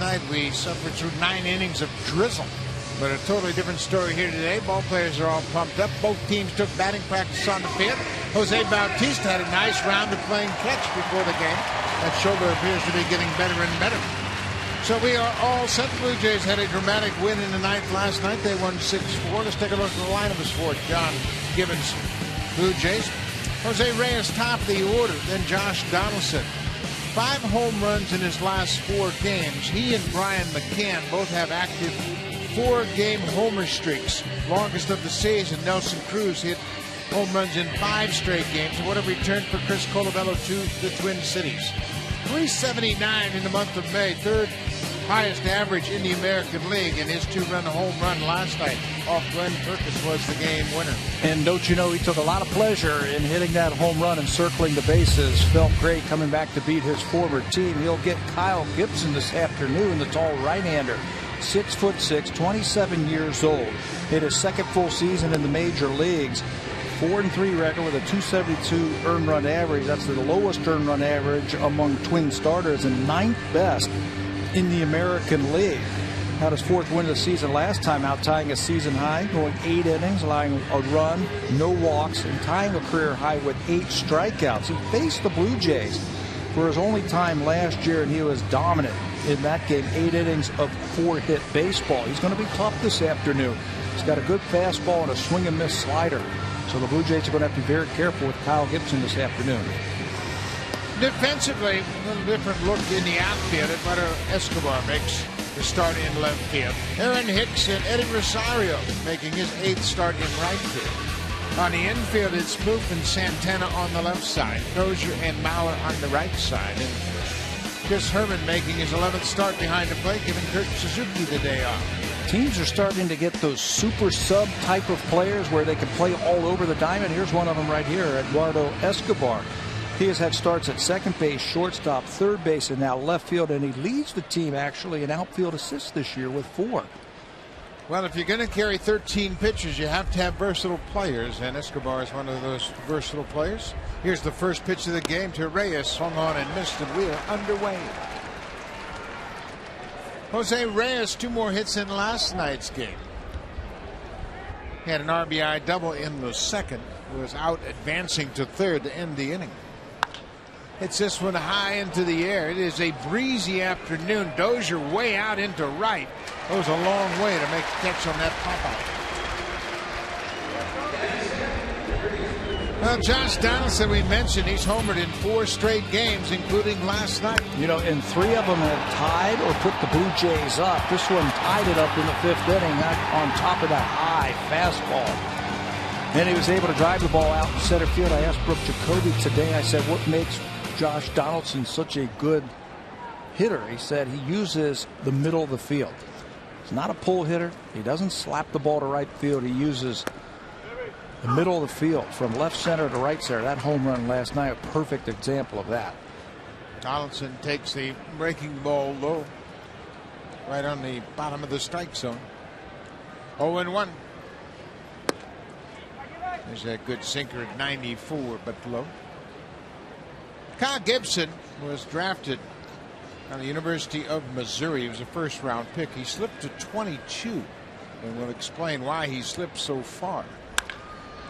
night we suffered through 9 innings of drizzle. But a totally different story here today. Ball players are all pumped up. Both teams took batting practice on the field. Jose Bautista had a nice round of playing catch before the game. That shoulder appears to be getting better and better. So we are all set. The Blue Jays had a dramatic win in the ninth last night. They won 6-4. Let's take a look at the lineup for John Gibbons' Blue Jays. Jose Reyes top of the order. Then Josh Donaldson. 5 home runs in his last 4 games. He and Brian McCann both have active 4-game homer streaks. Longest of the season. Nelson Cruz hit home runs in 5 straight games. And what a return for Chris Colabello to the Twin Cities. 379 in the month of May. 3rd highest average in the American League. And his 2-run home run last night off Glenn Perkins was the game winner. And don't you know, he took a lot of pleasure in hitting that home run and circling the bases. Felt great coming back to beat his former team. He'll get Kyle Gibson this afternoon, the tall right-hander. 6'6", 27 years old. Hit his 2nd full season in the major leagues. 4-3 record with a 272 earned run average. That's the lowest earned run average among Twin starters and 9th best in the American League. Had his 4th win of the season last time out, tying a season high, going 8 innings, allowing a run, no walks, and tying a career high with 8 strikeouts. He faced the Blue Jays for his only time last year, and he was dominant in that game. 8 innings of 4-hit baseball. He's going to be tough this afternoon. He's got a good fastball and a swing and miss slider. So the Blue Jays are going to have to be very careful with Kyle Gibson this afternoon. Defensively, a little different look in the outfield. Eduardo Escobar makes the start in left field. Aaron Hicks and Eddie Rosario making his 8th start in right field. On the infield, it's Booth and Santana on the left side. Dozier and Mauer on the right side. And Chris Herman making his 11th start behind the plate, giving Kurt Suzuki the day off. Teams are starting to get those super sub type of players where they can play all over the diamond. Here's one of them right here, Eduardo Escobar. He has had starts at second base, shortstop, third base, and now left field, and he leads the team actually in outfield assists this year with 4. Well, if you're going to carry 13 pitchers, you have to have versatile players, and Escobar is one of those versatile players. Here's the first pitch of the game to Reyes, swung on and missed, and we are underway. Jose Reyes, 2 more hits in last night's game. He had an RBI double in the 2nd. Was out advancing to 3rd to end the inning. Hits this one high into the air. It is a breezy afternoon. Dozier way out into right. Goes a long way to make a catch on that pop-out. Well, Josh Donaldson, we mentioned, he's homered in 4 straight games, including last night. You know, and 3 of them have tied or put the Blue Jays up. This one tied it up in the 5th inning on top of that high fastball. And he was able to drive the ball out in center field. I asked Brooke Jacoby today, I said, what makes Josh Donaldson such a good hitter? He said he uses the middle of the field. He's not a pull hitter. He doesn't slap the ball to right field. He uses the middle of the field from left center to right center. That home run last night, a perfect example of that. Donaldson takes the breaking ball low, right on the bottom of the strike zone. 0-1. There's a good sinker at 94, but low. Kyle Gibson was drafted on the University of Missouri. He was a 1st-round pick. He slipped to 22, and we'll explain why he slipped so far.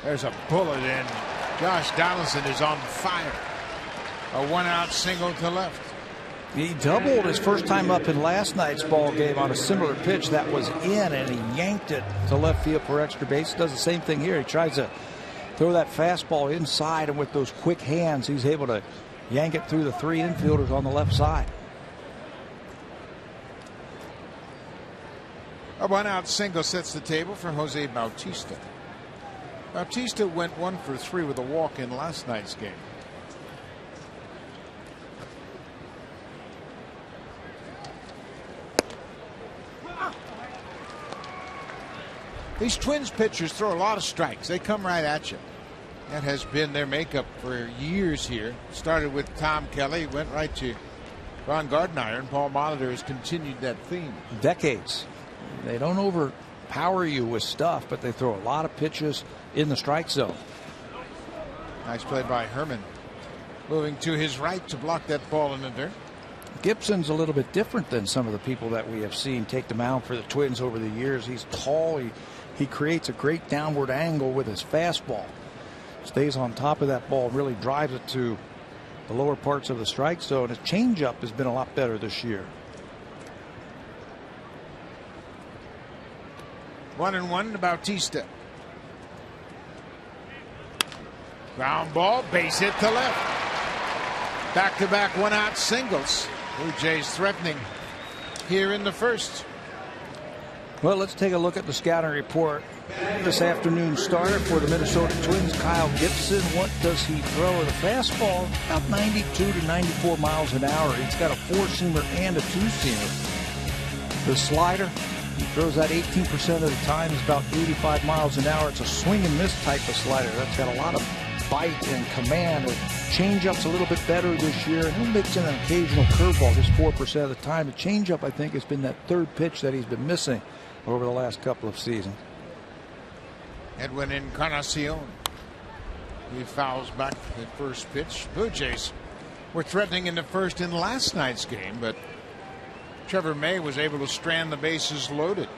There's a bullet, and Josh Donaldson is on fire. A 1-out single to left. He doubled his first time up in last night's ball game on a similar pitch that was in, and he yanked it to left field for extra base. Does the same thing here. He tries to throw that fastball inside, and with those quick hands, he's able to yank it through the 3 infielders on the left side. A 1-out single sets the table for Jose Bautista. Bautista went 1 for 3 with a walk in last night's game. These Twins pitchers throw a lot of strikes. They come right at you. That has been their makeup for years here. Started with Tom Kelly, went right to Ron Gardenhire, and Paul Molitor has continued that theme. Decades. They don't overpower you with stuff, but they throw a lot of pitches in the strike zone. Nice play by Herman. Moving to his right to block that ball in the dirt. Gibson's a little bit different than some of the people that we have seen take the mound for the Twins over the years. He's tall. He creates a great downward angle with his fastball. Stays on top of that ball, really drives it to the lower parts of the strike zone. His changeup has been a lot better this year. 1-1 to Bautista. Ground ball, base hit to left. Back-to-back one-out singles. Blue Jays threatening here in the first. Well, let's take a look at the scouting report. This afternoon starter for the Minnesota Twins, Kyle Gibson. What does he throw? The fastball, about 92 to 94 miles an hour. He's got a four-seamer and a two-seamer. The slider, he throws that 18% of the time. It's about 85 miles an hour. It's a swing and miss type of slider. That's got a lot of bite and command. Changeup's a little bit better this year. He'll mix in an occasional curveball just 4% of the time. The changeup, I think, has been that third pitch that he's been missing over the last couple of seasons. Edwin Encarnacion. He fouls back the first pitch. Blue Jays were threatening in the first in last night's game, but Trevor May was able to strand the bases loaded.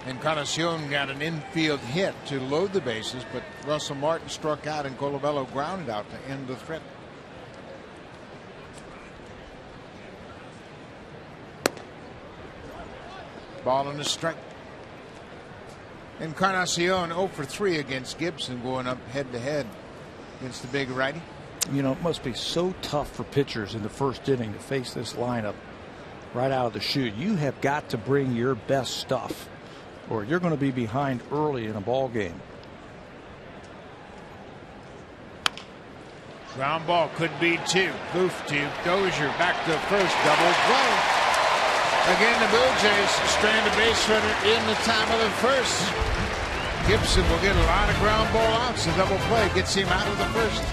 Encarnacion got an infield hit to load the bases, but Russell Martin struck out and Colabello grounded out to end the threat. Ball and a strike. Encarnacion 0 for 3 against Gibson, going up head-to-head against the big righty. You know, it must be so tough for pitchers in the first inning to face this lineup right out of the chute. You have got to bring your best stuff, or you're going to be behind early in a ball game. Ground ball could be 2. Booth to Dozier, back to first, double play. Again, the Blue Jays strand a base runner in the time of the first. Gibson will get a lot of ground ball outs. The double play gets him out of the first.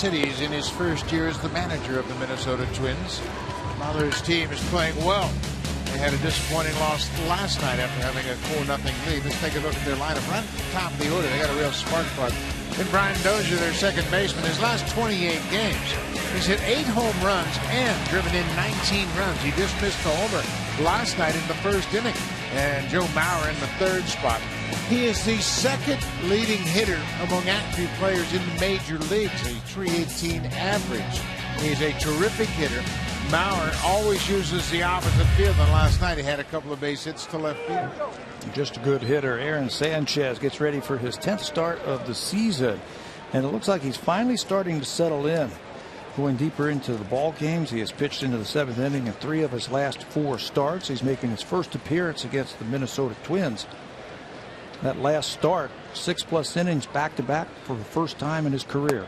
Cities in his first year as the manager of the Minnesota Twins. Mahler's team is playing well. They had a disappointing loss last night after having a 4-0 lead. Let's take a look at their lineup. Right at the top of the order, they got a real spark plug. And Brian Dozier, their second baseman, his last 28 games, he's hit 8 home runs and driven in 19 runs. He just missed a homer last night in the first inning. And Joe Mauer in the third spot. He is the second leading hitter among active players in the major leagues, a .318 average. He's a terrific hitter. Mauer always uses the opposite field, and last night he had a couple of base hits to left field. Just a good hitter. Aaron Sanchez gets ready for his 10th start of the season, and it looks like he's finally starting to settle in. Going deeper into the ball games, he has pitched into the 7th inning in 3 of his last 4 starts. He's making his first appearance against the Minnesota Twins. That last start, 6+ innings back-to-back for the first time in his career.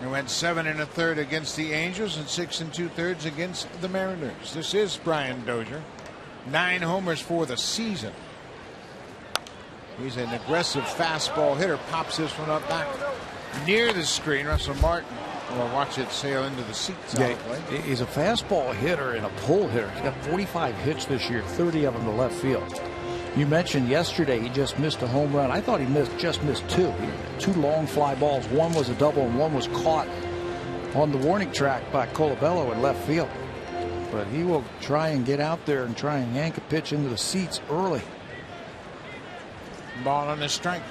He went 7 1/3 against the Angels and 6 2/3 against the Mariners. This is Brian Dozier. 9 homers for the season. He's an aggressive fastball hitter. Pops this one up back near the screen. Russell Martin Well, watch it sail into the seats. Yeah, he's a fastball hitter and a pull hitter. He's got 45 hits this year, 30 of them to left field. You mentioned yesterday he just missed a home run. I thought he just missed two. Two long fly balls. One was a double and one was caught on the warning track by Colabello in left field. But he will try and get out there and try and yank a pitch into the seats early. Ball on the strike.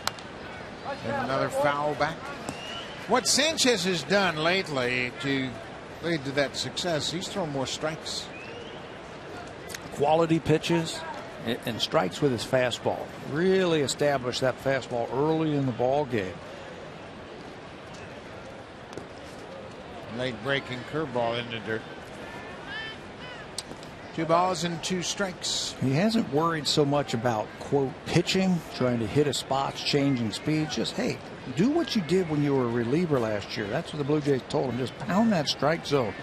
And another foul back. What Sanchez has done lately to lead to that success, he's thrown more strikes. Quality pitches and strikes with his fastball. Really established that fastball early in the ball game. Late breaking curveball in the dirt. 2 balls and 2 strikes. He hasn't worried so much about, quote, pitching, trying to hit his spots, changing speeds. Just, hey, do what you did when you were a reliever last year. That's what the Blue Jays told him. Just pound that strike zone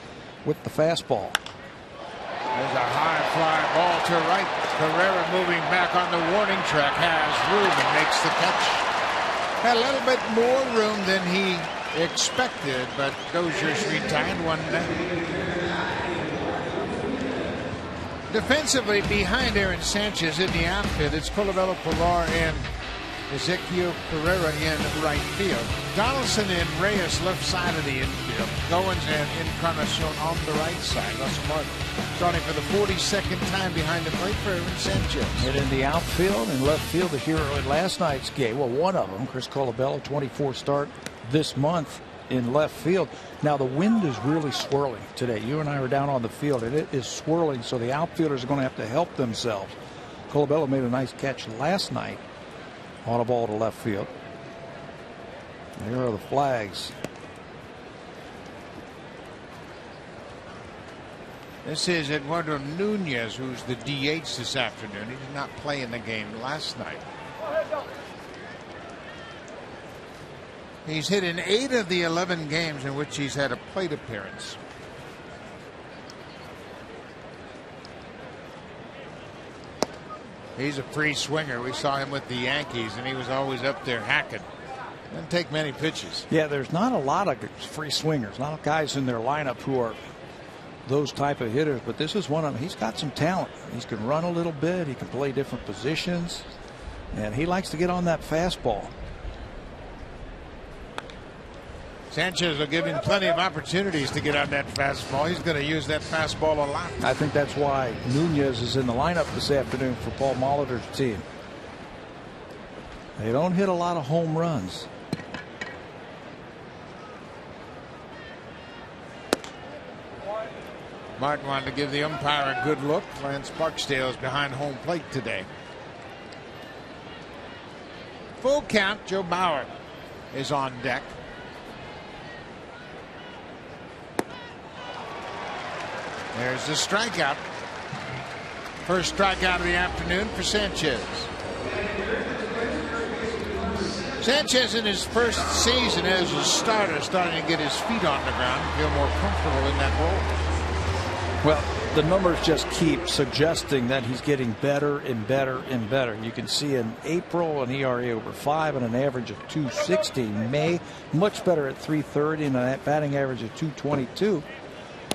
with the fastball. There's a high fly ball to right. Carrera moving back on the warning track has room and makes the catch. Had a little bit more room than he expected, but Dozier's retired 1 down. Defensively, behind Aaron Sanchez in the outfield, it's Colabello, Pilar, and Ezequiel Carrera in right field. Donaldson and Reyes left side of the infield. Goins and Encarnacion on the right side. Russell Martin starting for the 42nd time behind the plate for Aaron Sanchez. And in the outfield and left field, the hero in last night's game, well, one of them, Chris Colabello, 24 start this month in left field. Now the wind is really swirling today. You and I were down on the field and it is swirling, so the outfielders are going to have to help themselves. Colabello made a nice catch last night on a ball to left field. Here are the flags. This is Eduardo Nunez, who's the DH this afternoon. He did not play in the game last night. He's hit in 8 of the 11 games in which he's had a plate appearance. He's a free swinger. We saw him with the Yankees, and he was always up there hacking. Doesn't take many pitches. Yeah, there's not a lot of free swingers, not guys in their lineup who are those type of hitters, but this is one of them. He's got some talent. He can run a little bit. He can play different positions, and he likes to get on that fastball. Sanchez will give him plenty of opportunities to get on that fastball. He's going to use that fastball a lot. I think that's why Nunez is in the lineup this afternoon for Paul Molitor's team. They don't hit a lot of home runs. Martin wanted to give the umpire a good look. Lance Barksdale is behind home plate today. Full count. Joe Bauer is on deck. There's the strikeout. First strikeout of the afternoon for Sanchez. Sanchez in his first season as a starter starting to get his feet on the ground, feel more comfortable in that role. Well, the numbers just keep suggesting that he's getting better and better and better. You can see in April an ERA over 5 and an average of 260. May much better at 330 and a batting average of 222.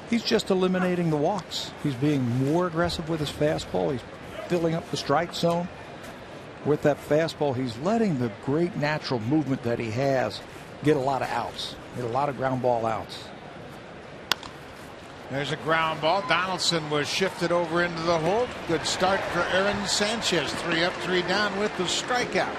He's just eliminating the walks. He's being more aggressive with his fastball. He's filling up the strike zone with that fastball. He's letting the great natural movement that he has get a lot of outs, get a lot of ground ball outs. There's a ground ball. Donaldson was shifted over into the hole. Good start for Aaron Sanchez. 3 up, 3 down with the strikeout.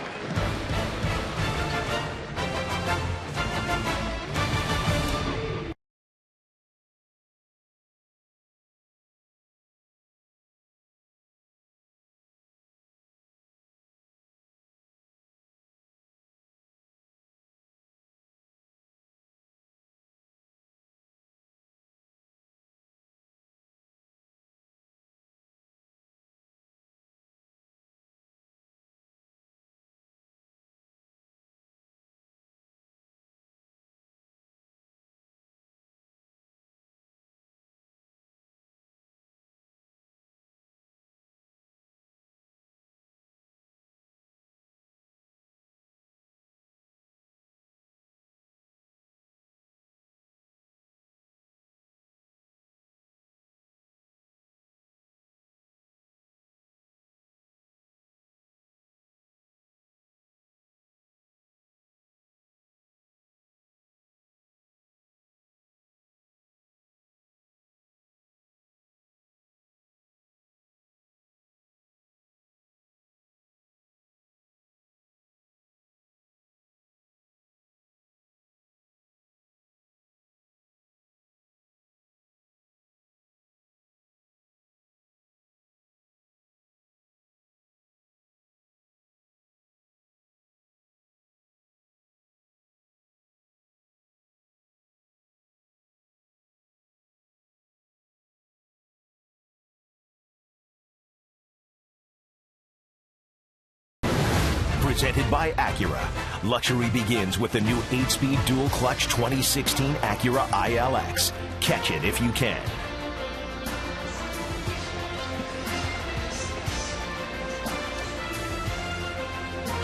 presented by Acura. Luxury begins with the new 8-speed dual-clutch 2016 Acura ILX. Catch it if you can.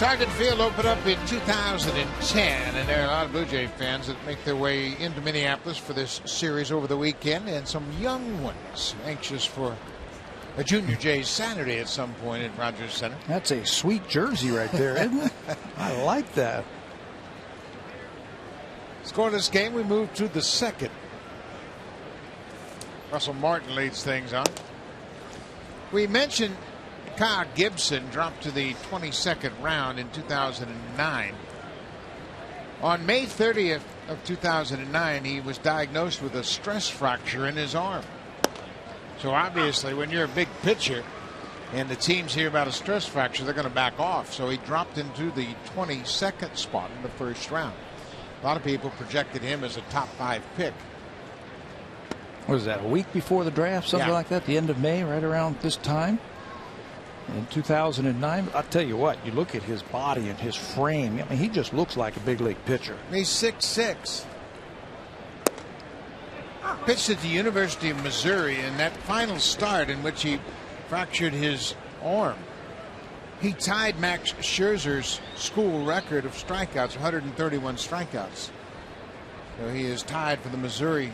Target Field opened up in 2010, and there are a lot of Blue Jay fans that make their way into Minneapolis for this series over the weekend, and some young ones anxious for a Junior Jays Saturday at some point at Rogers Center. That's a sweet jersey right there, isn't it? I like that. Scoreless game, we move to the second. Russell Martin leads things on. We mentioned Kyle Gibson dropped to the 22nd round in 2009. On May 30th of 2009, he was diagnosed with a stress fracture in his arm. So obviously, when you're a big pitcher and the teams hear about a stress fracture, they're going to back off. So he dropped into the 22nd spot in the first round. A lot of people projected him as a top 5 pick. What was that, a week before the draft, something like that, the end of May, right around this time? In 2009, I'll tell you what, you look at his body and his frame, I mean, he just looks like a big league pitcher. He's 6'6". Pitched at the University of Missouri in that final start in which he fractured his arm. He tied Max Scherzer's school record of strikeouts, 131 strikeouts. So he is tied for the Missouri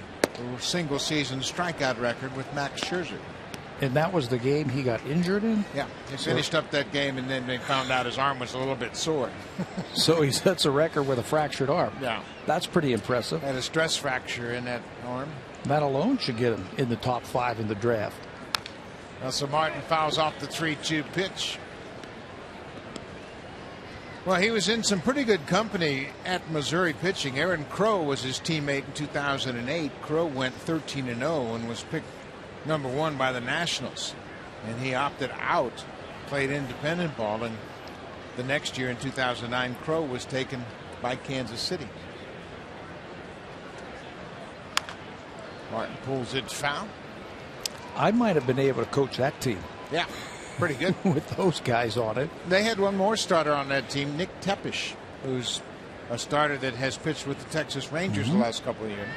single season strikeout record with Max Scherzer. And that was the game he got injured in? Yeah, he finished up that game, and then they found out his arm was a little bit sore. So he sets a record with a fractured arm. Yeah. That's pretty impressive. Had a stress fracture in that arm. That alone should get him in the top 5 in the draft. Russell Martin fouls off the 3-2 pitch. Well, he was in some pretty good company at Missouri pitching. Aaron Crow was his teammate in 2008. Crow went 13-0 and was picked #1 by the Nationals, and he opted out, played independent ball, and the next year in 2009 Crow was taken by Kansas City. Martin pulls it foul. I might have been able to coach that team. Yeah, pretty good. With those guys on it. They had one more starter on that team, Nick Tepish, who's a starter that has pitched with the Texas Rangers the last couple of years.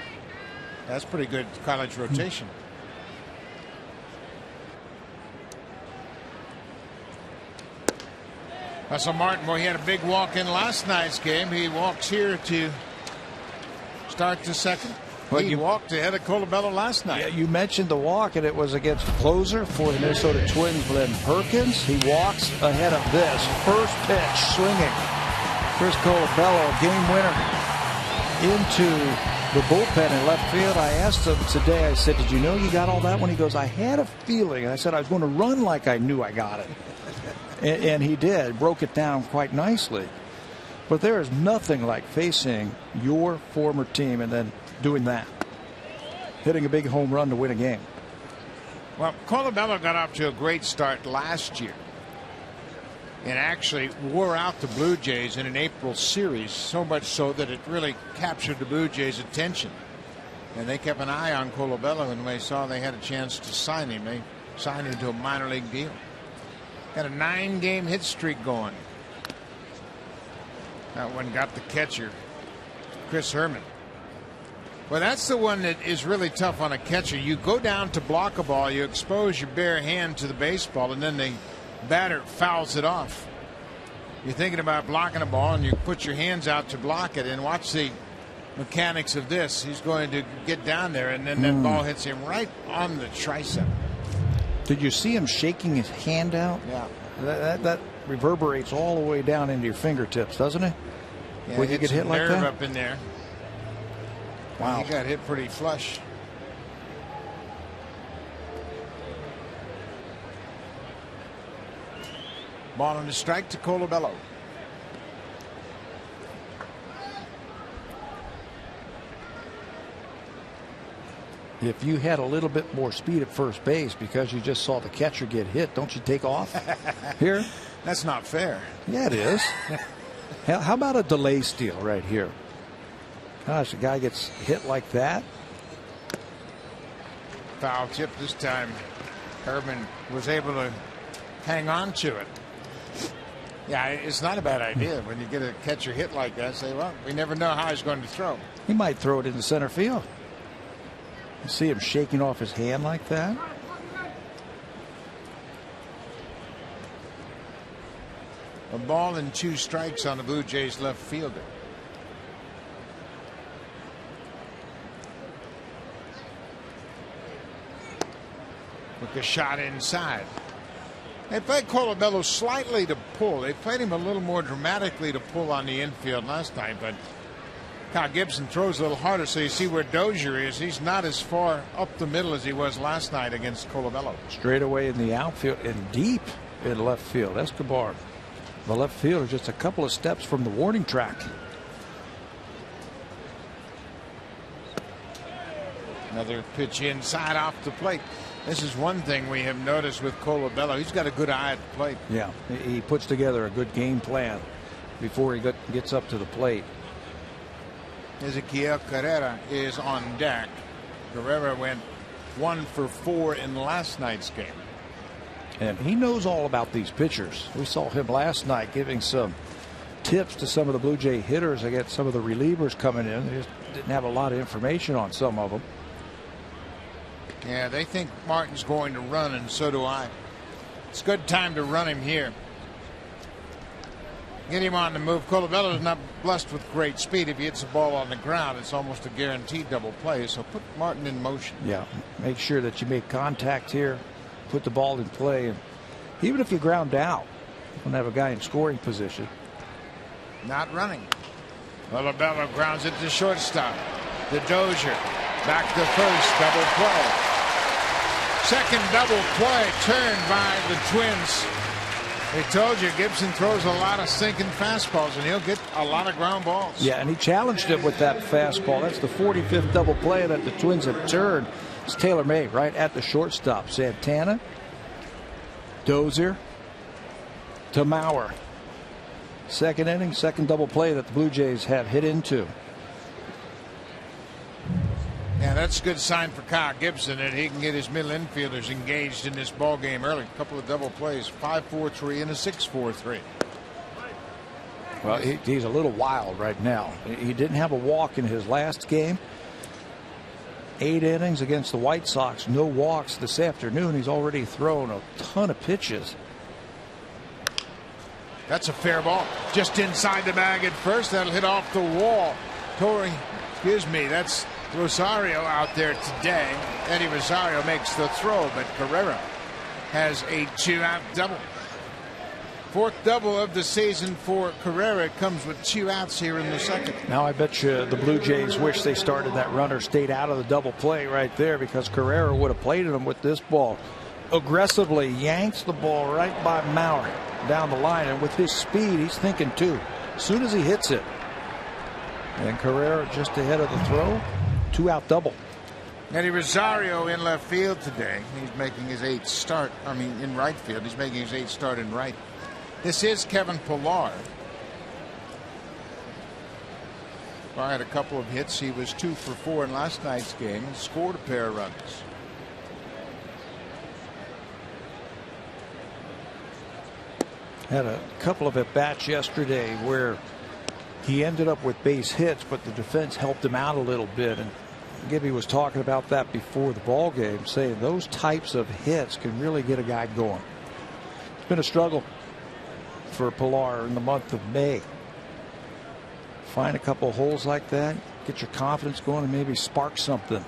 That's pretty good college rotation. Russell Martin, boy, he had a big walk in last night's game. He walks here to start the second. But he walked ahead of Colabello last night. Yeah, you mentioned the walk, and it was against closer for the Minnesota Twins, Glenn Perkins. He walks ahead of this. First pitch, swinging. Chris Colabello, game winner, into the bullpen in left field. I asked him today, I said, did you know you got all that one? He goes, I had a feeling. And I said, I was going to run like I knew I got it. And he did, broke it down quite nicely. But there is nothing like facing your former team and then doing that, hitting a big home run to win a game. Well, Colabello got off to a great start last year and actually wore out the Blue Jays in an April series, so much so that it really captured the Blue Jays' attention. And they kept an eye on Colabello, and when they saw they had a chance to sign him, they signed him to a minor league deal. Got a 9-game hit streak going. That one got the catcher, Chris Herman. Well, that's the one that is really tough on a catcher. You go down to block a ball, you expose your bare hand to the baseball, and then the batter fouls it off. You're thinking about blocking a ball, and you put your hands out to block it, and watch the mechanics of this. He's going to get down there, and then that ball hits him right on the tricep. Did you see him shaking his hand out? Yeah. That reverberates all the way down into your fingertips, doesn't it? Yeah, when you get hit like nerve that? up in there. Wow. He got hit pretty flush. Ball on the strike to Colabello. If you had a little bit more speed at first base because you just saw the catcher get hit, don't you take off here? That's not fair. Yeah, it is. How about a delay steal right here? Gosh, a guy gets hit like that. Foul tip this time. Herman was able to hang on to it. Yeah, it's not a bad idea when you get a catcher hit like that. Say, well, we never know how he's going to throw. He might throw it into center field. You see him shaking off his hand like that. A ball and 2 strikes on the Blue Jays left fielder. Took a shot inside. They played Colabello slightly to pull. They played him a little more dramatically to pull on the infield last night, but Kyle Gibson throws a little harder, so you see where Dozier is. He's not as far up the middle as he was last night against Colabello. Straight away in the outfield and deep in left field. Escobar, the left fielder, just a couple of steps from the warning track. Another pitch inside off the plate. This is one thing we have noticed with Colabello. He's got a good eye at the plate. Yeah, he puts together a good game plan before he gets up to the plate. Ezequiel Carrera is on deck. Carrera went 1 for 4 in last night's game. And he knows all about these pitchers. We saw him last night giving some tips to some of the Blue Jay hitters against some of the relievers coming in. They just didn't have a lot of information on some of them. Yeah, they think Martin's going to run, and so do I. It's a good time to run him here. Get him on the move. Colabello's not blessed with great speed. If he hits the ball on the ground, it's almost a guaranteed double play. So put Martin in motion. Yeah, make sure that you make contact here. Put the ball in play. And even if you ground out, you don't have a guy in scoring position. Not running. Colabello grounds it to shortstop. The Dozier. Back to first. Double play. Second double play turned by the Twins. They told you Gibson throws a lot of sinking fastballs, and he'll get a lot of ground balls. Yeah, and he challenged him with that fastball. That's the 45th double play that the Twins have turned. It's tailor-made right at the shortstop. Santana, Dozier to Mauer. Second inning, second double play that the Blue Jays have hit into. Yeah, that's a good sign for Kyle Gibson that he can get his middle infielders engaged in this ball game early. A couple of double plays, 5-4-3 and a 6-4-3. Well, he's a little wild right now. He didn't have a walk in his last game. 8 innings against the White Sox, no walks this afternoon. He's already thrown a ton of pitches. That's a fair ball. Just inside the bag at first. That'll hit off the wall. That's Rosario out there today. Eddie Rosario makes the throw, but Carrera has a 2-out double. 4th double of the season for Carrera. It comes with 2 outs here in the second. Now I bet you the Blue Jays wish they started that runner, stayed out of the double play right there, because Carrera would have played him with this ball. Aggressively yanks the ball right by Mauer down the line, and with his speed, he's thinking too. As soon as he hits it, and Carrera just ahead of the throw. 2-out double. Eddie Rosario in left field today. He's making his 8th start. In right field. He's making his 8th start in right. This is Kevin Pillar. Pillar had a couple of hits. He was 2 for 4 in last night's game and scored a pair of runs. Had a couple of at-bats yesterday where he ended up with base hits, but the defense helped him out a little bit. And Gibby was talking about that before the ball game, saying those types of hits can really get a guy going. It's been a struggle for Pillar in the month of May. Find a couple of holes like that, get your confidence going, and maybe spark something.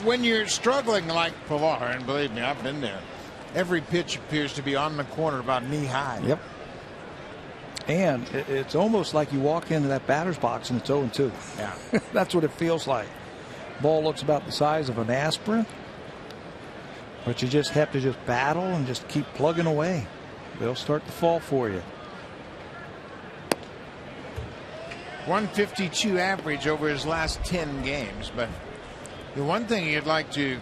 When you're struggling like Pillar, and believe me, I've been there, every pitch appears to be on the corner about knee high. Yep. And it's almost like you walk into that batter's box and it's 0-2. Yeah. That's what it feels like. Ball looks about the size of an aspirin, but you just have to just battle and just keep plugging away. They'll start to fall for you. 152 average over his last 10 games. But the one thing you'd like to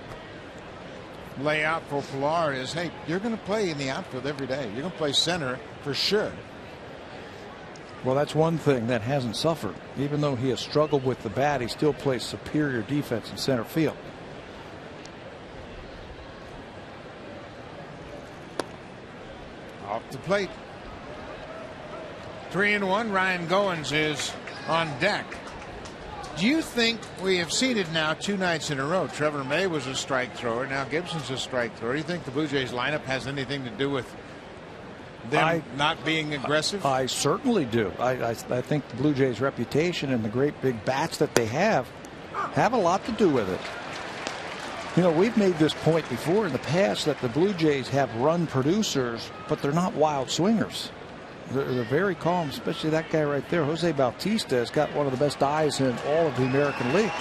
lay out for Pillar is, hey, you're going to play in the outfield every day. You're going to play center for sure. Well, that's one thing that hasn't suffered. Even though he has struggled with the bat, he still plays superior defense in center field. the plate. 3-1. Ryan Goins is on deck. Do you think we have seen it now 2 nights in a row? Trevor May was a strike thrower. Now Gibson's a strike thrower. Do you think the Blue Jays lineup has anything to do with them not being aggressive? I certainly do. I think the Blue Jays' reputation and the great big bats that they have a lot to do with it. You know, we've made this point before in the past that the Blue Jays have run producers, but they're not wild swingers. They're very calm, especially that guy right there. Jose Bautista has got one of the best eyes in all of the American League.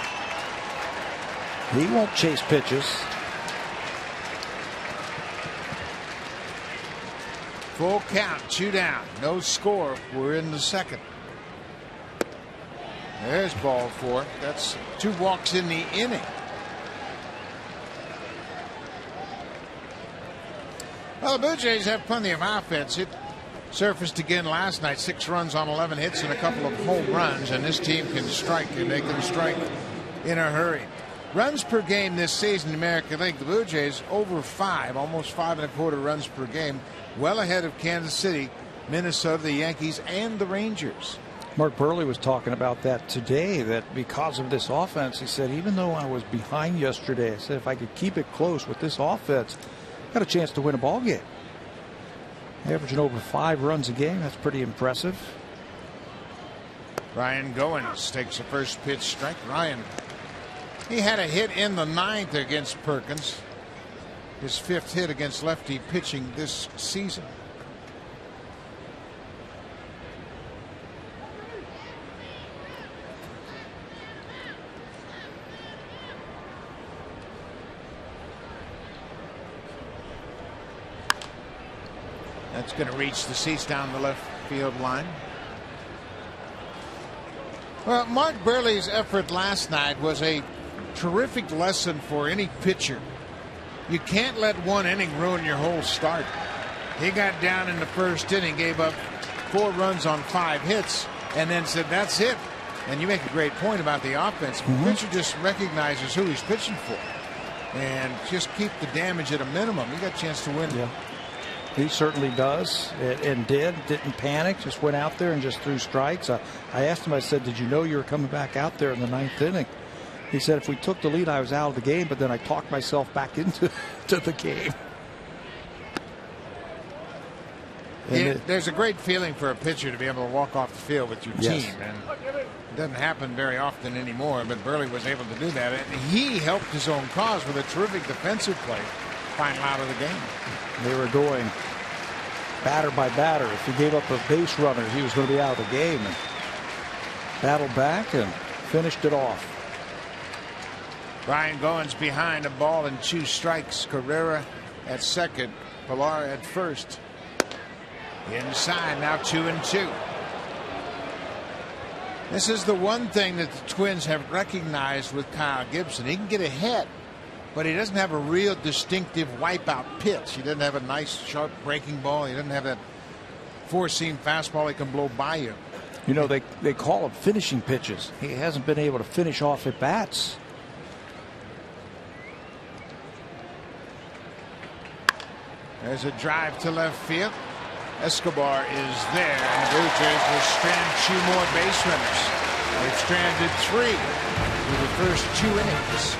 He won't chase pitches. Full count, 2 down, no score. We're in the second. There's ball 4. That's 2 walks in the inning. Well, the Blue Jays have plenty of offense. It surfaced again last night. 6 runs on 11 hits and a couple of home runs, and this team can strike and make them strike in a hurry. Runs per game this season in the American League, the Blue Jays over 5, almost 5.25 runs per game, well ahead of Kansas City, Minnesota, the Yankees, and the Rangers. Mark Burley was talking about that today, that because of this offense, he said, even though I was behind yesterday, I said if I could keep it close with this offense, got a chance to win a ball game. Averaging over 5 runs a game. That's pretty impressive. Ryan Goins takes the first pitch strike. Ryan, he had a hit in the 9th against Perkins. His 5th hit against lefty pitching this season. That's going to reach the seats down the left field line. Well, Mark Burley's effort last night was a terrific lesson for any pitcher. You can't let one inning ruin your whole start. He got down in the first inning, gave up 4 runs on 5 hits, and then said, that's it. And you make a great point about the offense. The pitcher just recognizes who he's pitching for and just keep the damage at a minimum. You got a chance to win. Yeah. He certainly does, and didn't panic, just went out there and just threw strikes. I asked him, I said, did you know you were coming back out there in the 9th inning? He said, if we took the lead, I was out of the game, but then I talked myself back into the game. There's a great feeling for a pitcher to be able to walk off the field with your team. And it doesn't happen very often anymore, but Burley was able to do that. And he helped his own cause with a terrific defensive play, final out of the game. They were going batter by batter. If he gave up a base runner, he was going to be out of the game. And battled back and finished it off. Ryan Goins behind, a ball and 2 strikes. Carrera at second, Pilar at first. Inside, now 2-2. This is the one thing that the Twins have recognized with Kyle Gibson. He can get ahead, but he doesn't have a real distinctive wipeout pitch. He doesn't have a nice sharp breaking ball. He doesn't have that 4-seam fastball he can blow by you. You know, they call them finishing pitches. He hasn't been able to finish off at bats. There's a drive to left field. Escobar is there, and the Blue Jays will strand 2 more base runners. They've stranded 3 through the first 2 innings.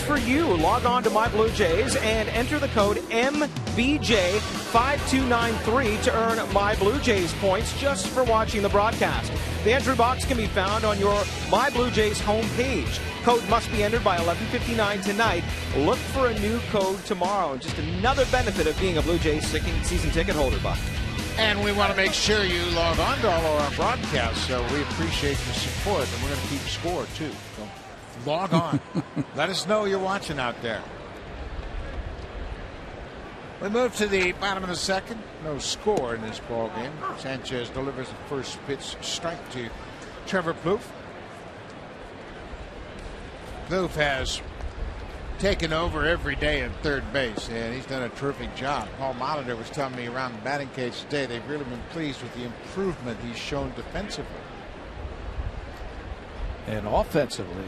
for you. Log on to My Blue Jays and enter the code MBJ5293 to earn My Blue Jays points just for watching the broadcast. The entry box can be found on your My Blue Jays homepage. Code must be entered by 11:59 tonight. Look for a new code tomorrow. Just another benefit of being a Blue Jays season ticket holder, Buck. And we want to make sure you log on to all of our broadcasts, so we appreciate the support, and we're going to keep score, too. So log on. Let us know you're watching out there. We move to the bottom of the second. No score in this ball game. Sanchez delivers the first pitch strike to Trevor Plouffe. Plouffe has taken over every day at third base, and he's done a terrific job. Paul Molitor was telling me around the batting cage today they've really been pleased with the improvement he's shown defensively. And offensively,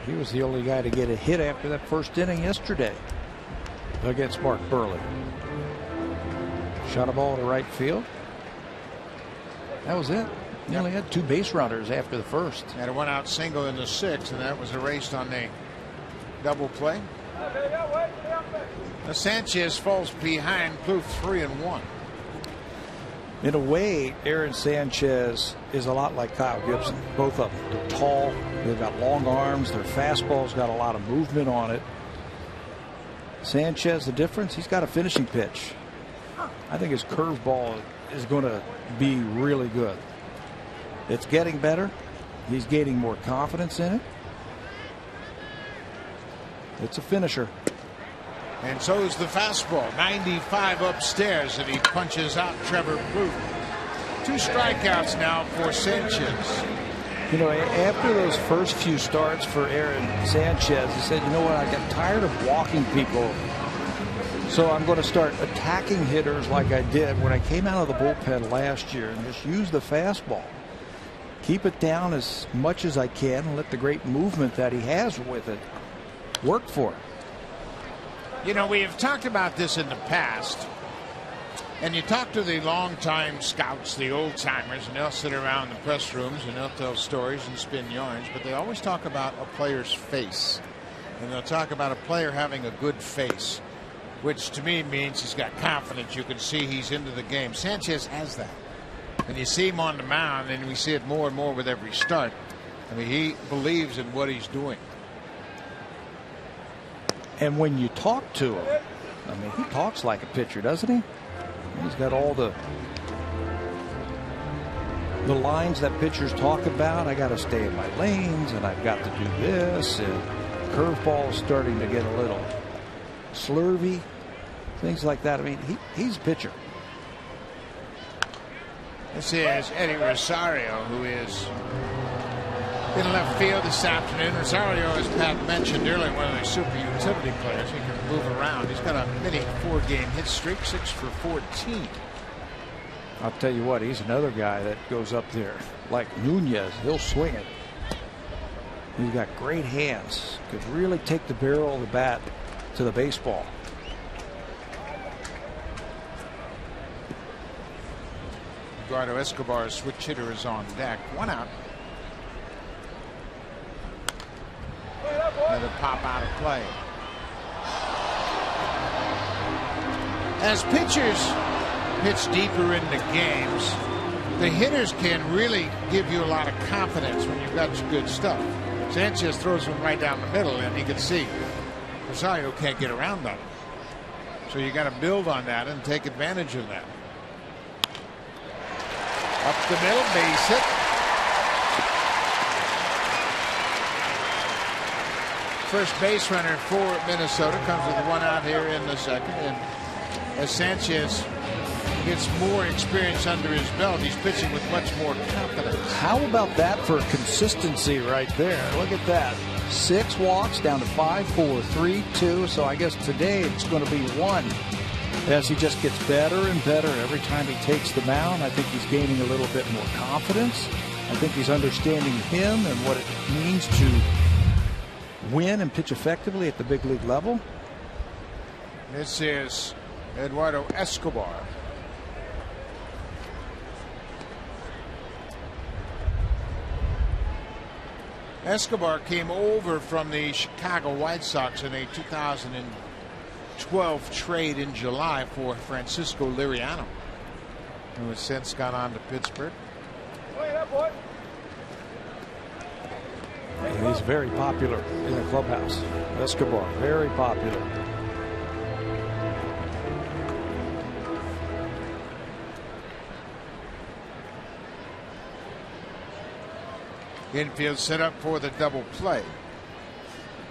he was the only guy to get a hit after that first inning yesterday against Mark Burley. Shot a ball to right field. That was it. He only had 2 base runners after the first. Had a 1-out single in the 6th, and that was erased on the double play. Now Sanchez falls behind Plouffe 3-1. In a way, Aaron Sanchez is a lot like Kyle Gibson. Both of them. They're tall. They've got long arms. Their fastball's got a lot of movement on it. Sanchez, the difference, he's got a finishing pitch. I think his curveball is going to be really good. It's getting better. He's gaining more confidence in it. It's a finisher. And so is the fastball. 95 upstairs, and he punches out Trevor Plouffe. 2 strikeouts now for Sanchez. You know, after those first few starts for Aaron Sanchez, he said, you know what, I got tired of walking people. So I'm going to start attacking hitters like I did when I came out of the bullpen last year and just use the fastball. Keep it down as much as I can and let the great movement that he has with it work for him. You know, we have talked about this in the past, and you talk to the longtime scouts, the old timers, and they'll sit around the press rooms and they'll tell stories and spin yarns, but they always talk about a player's face, and they'll talk about a player having a good face, which to me means he's got confidence. You can see he's into the game. Sanchez has that, and you see him on the mound, and we see it more and more with every start. I mean, he believes in what he's doing. And when you talk to him, I mean, he talks like a pitcher, doesn't he? He's got all the lines that pitchers talk about. I got to stay in my lanes, and I've got to do this, and curveball is starting to get a little slurvy, things like that. I mean, he's a pitcher. This is Eddie Rosario, who is in left field this afternoon. Rosario, as Pat mentioned earlier, one of the super utility players. He can move around. He's got a mini 4-game hit streak, 6 for 14. I'll tell you what, he's another guy that goes up there like Nunez. He'll swing it. He's got great hands. Could really take the barrel of the bat to the baseball. Eduardo Escobar's switch hitter is on deck. 1 out. Another pop out of play. As pitchers pitch deeper into games, the hitters can really give you a lot of confidence when you've got good stuff. Sanchez throws one right down the middle, and you can see Rosario can't get around that. So you got to build on that and take advantage of that. Up the middle, base hit. First base runner for Minnesota comes with 1 out here in the second, and as Sanchez gets more experience under his belt, he's pitching with much more confidence. How about that for consistency right there? Look at that. 6 walks down to 5, 4, 3, 2. So I guess today it's going to be 1 as he just gets better and better every time he takes the mound. I think he's gaining a little bit more confidence. I think he's understanding him and what it means to win and pitch effectively at the big league level. This is Eduardo Escobar. Escobar came over from the Chicago White Sox in a 2012 trade in July for Francisco Liriano, who has since gone on to Pittsburgh. And he's very popular in the clubhouse. Escobar, very popular. Infield set up for the double play.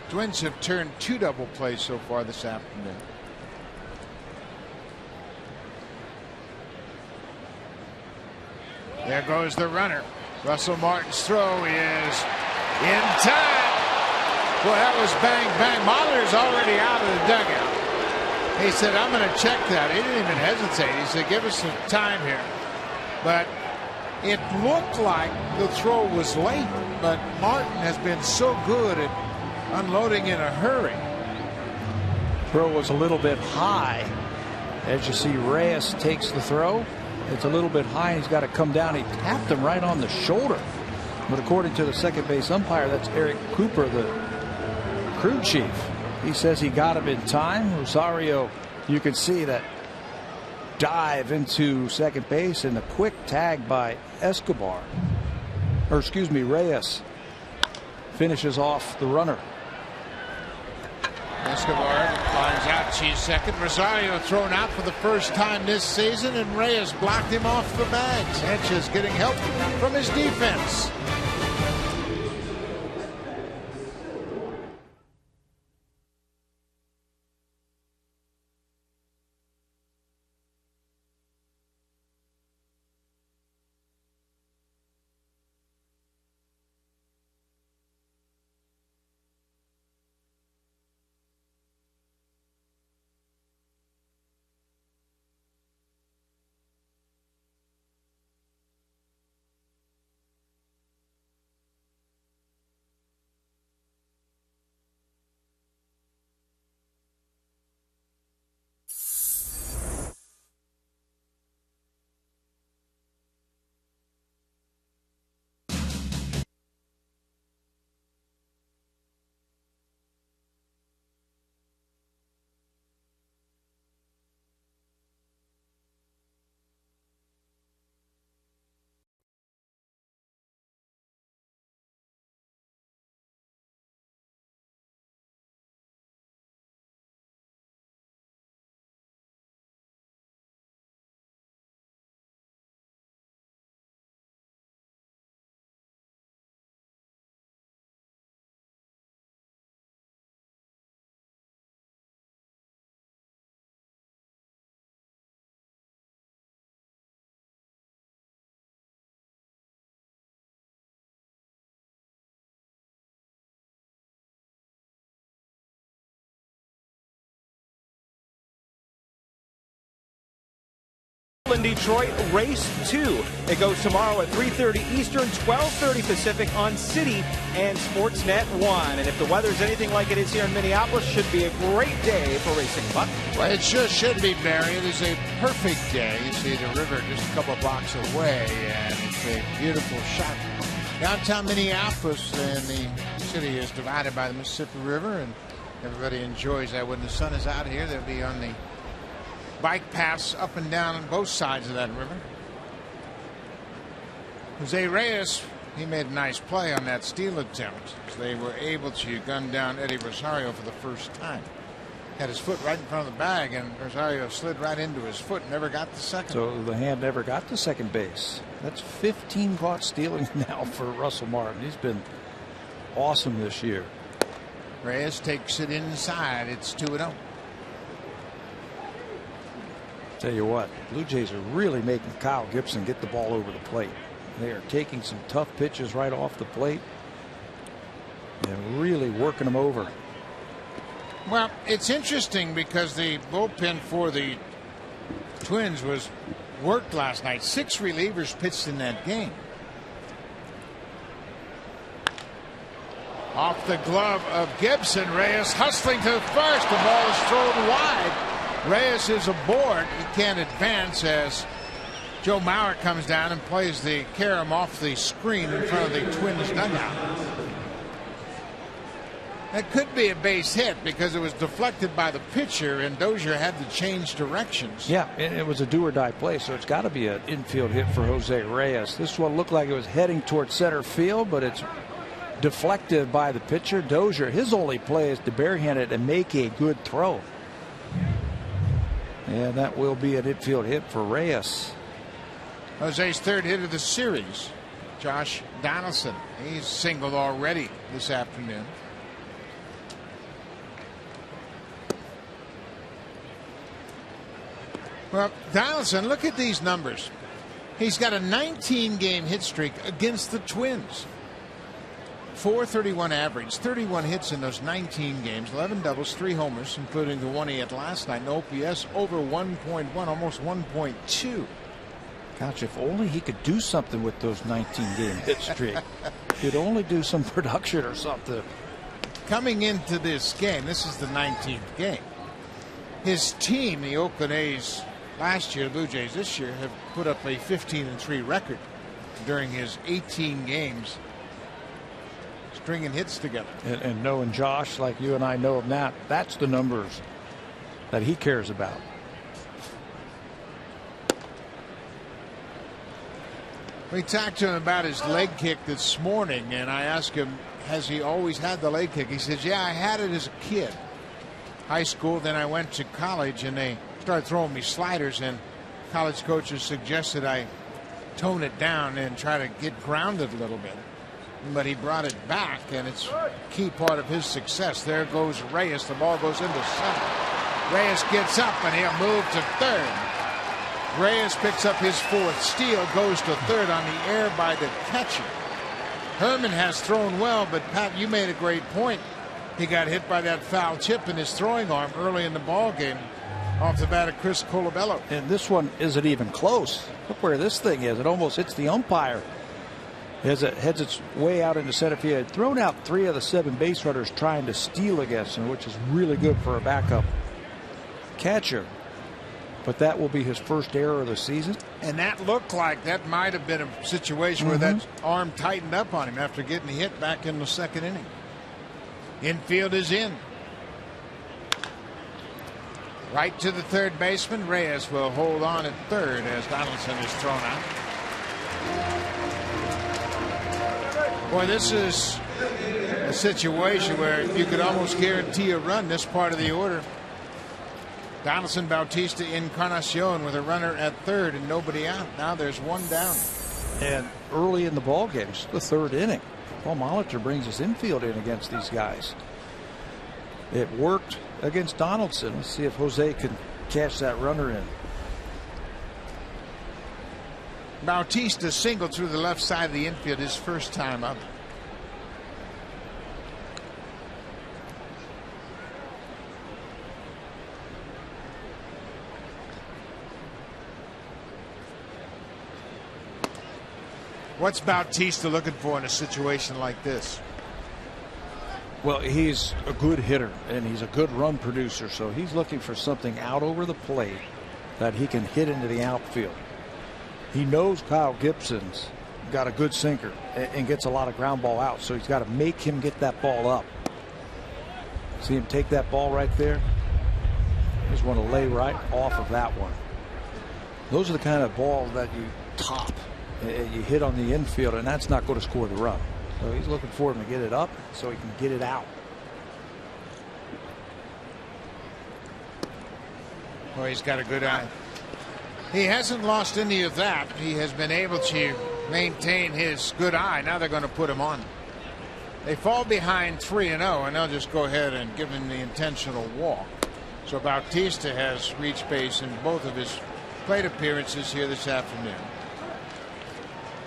Twins have turned 2 double plays so far this afternoon. There goes the runner. Russell Martin's throw is in time. Boy, that was bang, bang. Mahler's already out of the dugout. He said, I'm going to check that. He didn't even hesitate. He said, give us some time here. But it looked like the throw was late, but Martin has been so good at unloading in a hurry. Throw was a little bit high. As you see, Reyes takes the throw. It's a little bit high. He's got to come down. He tapped him right on the shoulder. But according to the second base umpire, that's Eric Cooper, the crew chief. He says he got him in time. Rosario, you can see that dive into second base and the quick tag by Escobar, or excuse me, Reyes finishes off the runner. Escobar lines out, she's second. Rosario thrown out for the first time this season, and Reyes blocked him off the bag. Sanchez getting help from his defense. In Detroit, race 2. It goes tomorrow at 3:30 Eastern, 12:30 Pacific on City and Sportsnet 1. And if the weather's anything like it is here in Minneapolis, should be a great day for racing, Buck. Well, it sure should be, Barry. It is a perfect day. You see the river just a couple blocks away, and it's a beautiful shot. Downtown Minneapolis, and the city is divided by the Mississippi River, and everybody enjoys that. When the sun is out here, they'll be on the bike paths up and down on both sides of that river. Jose Reyes, he made a nice play on that steal attempt. They were able to gun down Eddie Rosario for the first time. Had his foot right in front of the bag, and Rosario slid right into his foot, never got the second. So the hand never got to second base. That's 15 caught stealing now for Russell Martin. He's been awesome this year. Reyes takes it inside. It's 2-0. Tell you what, Blue Jays are really making Kyle Gibson get the ball over the plate. They are taking some tough pitches right off the plate and really working them over. Well, it's interesting because the bullpen for the Twins was worked last night. 6 relievers pitched in that game. Off the glove of Gibson, Reyes hustling to first. The ball is thrown wide. Reyes is aboard. He can't advance as Joe Mauer comes down and plays the carom off the screen in front of the Twins dugout. That could be a base hit because it was deflected by the pitcher, and Dozier had to change directions. Yeah, it was a do-or-die play, so it's got to be an infield hit for Jose Reyes. This one looked like it was heading towards center field, but it's deflected by the pitcher. Dozier, his only play is to barehand it and make a good throw. And that will be an infield hit for Reyes. Jose's third hit of the series. Josh Donaldson, he's singled already this afternoon. Well, Donaldson, look at these numbers. He's got a 19-game hit streak against the Twins. .431 average, 31 hits in those 19 games, 11 doubles, 3 homers, including the one he had last night. No OPS over 1.1, almost 1.2. Gosh, if only he could do something with those 19-game hit streak. He'd only do some production or something. Coming into this game, this is the 19th game. His team, the Oakland A's, last year, the Blue Jays this year, have put up a 15-3 record during his 18 games stringing hits together. And knowing Josh like you and I know him now, that's the numbers that he cares about. We talked to him about his leg kick this morning, and I asked him, has he always had the leg kick? He says, yeah, I had it as a kid. High school, then I went to college, and they started throwing me sliders, and college coaches suggested I tone it down and try to get grounded a little bit. But he brought it back, and it's a key part of his success. There goes Reyes. The ball goes into center. Reyes gets up, and he'll move to third. Reyes picks up his fourth steal, goes to third on the air by the catcher. Herman has thrown well, but Pat, you made a great point. He got hit by that foul chip in his throwing arm early in the ball game off the bat of Chris Colabello. And this one isn't even close. Look where this thing is. It almost hits the umpire as it heads its way out into center field. Thrown out 3 of the 7 base runners trying to steal against him, which is really good for a backup catcher. But that will be his first error of the season. And that looked like that might have been a situation where that arm tightened up on him after getting hit back in the second inning. Infield is in. Right to the third baseman. Reyes will hold on at third as Donaldson is thrown out. Boy, this is a situation where you could almost guarantee a run this part of the order. Donaldson, Bautista, Encarnacion with a runner at third and nobody out. Now there's one down. And early in the ball game, the third inning, Paul Molitor brings his infield in against these guys. It worked against Donaldson. Let's see if Jose can catch that runner in. Bautista singled through the left side of the infield his first time up. What's Bautista looking for in a situation like this? Well, he's a good hitter and he's a good run producer, so he's looking for something out over the plate that he can hit into the outfield. He knows Kyle Gibson's got a good sinker and gets a lot of ground ball out, so he's got to make him get that ball up. See him take that ball right there? Just want to lay right off of that one. Those are the kind of balls that you top. You hit on the infield, and that's not going to score the run. So he's looking for him to get it up so he can get it out. Well, he's got a good eye. He hasn't lost any of that. He has been able to maintain his good eye. Now they're going to put him on. They fall behind 3-0, and they'll just go ahead and give him the intentional walk. So Bautista has reached base in both of his plate appearances here this afternoon.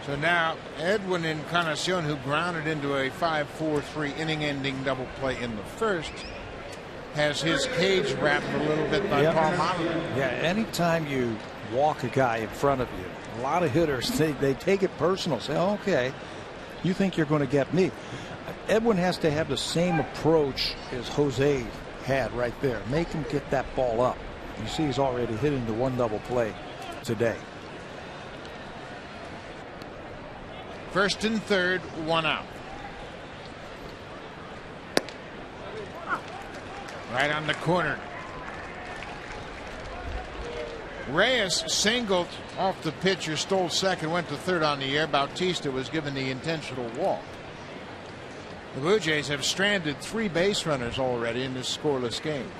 So now Edwin Encarnacion, who grounded into a 5-4-3 inning-ending double play in the first, has his cage wrapped a little bit by Paul Molitor. Yeah, anytime you walk a guy in front of you, a lot of hitters, they take it personal. Say, oh, okay, you think you're going to get me. Edwin has to have the same approach as Jose had right there. Make him get that ball up. You see he's already hitting the one double play today. First and third, one out. Right on the corner. Reyes singled off the pitcher, stole second, went to third on the air. Bautista was given the intentional walk. The Blue Jays have stranded 3 base runners already in this scoreless game.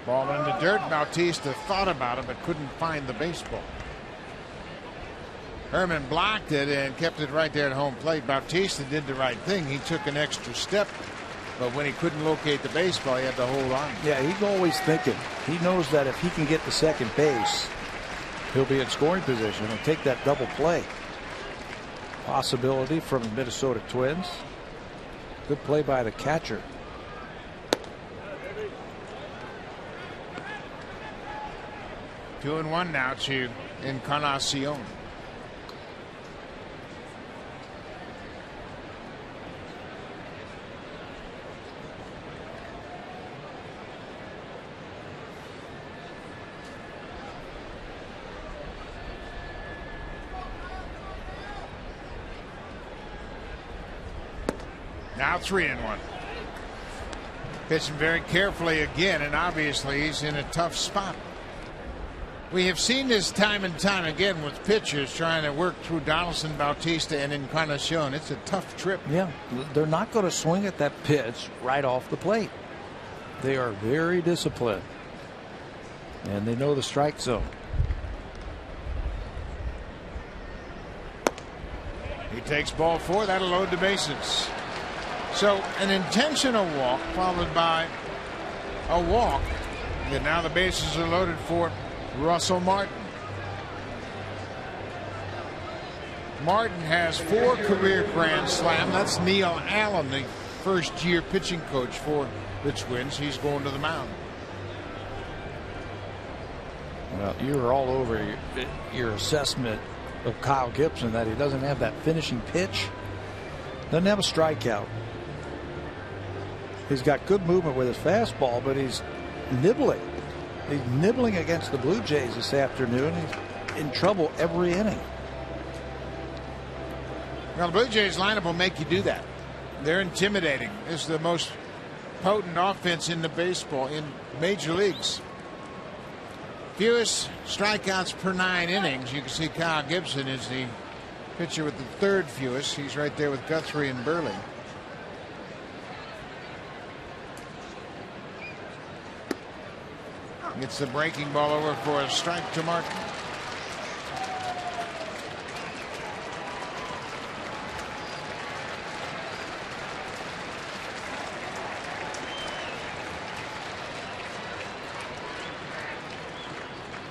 Ball in the dirt. Bautista thought about it but couldn't find the baseball. Herman blocked it and kept it right there at home plate. Bautista did the right thing. He took an extra step, but when he couldn't locate the baseball, he had to hold on. Yeah, he's always thinking. He knows that if he can get to second base, he'll be in scoring position and take that double play. Possibility from the Minnesota Twins. Good play by the catcher. Two and one now to Encarnacion. Now 3-1. Pitching very carefully again, and obviously he's in a tough spot. We have seen this time and time again with pitchers trying to work through Donaldson, Bautista, and Encarnacion. It's a tough trip. Yeah, they're not going to swing at that pitch right off the plate. They are very disciplined, and they know the strike zone. He takes ball 4. That'll load the bases. So an intentional walk followed by a walk. And now the bases are loaded for Russell Martin. Martin has 4 career grand slam. That's Neil Allen, the first-year pitching coach for the Twins. He's going to the mound. Well, you were all over your assessment of Kyle Gibson, that he doesn't have that finishing pitch, doesn't have a strikeout. He's got good movement with his fastball, but he's nibbling. He's nibbling against the Blue Jays this afternoon. He's in trouble every inning. Well, the Blue Jays lineup will make you do that. They're intimidating. This is the most potent offense in the baseball in major leagues. Fewest strikeouts per 9 innings. You can see Kyle Gibson is the pitcher with the 3rd fewest. He's right there with Guthrie and Burley. Gets the breaking ball over for a strike to Martin.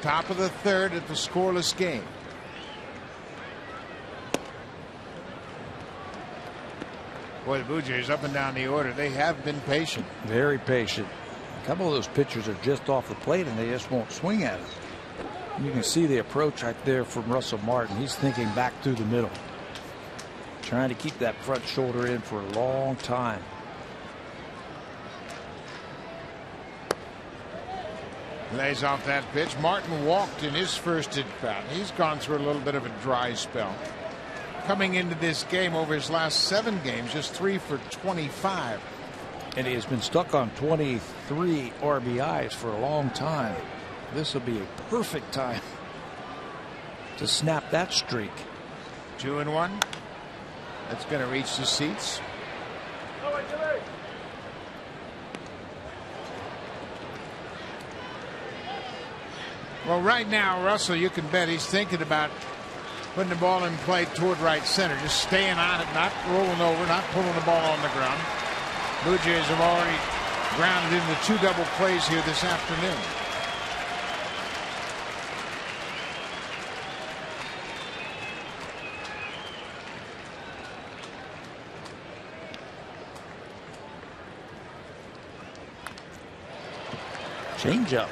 Top of the 3rd at the scoreless game. Boy, the Blue Jays up and down the order. They have been patient. Very patient. A couple of those pitchers are just off the plate and they just won't swing at it. You can see the approach right there from Russell Martin. He's thinking back through the middle, trying to keep that front shoulder in for a long time. Lays off that pitch. Martin walked in his first at bat. He's gone through a little bit of a dry spell. Coming into this game, over his last 7 games, just 3 for 25. And he has been stuck on 23 RBIs for a long time. This will be a perfect time to snap that streak. 2-1. That's going to reach the seats. Well, right now, Russell, you can bet he's thinking about putting the ball in play toward right center, just staying on it, not rolling over, not pulling the ball on the ground. Blue Jays have already grounded into 2 double plays here this afternoon. Changeup.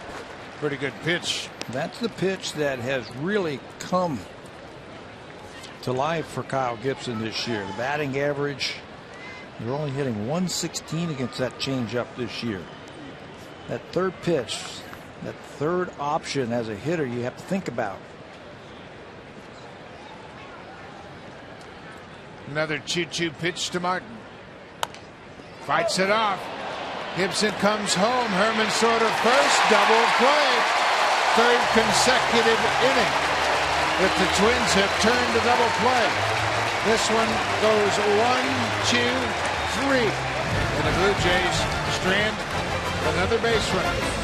Pretty good pitch. That's the pitch that has really come to life for Kyle Gibson this year. The batting average, you're only hitting 116 against that changeup this year. That 3rd pitch, that 3rd option as a hitter, you have to think about. Another choo-choo pitch to Martin. Fights it off. Gibson comes home. Herman sort of first. Double play. Third consecutive inning that the Twins have turned to double play. This one goes 1, 2, 3. And the Blue Jays strand another base runner.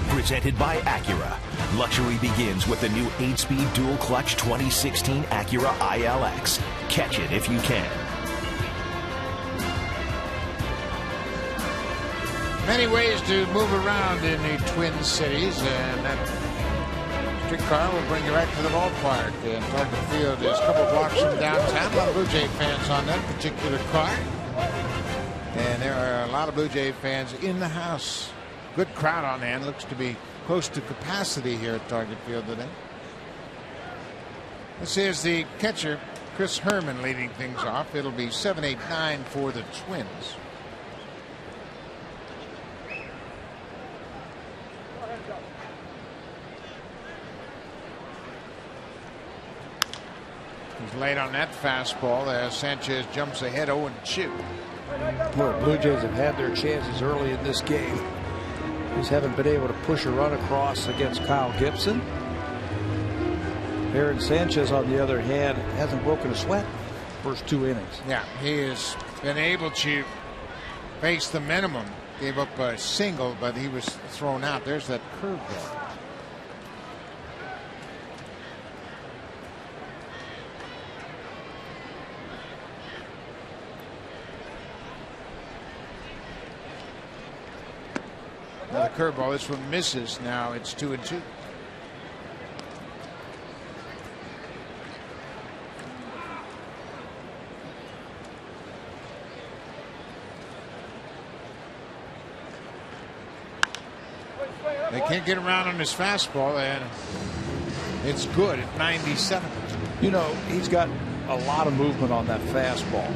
Presented by Acura. Luxury begins with the new 8-speed dual-clutch 2016 Acura ILX. Catch it if you can. Many ways to move around in the Twin Cities, and that streetcar will bring you right to the ballpark. And Target Field is a couple blocks from downtown. A lot of Blue Jay fans on that particular car. And there are a lot of Blue Jay fans in the house. Good crowd on hand. Looks to be close to capacity here at Target Field today. This is the catcher, Chris Herman, leading things off. It'll be 7-8-9 for the Twins. He's late on that fastball as Sanchez jumps ahead 0-2. Well, Blue Jays have had their chances early in this game. Just haven't been able to push a run across against Kyle Gibson. Aaron Sanchez, on the other hand, hasn't broken a sweat first 2 innings. Yeah, he has been able to face the minimum. Gave up a single, but he was thrown out. There's that curveball. Another curveball. This one misses. Now it's 2-2. They can't get around on his fastball, and it's good at 97. You know, he's got a lot of movement on that fastball,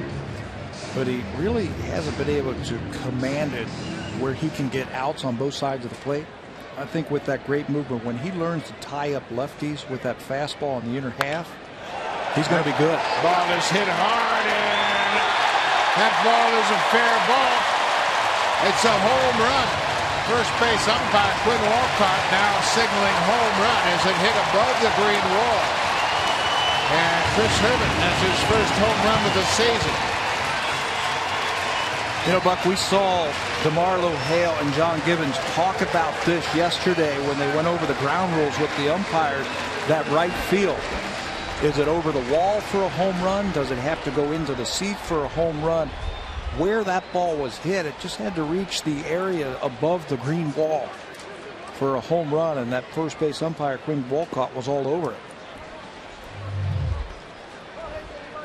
but he really hasn't been able to command it where he can get outs on both sides of the plate. I think with that great movement, when he learns to tie up lefties with that fastball in the inner half, he's going to be good. Ball is hit hard, and that ball is a fair ball. It's a home run. First base umpire Quinn Walcott now signaling home run as it hit above the green wall. And Chris Herman has his first home run of the season. You know, Buck, we saw DeMarlo Hale and John Gibbons talk about this yesterday when they went over the ground rules with the umpires. That right field, is it over the wall for a home run? Does it have to go into the seat for a home run? Where that ball was hit, it just had to reach the area above the green wall for a home run, and that first base umpire, Quinn Walcott, was all over it.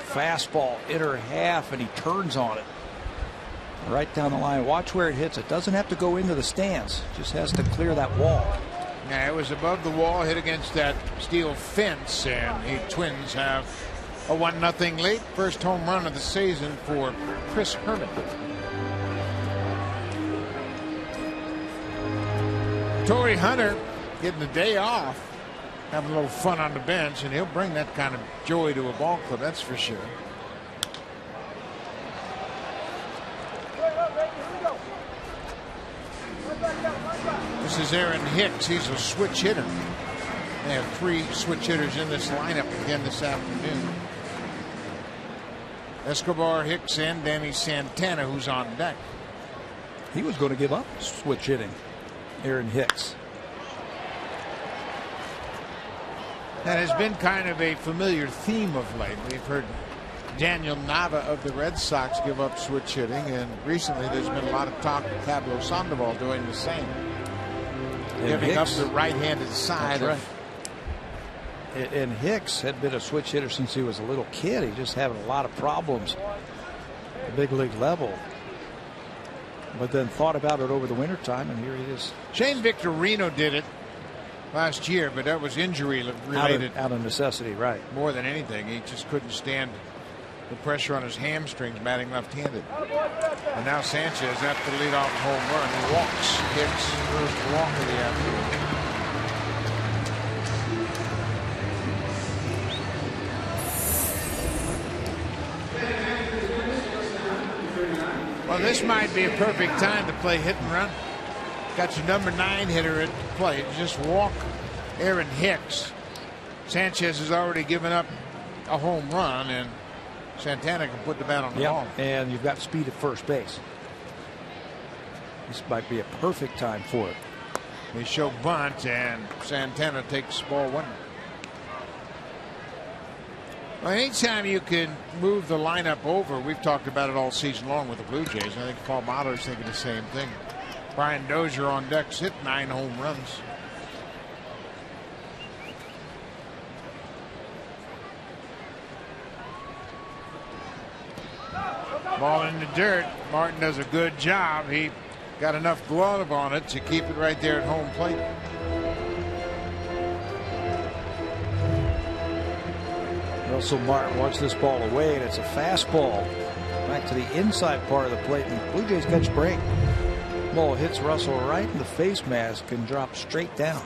Fastball, inner half, and he turns on it. Right down the line. Watch where it hits. It doesn't have to go into the stands. It just has to clear that wall. Yeah, it was above the wall, hit against that steel fence, and the Twins have a 1-0 lead. First home run of the season for Chris Herman. Torrey Hunter getting the day off, having a little fun on the bench, and he'll bring that kind of joy to a ball club, that's for sure. This is Aaron Hicks. He's a switch hitter. They have 3 switch hitters in this lineup again this afternoon. Escobar, Hicks, and Danny Santana, who's on deck. He was going to give up switch hitting, Aaron Hicks. That has been kind of a familiar theme of late. We've heard Daniel Nava of the Red Sox give up switch hitting, and recently there's been a lot of talk of Pablo Sandoval doing the same. And giving Hicks, up the right-handed side. That's right. And Hicks had been a switch hitter since he was a little kid. He's just having a lot of problems at the big league level. But then thought about it over the wintertime, and here he is. Shane Victorino did it last year, but that was injury related. Out of necessity, right. More than anything. He just couldn't stand the pressure on his hamstrings batting left-handed. And now Sanchez after the leadoff home run. He walks. Hicks first walk of the afternoon. Well, this might be a perfect time to play hit and run. Got your number 9 hitter at the plate. Just walk Aaron Hicks. Sanchez has already given up a home run, and Santana can put the bat on the ball. And you've got speed at first base. This might be a perfect time for it. They show bunt, and Santana takes ball 1. Well, anytime you can move the lineup over, we've talked about it all season long with the Blue Jays. I think Paul Mahler's thinking the same thing. Brian Dozier on deck's hit 9 home runs. Ball in the dirt. Martin does a good job. He got enough glove on it to keep it right there at home plate. Russell Martin wants this ball away, and it's a fastball back to the inside part of the plate, and the Blue Jays catch break. Ball hits Russell right in the face mask and drops straight down.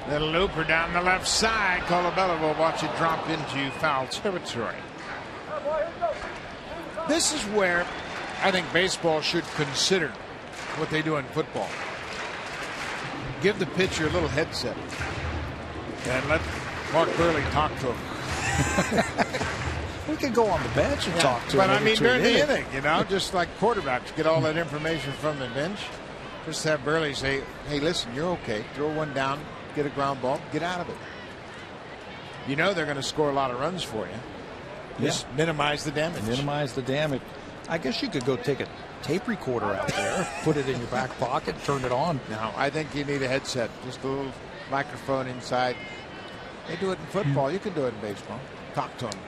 Little looper down the left side. Colabella will watch it drop into foul territory. This is where I think baseball should consider what they do in football. Give the pitcher a little headset and let Mark Burley talk to him. We could go on the bench and talk to him. But I mean, during the inning, you know, just like quarterbacks get all that information from the bench. Just have Burley say, hey, listen, you're okay. Throw one down, get a ground ball, get out of it. You know they're going to score a lot of runs for you. Just minimize the damage. Minimize the damage. I guess you could go take a tape recorder out there, put it in your back pocket, turn it on. No, I think you need a headset, just a little microphone inside. They do it in football. You can do it in baseball. Talk to them.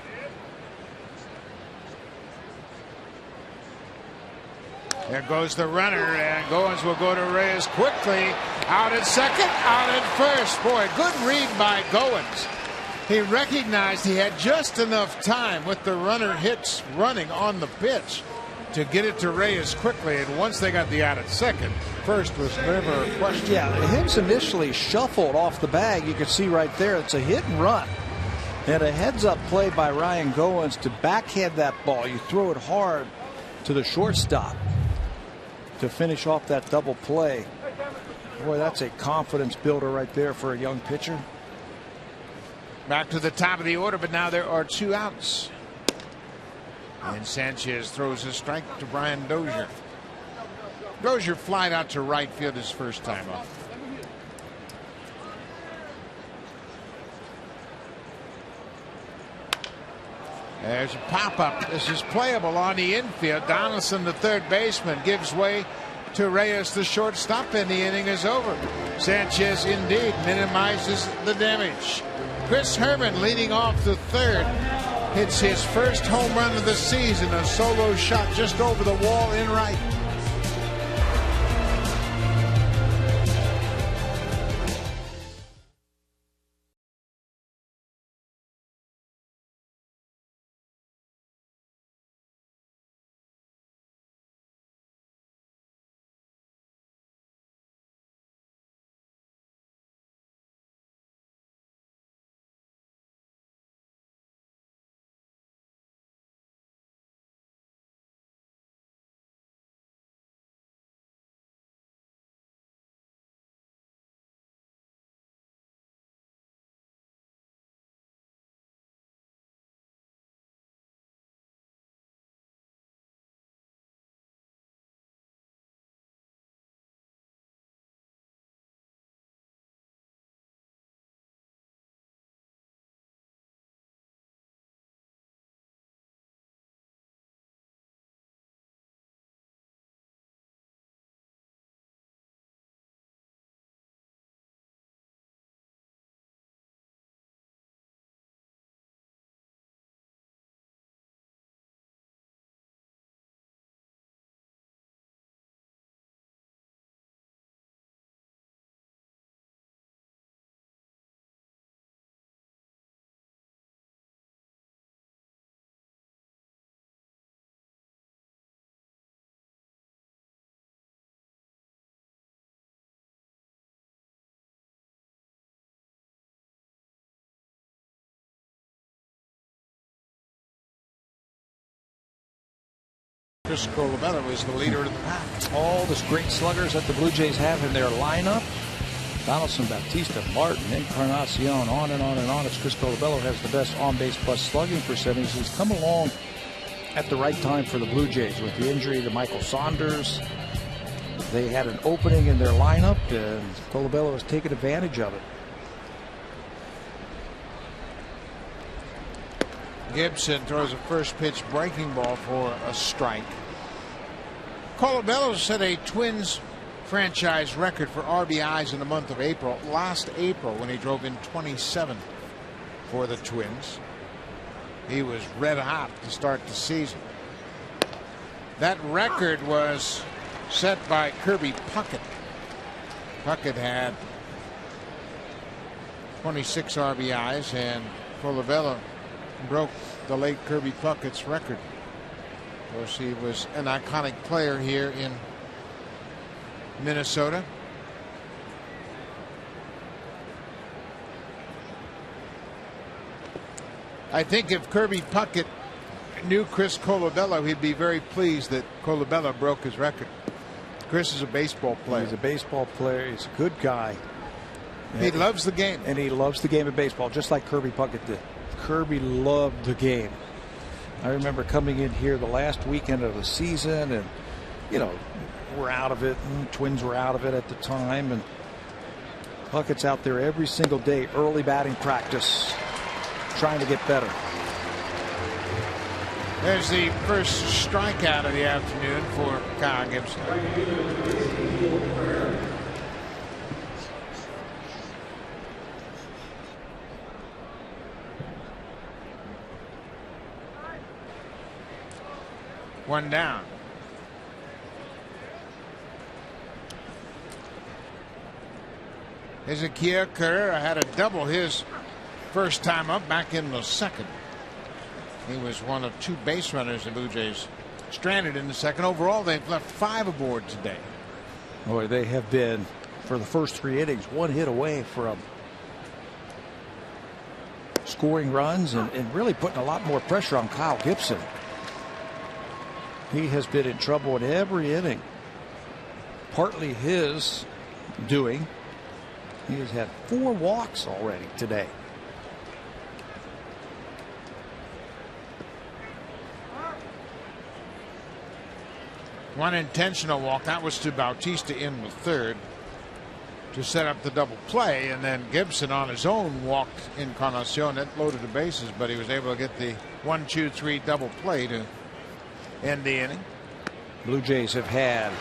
There goes the runner, and Goins will go to Reyes quickly. Out at second, out at first. Boy, good read by Goins. He recognized he had just enough time with the runner Hicks running on the pitch to get it to Reyes quickly. And once they got the out at second, first was never a question. Yeah, Hicks initially shuffled off the bag. You can see right there, it's a hit and run. And a heads-up play by Ryan Goins to backhand that ball. You throw it hard to the shortstop to finish off that double play. Boy, that's a confidence builder right there for a young pitcher. Back to the top of the order, but now there are 2 outs. And Sanchez throws a strike to Brian Dozier. Dozier flied out to right field his first time up. There's a pop-up. This is playable on the infield. Donaldson, the third baseman, gives way to Reyes, the shortstop, and the inning is over. Sanchez indeed minimizes the damage. Chris Herman leading off the third. Hits his first home run of the season. A solo shot just over the wall in right. Chris Colabello is the leader of the pack. All the great sluggers that the Blue Jays have in their lineup. Donaldson, Bautista, Martin, Encarnacion, on and on and on. It's Chris Colabello has the best on-base plus slugging percentage. He's come along at the right time for the Blue Jays with the injury to Michael Saunders. They had an opening in their lineup, and Colabello has taken advantage of it. Gibson throws a first pitch breaking ball for a strike. Colabello set a Twins franchise record for RBIs in the month of April, last April, when he drove in 27 for the Twins. He was red hot to start the season. That record was set by Kirby Puckett. Puckett had 26 RBIs, and Colabello broke the late Kirby Puckett's record. Of course, he was an iconic player here in Minnesota. I think if Kirby Puckett knew Chris Colabello, he'd be very pleased that Colabello broke his record. Chris is a baseball player. He's a baseball player. He's a good guy. He loves the game. And he loves the game of baseball, just like Kirby Puckett did. Kirby loved the game. I remember coming in here the last weekend of the season, and you know, we're out of it, and Twins were out of it at the time, and Puckett's out there every single day, early batting practice, trying to get better. There's the first strikeout of the afternoon for Kyle Gibson. One down. Ezequiel Carrera had a double his first time up back in the second. He was one of two base runners the Blue Jays stranded in the second. Overall, they've left 5 aboard today. Boy, they have been, for the first 3 innings, 1 hit away from scoring runs and really putting a lot more pressure on Kyle Gibson. He has been in trouble in every inning. Partly his doing. He has had 4 walks already today. One intentional walk. That was to Bautista in the third to set up the double play, and then Gibson on his own walked Encarnacion. That loaded the bases, but he was able to get the 1-2-3 double play to end the inning. Blue Jays have had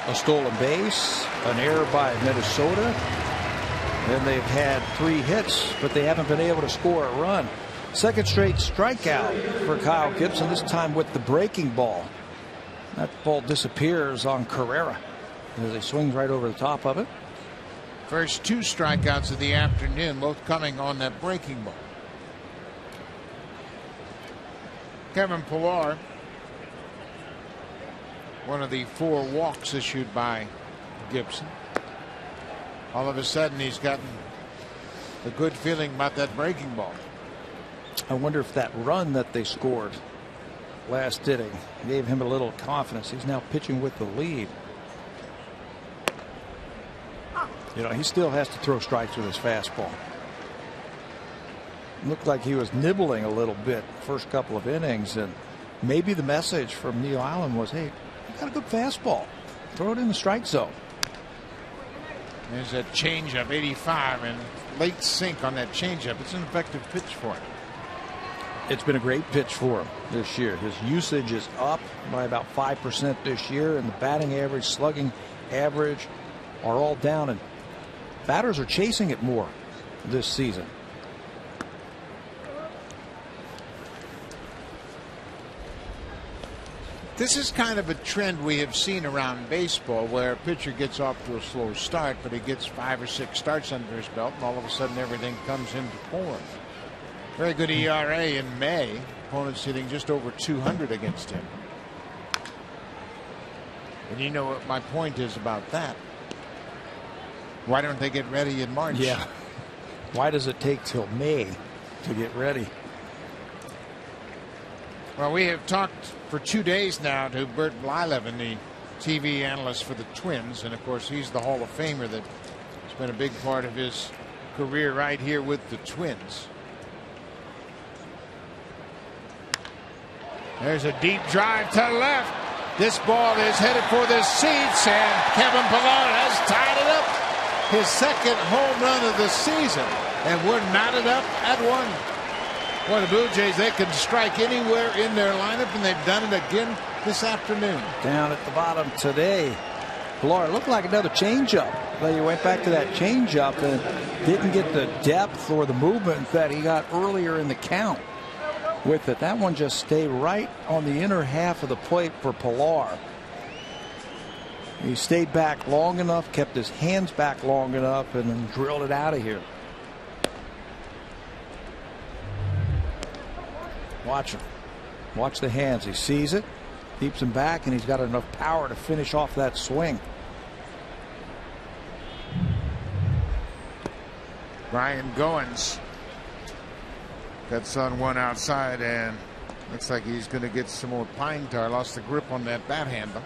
a stolen base, an error by Minnesota, and they've had 3 hits, but they haven't been able to score a run. Second straight strikeout for Kyle Gibson, this time with the breaking ball. That ball disappears on Carrera as he swings right over the top of it. First 2 strikeouts of the afternoon, both coming on that breaking ball. Kevin Pillar, one of the 4 walks issued by Gibson. All of a sudden he's gotten a good feeling about that breaking ball. I wonder if that run that they scored last inning gave him a little confidence. He's now pitching with the lead. You know, he still has to throw strikes with his fastball. Looked like he was nibbling a little bit first couple of innings, and maybe the message from Neil Allen was, hey, you got a good fastball, throw it in the strike zone. There's a changeup, 85, and late sink on that changeup. It's an effective pitch for him. It's been a great pitch for him this year. His usage is up by about 5% this year, and the batting average, slugging average are all down, and batters are chasing it more this season. This is kind of a trend we have seen around baseball, where a pitcher gets off to a slow start, but he gets 5 or 6 starts under his belt, and all of a sudden everything comes into form. Very good ERA in May. Opponents hitting just over 200 against him. And you know what my point is about that. Why don't they get ready in March? Yeah. Why does it take till May to get ready? Well, we have talked for 2 days now to Bert Blyleven, the TV analyst for the Twins. And of course, he's the Hall of Famer that has been a big part of his career right here with the Twins. There's a deep drive to left. This ball is headed for the seats, and Kevin Pillar has tied it up. His second home run of the season, and we're knotted up at 1. Well, the Blue Jays, they can strike anywhere in their lineup, and they've done it again this afternoon. Down at the bottom today, Pillar looked like another changeup. Well, he went back to that changeup and didn't get the depth or the movement that he got earlier in the count with it. That one just stayed right on the inner half of the plate for Pillar. He stayed back long enough, kept his hands back long enough, and then drilled it out of here. Watch him. Watch the hands. He sees it, keeps him back, and he's got enough power to finish off that swing. Ryan Goins gets on one outside, and looks like he's going to get some more pine tar. Lost the grip on that bat handle.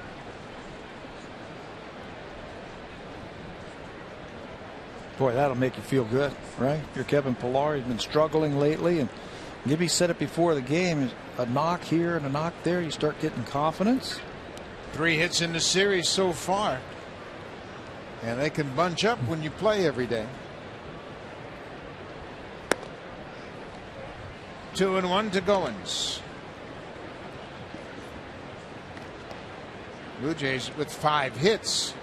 Boy, that'll make you feel good, right? You're Kevin Pillar. He's been struggling lately, and Gibby said it before the game, a knock here and a knock there, you start getting confidence. 3 hits in the series so far, and they can bunch up when you play every day. 2-1 to Goins. Blue Jays with 5 hits.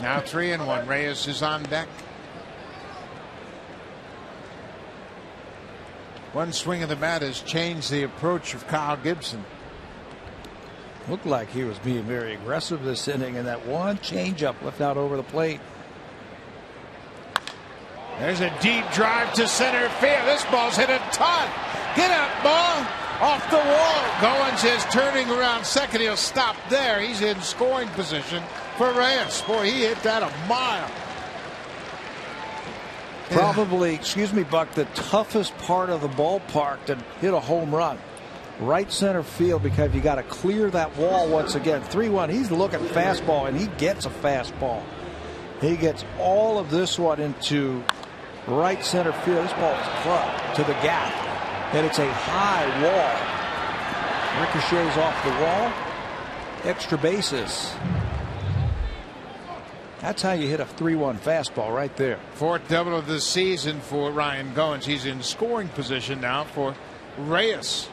Now 3-1. Reyes is on deck. One swing of the bat has changed the approach of Kyle Gibson. Looked like he was being very aggressive this inning, and that one changeup left out over the plate. There's a deep drive to center field. This ball's hit a ton. Get up, ball. Off the wall. Goins is turning around second. He'll stop there. He's in scoring position for Reyes. Boy, he hit that a mile. Probably, excuse me, Buck, the toughest part of the ballpark to hit a home run. Right center field, because you got to clear that wall once again. 3-1. He's looking fastball, and he gets a fastball. He gets all of this one into right center field. This ball is clubbed to the gap, and it's a high wall. Ricochets off the wall. Extra bases. That's how you hit a 3-1 fastball right there. 4th double of the season for Ryan Goins. He's in scoring position now for Reyes.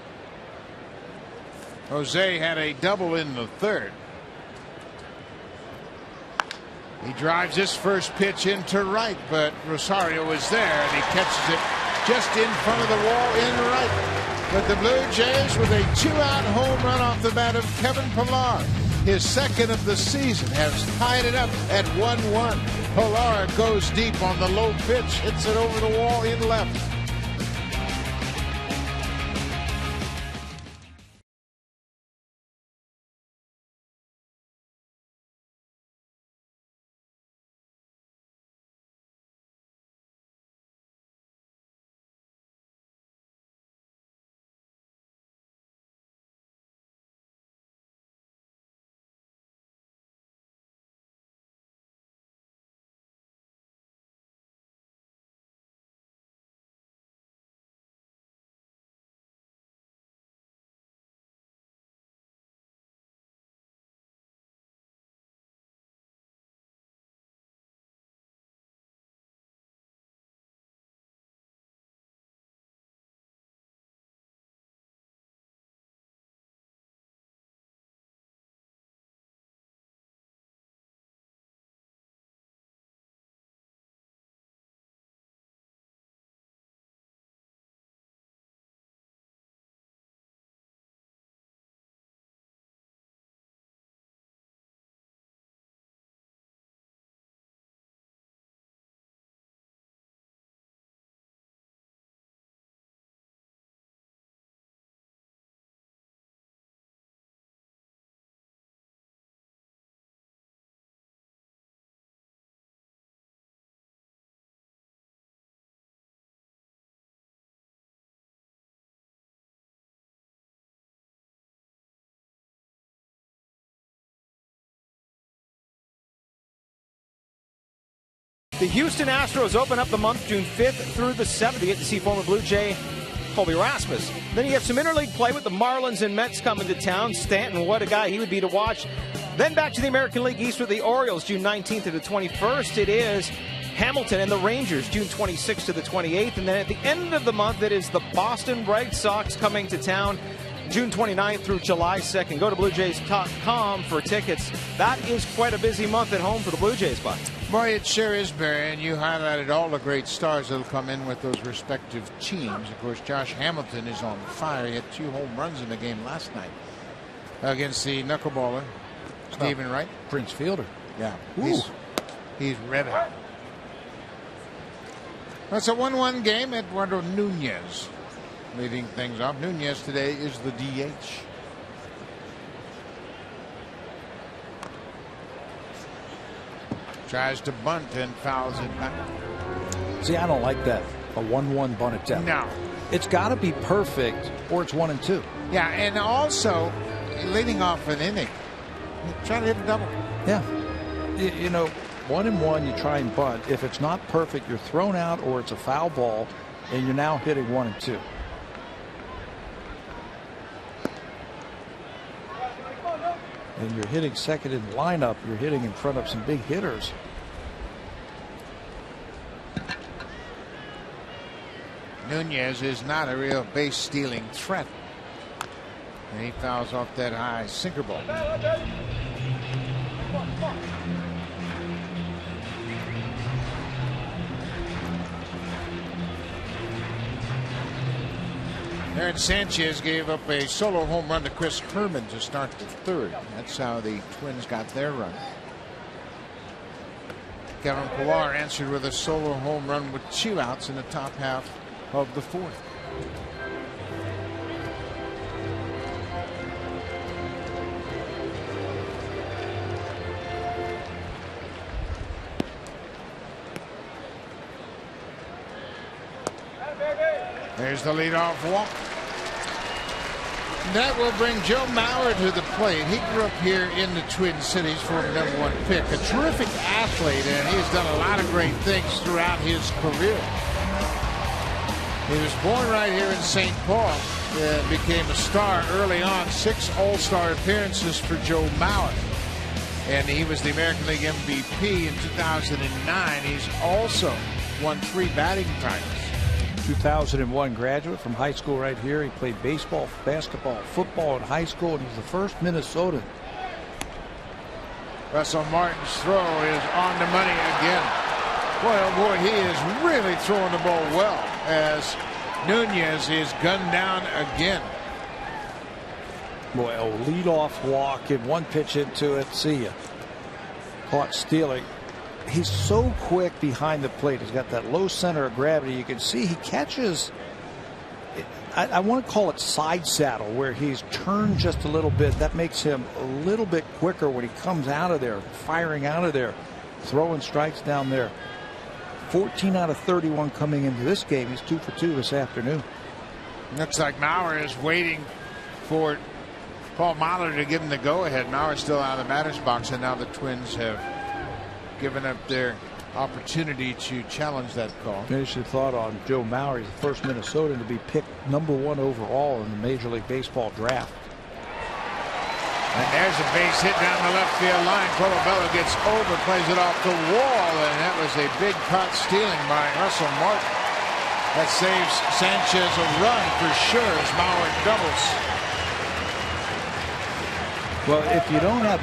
Jose had a double in the third. He drives his first pitch into right, but Rosario was there, and he catches it just in front of the wall in right. But the Blue Jays with a 2-out home run off the bat of Kevin Pillar. His second of the season has tied it up at 1-1. Pillar goes deep on the low pitch, hits it over the wall in left. The Houston Astros open up the month June 5th through the 7th. You get to see former Blue Jay Colby Rasmus. Then you have some interleague play with the Marlins and Mets coming to town. Stanton, what a guy he would be to watch. Then back to the American League East with the Orioles June 19th to the 21st. It is Hamilton and the Rangers June 26th to the 28th. And then at the end of the month, it is the Boston Red Sox coming to town June 29th through July 2nd. Go to BlueJays.com for tickets. That is quite a busy month at home for the Blue Jays, Buck. Boy, it sure is, Barry, and you highlighted all the great stars that will come in with those respective teams. Of course, Josh Hamilton is on fire. He had 2 home runs in the game last night against the knuckleballer, Stephen Wright. Prince Fielder. Yeah, he's red hot. That's a 1-1 game. Eduardo Nunez leading things off. Nunez today is the DH. Tries to bunt and fouls it back. See, I don't like that. A 1-1 bunt attempt. No. It's got to be perfect or it's 1-2. Yeah, and also leading off an inning. Trying to hit a double. Yeah. You know, 1-1, you try and bunt. If it's not perfect, you're thrown out or it's a foul ball, and you're now hitting 1-2. And you're hitting second in lineup. You're hitting in front of some big hitters. Nunez is not a real base stealing threat. And he fouls off that high sinker ball. Aaron Sanchez gave up a solo home run to Chris Herman to start the third. That's how the Twins got their run. Kevin Pillar answered with a solo home run with 2 outs in the top half of the fourth. There's the leadoff walk. That will bring Joe Mauer to the plate. He grew up here in the Twin Cities, for the #1 pick. A terrific athlete, and he's done a lot of great things throughout his career. He was born right here in St. Paul and became a star early on. 6 All-Star appearances for Joe Mauer. And he was the American League MVP in 2009. He's also won 3 batting titles. 2001 graduate from high school right here. He played baseball, basketball, football in high school, and he's the first Minnesotan. Russell Martin's throw is on the money again. Boy, oh boy, he is really throwing the ball well as Nunez is gunned down again. Boy, a leadoff walk and one pitch into it. See ya. Caught stealing. He's so quick behind the plate. He's got that low center of gravity. You can see he catches. I want to call it side saddle, where he's turned just a little bit. That makes him a little bit quicker when he comes out of there, firing out of there, throwing strikes down there. 14 out of 31 coming into this game. He's 2 for 2 this afternoon. Looks like Mauer is waiting for Paul Mahler to give him the go-ahead. Mauer's still out of the batter's box, and now the Twins have given up their opportunity to challenge that call. Finish your thought on Joe Mauer. He's the first Minnesotan to be picked #1 overall in the Major League Baseball draft. And there's a base hit down the left field line. Colabello gets over, plays it off the wall, and that was a big caught stealing by Russell Martin. That saves Sanchez a run for sure as Mauer doubles. Well, if you don't have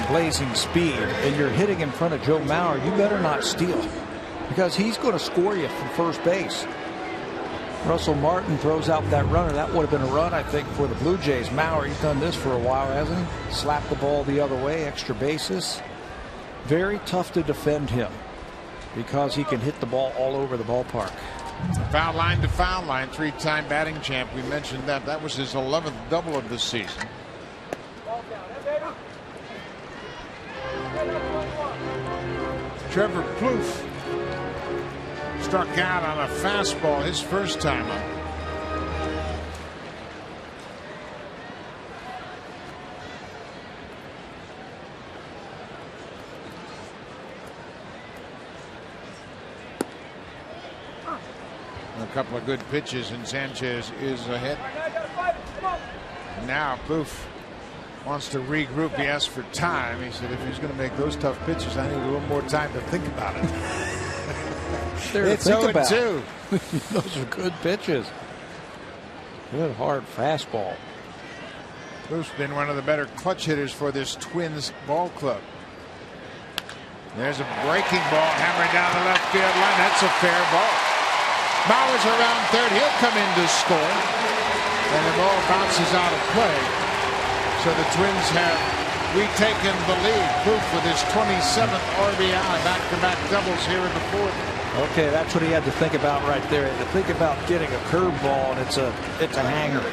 blazing speed and you're hitting in front of Joe Mauer, you better not steal, because he's going to score you from first base. Russell Martin throws out that runner. That would have been a run, I think, for the Blue Jays. Mauer, he's done this for a while, hasn't he? Slapped the ball the other way, extra bases. Very tough to defend him because he can hit the ball all over the ballpark. Foul line to foul line, 3-time batting champ. We mentioned that. That was his 11th double of the season. Trevor Plouffe struck out on a fastball his first time up. A couple of good pitches, and Sanchez is ahead. Now Plouffe wants to regroup. He asked for time. He said if he's going to make those tough pitches, I need a little more time to think about it. It's 0-2. Those are good pitches. Good hard fastball. Plouffe's been one of the better clutch hitters for this Twins ball club. There's a breaking ball hammered down the left field line. That's a fair ball. Mauer's around third. He'll come in to score. And the ball bounces out of play. So the Twins have retaken the lead. Plouffe with his 27th RBI, back-to-back doubles here in the fourth. Okay, that's what he had to think about right there. He had to think about getting a curveball, and it's a hanger.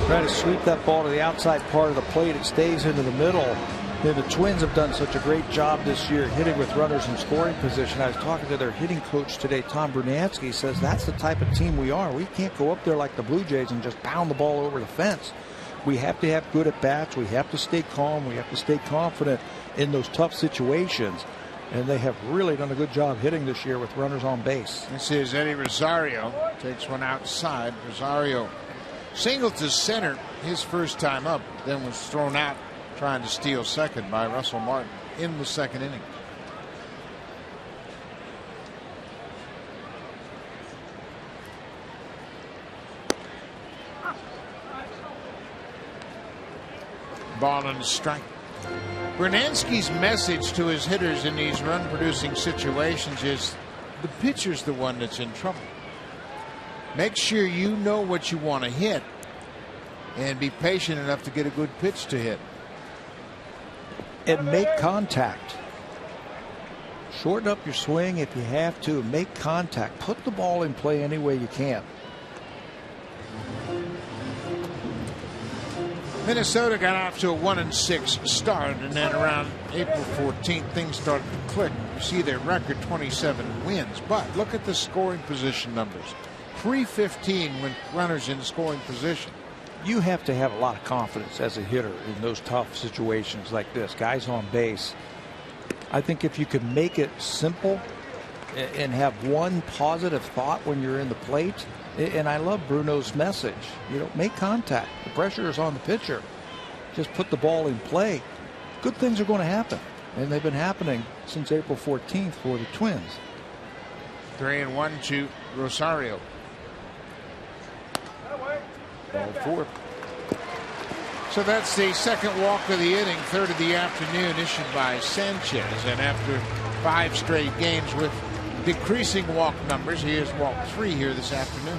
Try to sweep that ball to the outside part of the plate. It stays into the middle. And the Twins have done such a great job this year hitting with runners in scoring position. I was talking to their hitting coach today, Tom Brunansky. He says that's the type of team we are. We can't go up there like the Blue Jays and just pound the ball over the fence. We have to have good at-bats. We have to stay calm. We have to stay confident in those tough situations. And they have really done a good job hitting this year with runners on base. This is Eddie Rosario. Takes one outside. Rosario singled to center his first time up, then was thrown out trying to steal second by Russell Martin in the second inning. Ball and a strike. Brunansky's message to his hitters in these run-producing situations is the pitcher's the one that's in trouble. Make sure you know what you want to hit and be patient enough to get a good pitch to hit. And make contact. Shorten up your swing if you have to. Make contact. Put the ball in play any way you can. Minnesota got off to a 1-6 start, and then around April 14th things started to click. You see their record, 27 wins, but look at the scoring position numbers. 315 when runners in scoring position. You have to have a lot of confidence as a hitter in those tough situations like this. Guys on base. I think if you can make it simple and have one positive thought when you're in the plate. And I love Bruno's message. You know, make contact. The pressure is on the pitcher. Just put the ball in play. Good things are going to happen. And they've been happening since April 14th for the Twins. 3-1 to Rosario. Ball four. So that's the second walk of the inning, third of the afternoon, issued by Sanchez. And after 5 straight games with decreasing walk numbers, he has walked 3 here this afternoon.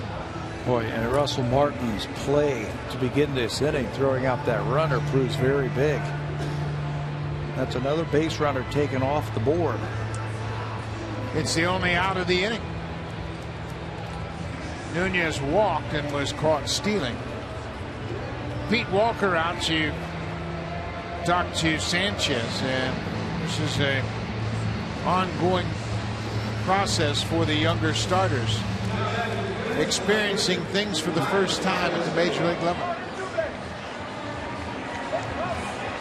Boy, and Russell Martin's play to begin this inning, throwing out that runner, proves very big. That's another base runner taken off the board. It's the only out of the inning. Nunez walked and was caught stealing. Pete Walker out to talk to Sanchez, and this is a ongoing process for the younger starters, experiencing things for the first time at the major league level.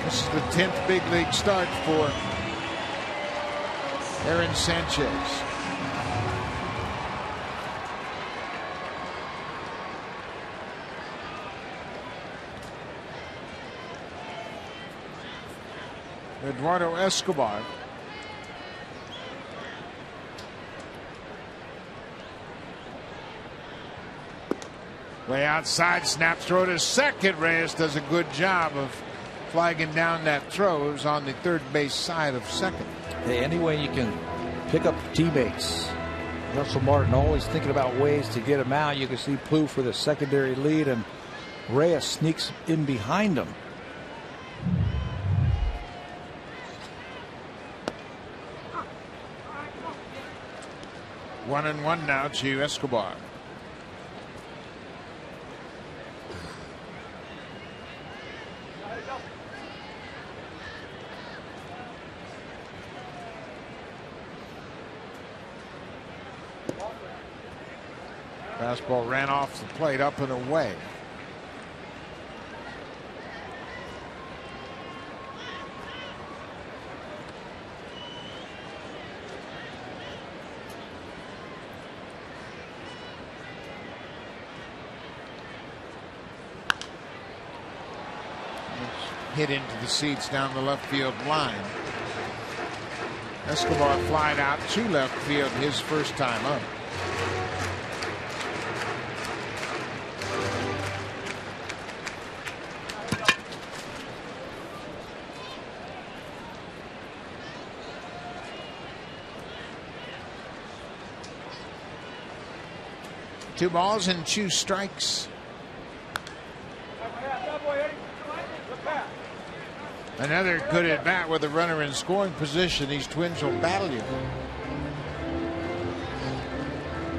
This is the 10th big league start for Aaron Sanchez. Eduardo Escobar. Way outside, snap throw to second. Reyes does a good job of flagging down that throw. It was on the third base side of second. Hey, any way you can pick up teammates. Russell Martin always thinking about ways to get him out. You can see Plouffe for the secondary lead, and Reyes sneaks in behind him. One and one now to Escobar. Fastball ran off the plate, up and away. Hit into the seats down the left field line. Escobar flied out to left field his first time up. Two balls and 2 strikes. Another good at bat with a runner in scoring position. These Twins will battle you.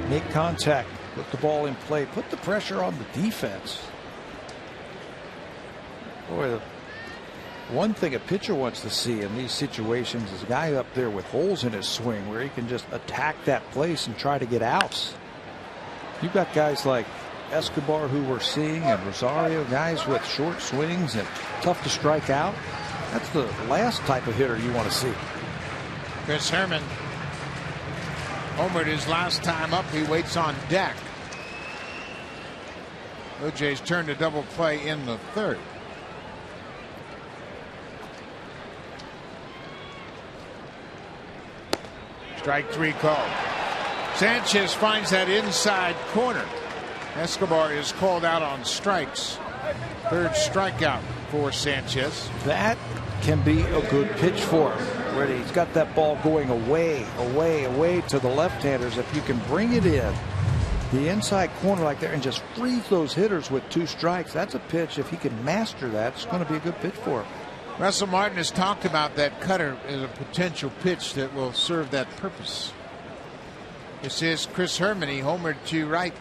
Make contact, put the ball in play, put the pressure on the defense. Boy, the one thing a pitcher wants to see in these situations is a guy up there with holes in his swing where he can just attack that place and try to get outs. You've got guys like Escobar who we're seeing, and Rosario, guys with short swings and tough to strike out. That's the last type of hitter you want to see. Chris Herman homered his last time up. He waits on deck. Blue Jays turn to double play in the third. Strike 3 called. Sanchez finds that inside corner. Escobar is called out on strikes. Third strikeout for Sanchez. That can be a good pitch for him, where he's got that ball going away to the left-handers. If you can bring it in the inside corner like there and just freeze those hitters with 2 strikes, that's a pitch. If he can master that, it's going to be a good pitch for him. Russell Martin has talked about that cutter as a potential pitch that will serve that purpose. This is Chris Herman. He homered to right.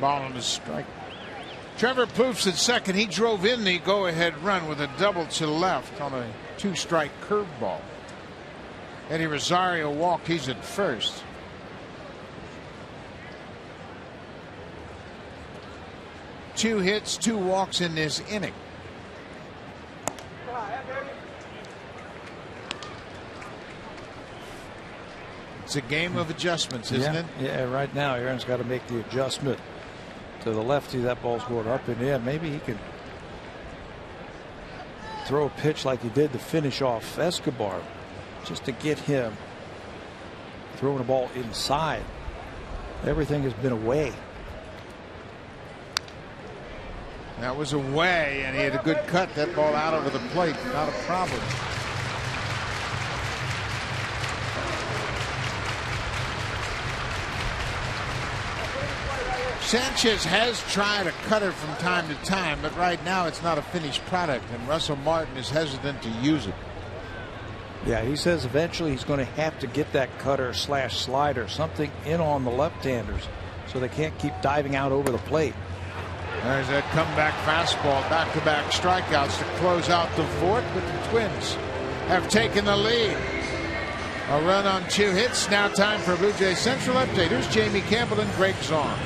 Ball on the strike. Trevor Plouffe's at second. He drove in the go-ahead run with a double to left on a 2-strike curveball. Eddie Rosario walked. He's at first. Two hits, 2 walks in this inning. It's a game of adjustments, isn't it? Yeah, right now Aaron's got to make the adjustment to the lefty. That ball's going up and in. Maybe he can throw a pitch like he did to finish off Escobar, just to get him throwing the ball inside. Everything has been away. That was away, and he had a good cut. That ball out over the plate, not a problem. Sanchez has tried a cutter from time to time, but right now it's not a finished product, and Russell Martin is hesitant to use it. Yeah, he says eventually he's going to have to get that cutter / slider, something in on the left-handers, so they can't keep diving out over the plate. There's that comeback fastball, back-to-back strikeouts to close out the fourth, but the Twins have taken the lead. A run on 2 hits. Now time for a Blue Jays Central update. Here's Jamie Campbell and Greg Zahn.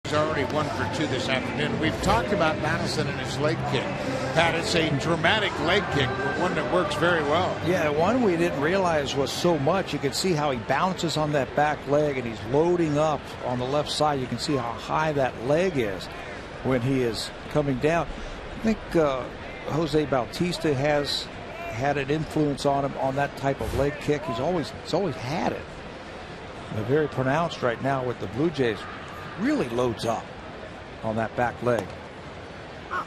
He's already 1 for 2 this afternoon. We've talked about Donaldson and his leg kick. Pat, it's a dramatic leg kick, but one that works very well. Yeah, one we didn't realize was so much. You can see how he bounces on that back leg, and he's loading up on the left side. You can see how high that leg is when he is coming down. I think Jose Bautista has had an influence on him on that type of leg kick. He's always had it. They're very pronounced right now with the Blue Jays. Really loads up on that back leg. A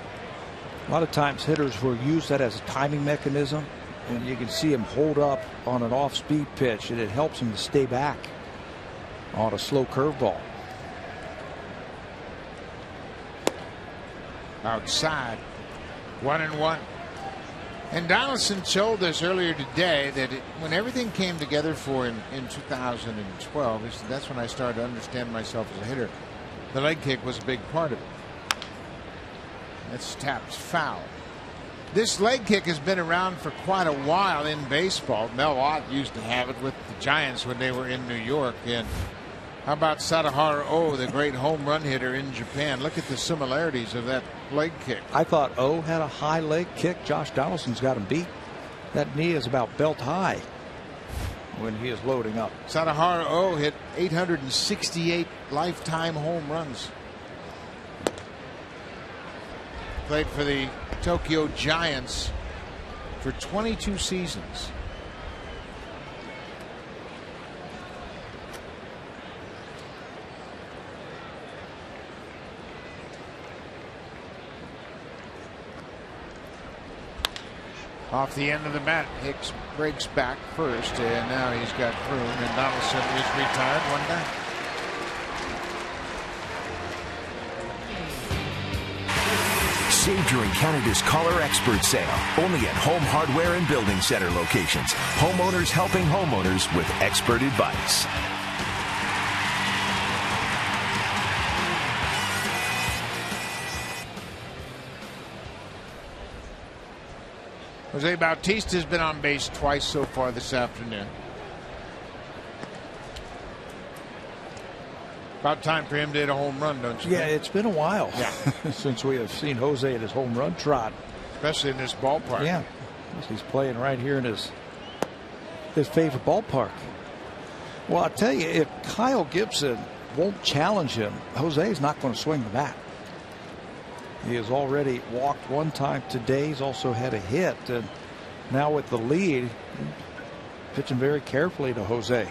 lot of times hitters will use that as a timing mechanism, and you can see him hold up on an off-speed pitch, and it helps him to stay back on a slow curveball. Outside, 1-1. And Donaldson told us earlier today that when everything came together for him in 2012, he said, that's when I started to understand myself as a hitter. The leg kick was a big part of it. That's tapped foul. This leg kick has been around for quite a while in baseball. Mel Ott used to have it with the Giants when they were in New York. And how about Sadaharu Oh, the great home run hitter in Japan? Look at the similarities of that leg kick. I thought Oh had a high leg kick. Josh Donaldson's got him beat. That knee is about belt high when he is loading up. Sadaharu Oh hit 868 lifetime home runs. Played for the Tokyo Giants for 22 seasons. Off the end of the bat, Hicks breaks back first, and now he's got Kroon, and Donaldson is retired, 1 down. Save during Canada's Caller Expert Sale, only at Home Hardware and Building Center locations. Homeowners helping homeowners with expert advice. Jose Bautista has been on base twice so far this afternoon. About time for him to hit a home run, don't you Yeah, think? it's been a while Yeah. since we have seen Jose at his home run trot. Especially in this ballpark. Yeah, he's playing right here in his favorite ballpark. Well, I tell you, if Kyle Gibson won't challenge him, Jose's not going to swing the bat. He has already walked one time today. He's also had a hit, and now with the lead, pitching very carefully to Jose.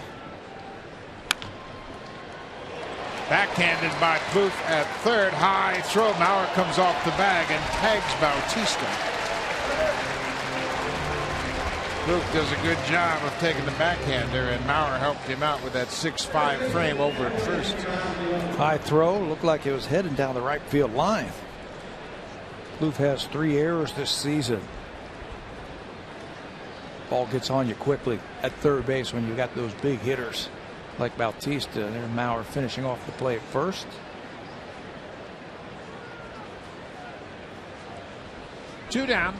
Backhanded by Plouffe at third. High throw. Mauer comes off the bag and tags Bautista. Plouffe does a good job of taking the backhander, and Mauer helped him out with that 6'5" frame over at first. High throw. Looked like it was heading down the right field line. Plouffe has 3 errors this season. Ball gets on you quickly at third base when you got those big hitters like Bautista, and Mauer finishing off the play at first. Two down.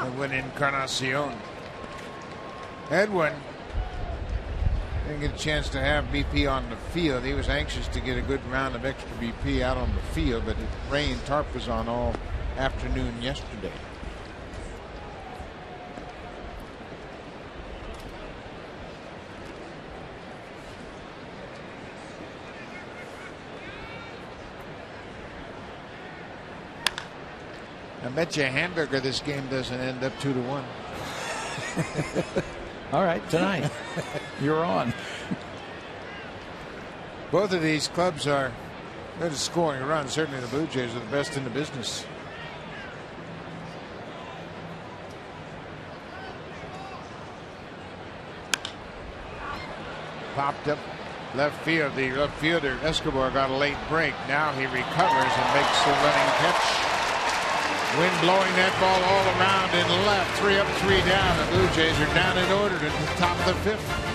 Edwin Encarnacion. Edwin didn't get a chance to have BP on the field. He was anxious to get a good round of extra BP out on the field, but it rained. Tarp was on all afternoon yesterday. I bet you a hamburger this game doesn't end up 2-1. All right, tonight you're on. Both of these clubs are good at scoring runs. Certainly the Blue Jays are the best in the business. Popped up left field. The left fielder Escobar got a late break. Now he recovers and makes the running catch. Wind blowing that ball all around in left. 3 up, 3 down. The Blue Jays are down in order to the top of the 5th.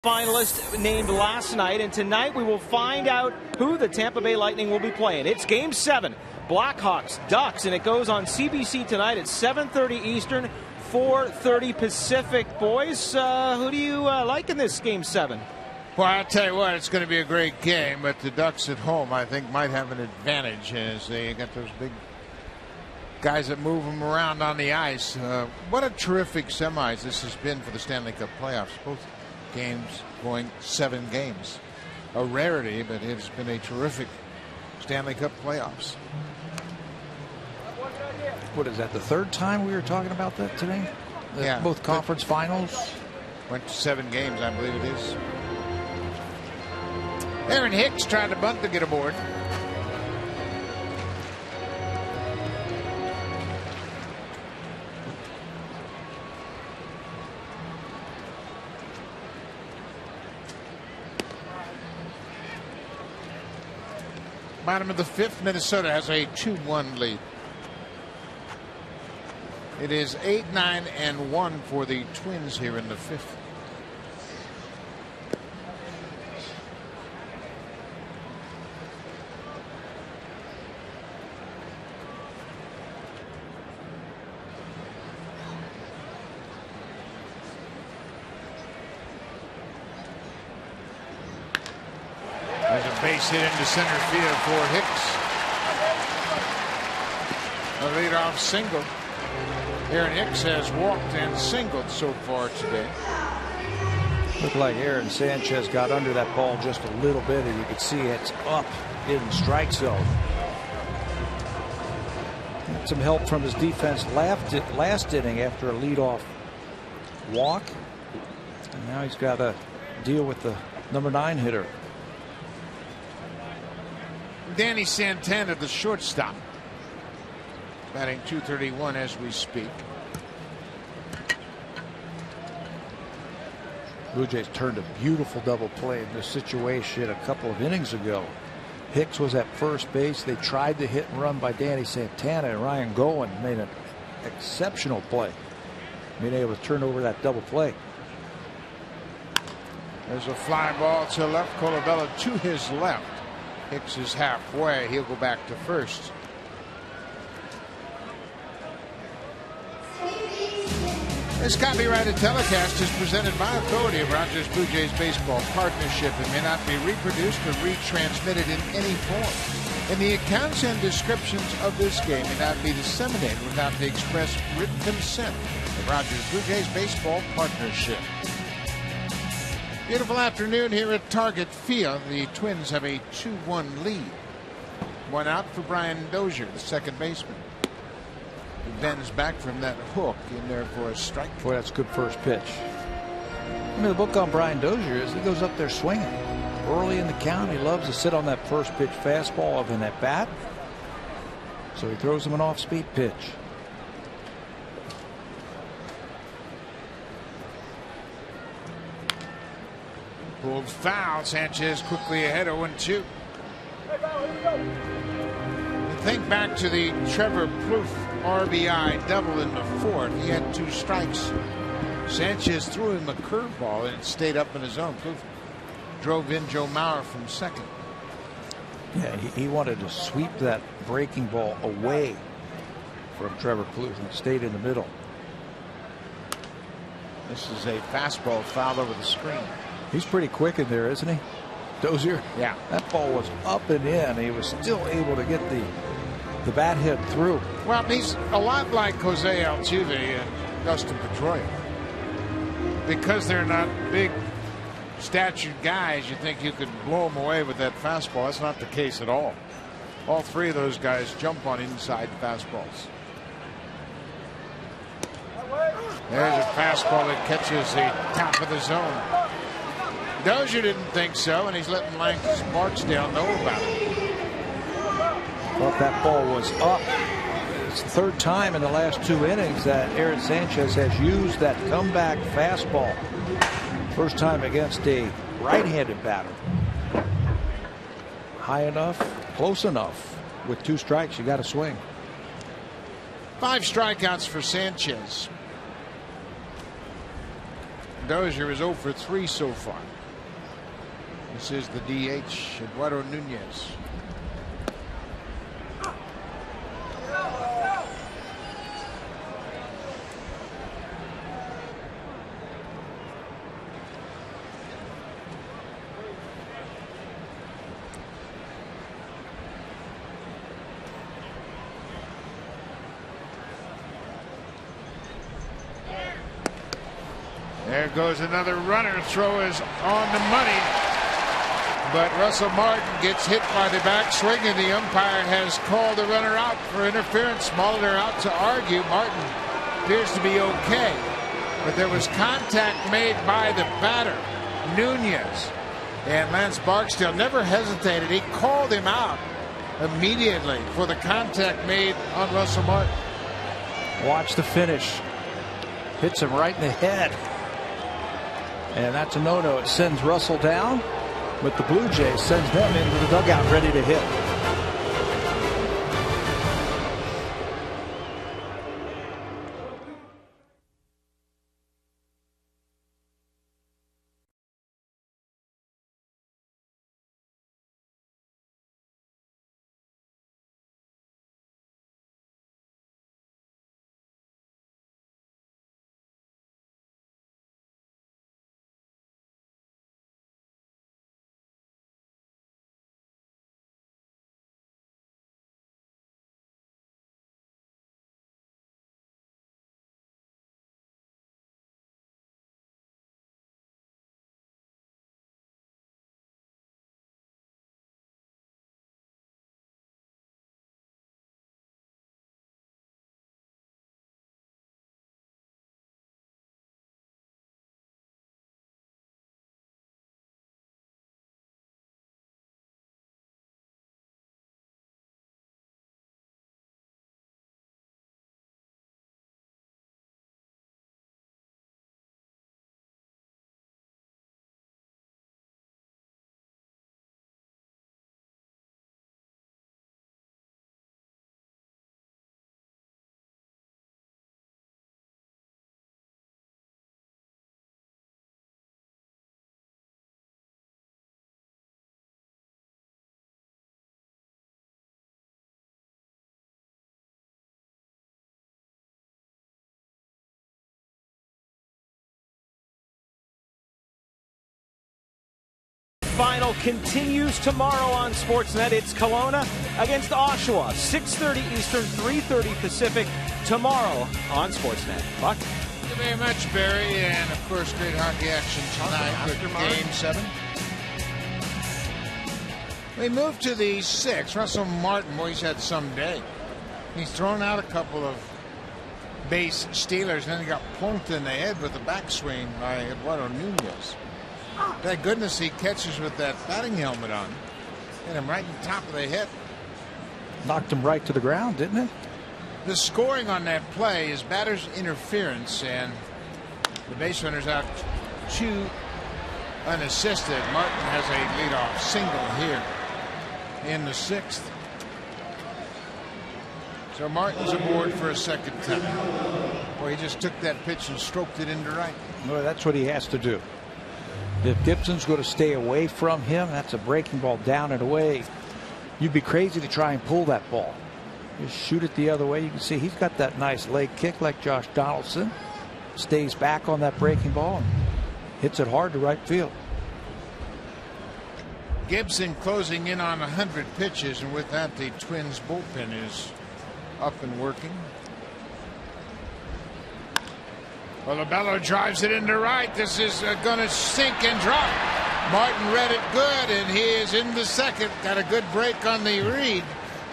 Finalist named last night, and tonight we will find out who the Tampa Bay Lightning will be playing. It's Game 7, Blackhawks, Ducks, and it goes on CBC tonight at 7:30 Eastern, 4:30 Pacific. Boys, who do you like in this Game 7? Well, I'll tell you what, it's going to be a great game, but the Ducks at home, I think, might have an advantage as they got those big guys that move them around on the ice. What a terrific semis this has been for the Stanley Cup playoffs. Both games going 7 games. A rarity, but it's been a terrific Stanley Cup playoffs. What is that, the third time we were talking about that today? Yeah. Both conference finals. Went to 7 games, I believe it is. Aaron Hicks tried to bunt to get aboard. Bottom of the fifth, Minnesota has a 2-1 lead. It is 8-9-1 for the Twins here in the fifth. There's a base hit into center field for Hicks. A leadoff single. Aaron Hicks has walked and singled so far today. Looked like Aaron Sanchez got under that ball just a little bit, and you could see it's up in the strike zone. Got some help from his defense last inning after a leadoff walk. And now he's got to deal with the number 9 hitter. Danny Santana, the shortstop, batting .231 as we speak. Blue Jays turned a beautiful double play in this situation a couple of innings ago. Hicks was at first base. They tried to hit and run by Danny Santana, and Ryan Gowen made an exceptional play, being able to turn over that double play. There's a fly ball to left. Colabella to his left. Hicks is halfway. He'll go back to first. This copyrighted telecast is presented by authority of Rogers Blue Jays Baseball Partnership and may not be reproduced or retransmitted in any form. And the accounts and descriptions of this game may not be disseminated without the express written consent of Rogers Blue Jays Baseball Partnership. Beautiful afternoon here at Target Field. The Twins have a 2-1 lead. One out for Brian Dozier, the second baseman. He bends back from that hook in there for a strike. Boy, that's a good first pitch. I mean, the book on Brian Dozier is he goes up there swinging. Early in the count, he loves to sit on that first pitch fastball of an at bat. So he throws him an off-speed pitch. Pulled foul. Sanchez quickly ahead, 0-2. Think back to the Trevor Plouffe RBI double in the fourth. He had 2 strikes. Sanchez threw him a curveball and it stayed up in his own. Plouffe drove in Joe Mauer from second. Yeah, he wanted to sweep that breaking ball away from Trevor Plouffe and it stayed in the middle. This is a fastball foul over the screen. He's pretty quick in there, isn't he? Dozier? Yeah. That ball was up and in. He was still able to get the bat hit through. Well, he's a lot like Jose Altuve and Dustin Pedroia. Because they're not big statured guys, you think you could blow them away with that fastball. That's not the case at all. All 3 of those guys jump on inside fastballs. There's a fastball that catches the top of the zone. Dozier didn't think so, and he's letting Lancaster Barksdale know about it. Thought that ball was up. It's the 3rd time in the last 2 innings that Aaron Sanchez has used that comeback fastball. First time against a right-handed batter. High enough, close enough. With 2 strikes, you got to swing. 5 strikeouts for Sanchez. Dozier is 0 for 3 so far. This is the DH, Eduardo Nunez. There goes another runner. Throw is on the money. But Russell Martin gets hit by the backswing, and the umpire has called the runner out for interference. Molitor out to argue. Martin appears to be okay. But there was contact made by the batter, Nunez. And Lance Barksdale never hesitated. He called him out immediately for the contact made on Russell Martin. Watch the finish. Hits him right in the head. And that's a no-no. It sends Russell down, but the Blue Jays sends them into the dugout ready to hit. semifinal continues tomorrow on Sportsnet. It's Kelowna against Oshawa, 6:30 Eastern, 3:30 Pacific, tomorrow on Sportsnet. Buck? Thank you very much, Barry. And, of course, great hockey action tonight with Game 7. We move to the 6th. Russell Martin, boy, he's had some day. He's thrown out a couple of base stealers, and then he got plunked in the head with a backswing by Eduardo Nunez. Thank goodness he catches with that batting helmet on. Hit him right in the top of the head. Knocked him right to the ground, didn't it? The scoring on that play is batter's interference, and the base runner's out 2 unassisted. Martin has a leadoff single here in the 6th. So Martin's aboard for a second time. Boy, he just took that pitch and stroked it into right. Well, that's what he has to do. If Gibson's going to stay away from him, that's a breaking ball down and away. You'd be crazy to try and pull that ball. Just shoot it the other way. You can see he's got that nice leg kick like Josh Donaldson. Stays back on that breaking ball and hits it hard to right field. Gibson closing in on 100 pitches, and with that, the Twins bullpen is up and working. Well, Labello drives it into right. This is going to sink and drop. Martin read it good, and he is in the second. Got a good break on the read.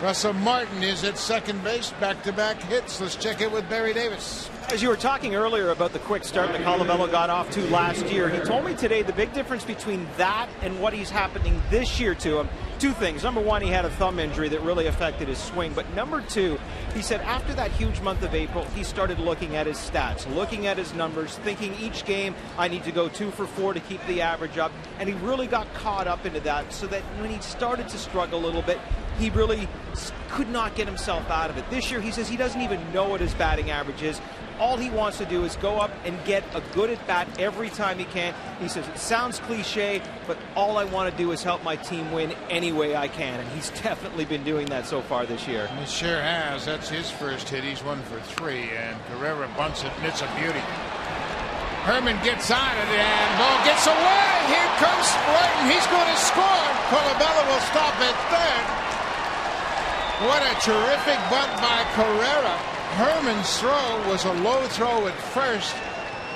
Russell Martin is at second base, back-to-back hits. Let's check it with Barry Davis. As you were talking earlier about the quick start that Colabello got off to last year, he told me today the big difference between that and what he's happening this year to him, 2 things. Number 1, he had a thumb injury that really affected his swing. But number 2, he said after that huge month of April, he started looking at his stats, looking at his numbers, thinking each game, I need to go 2 for 4 to keep the average up. And he really got caught up into that, so that when he started to struggle a little bit, he really could not get himself out of it. This year, he says he doesn't even know what his batting average is. All he wants to do is go up and get a good at-bat every time he can. He says, it sounds cliche, but all I want to do is help my team win any way I can. And he's definitely been doing that so far this year. He sure has. That's his first hit. He's 1 for 3, and Carrera bunts it, and it's a beauty. Herman gets on it, and ball gets away. Here comes Spartan. He's going to score. Colabello will stop at third. What a terrific bunt by Carrera. Herman's throw was a low throw at first,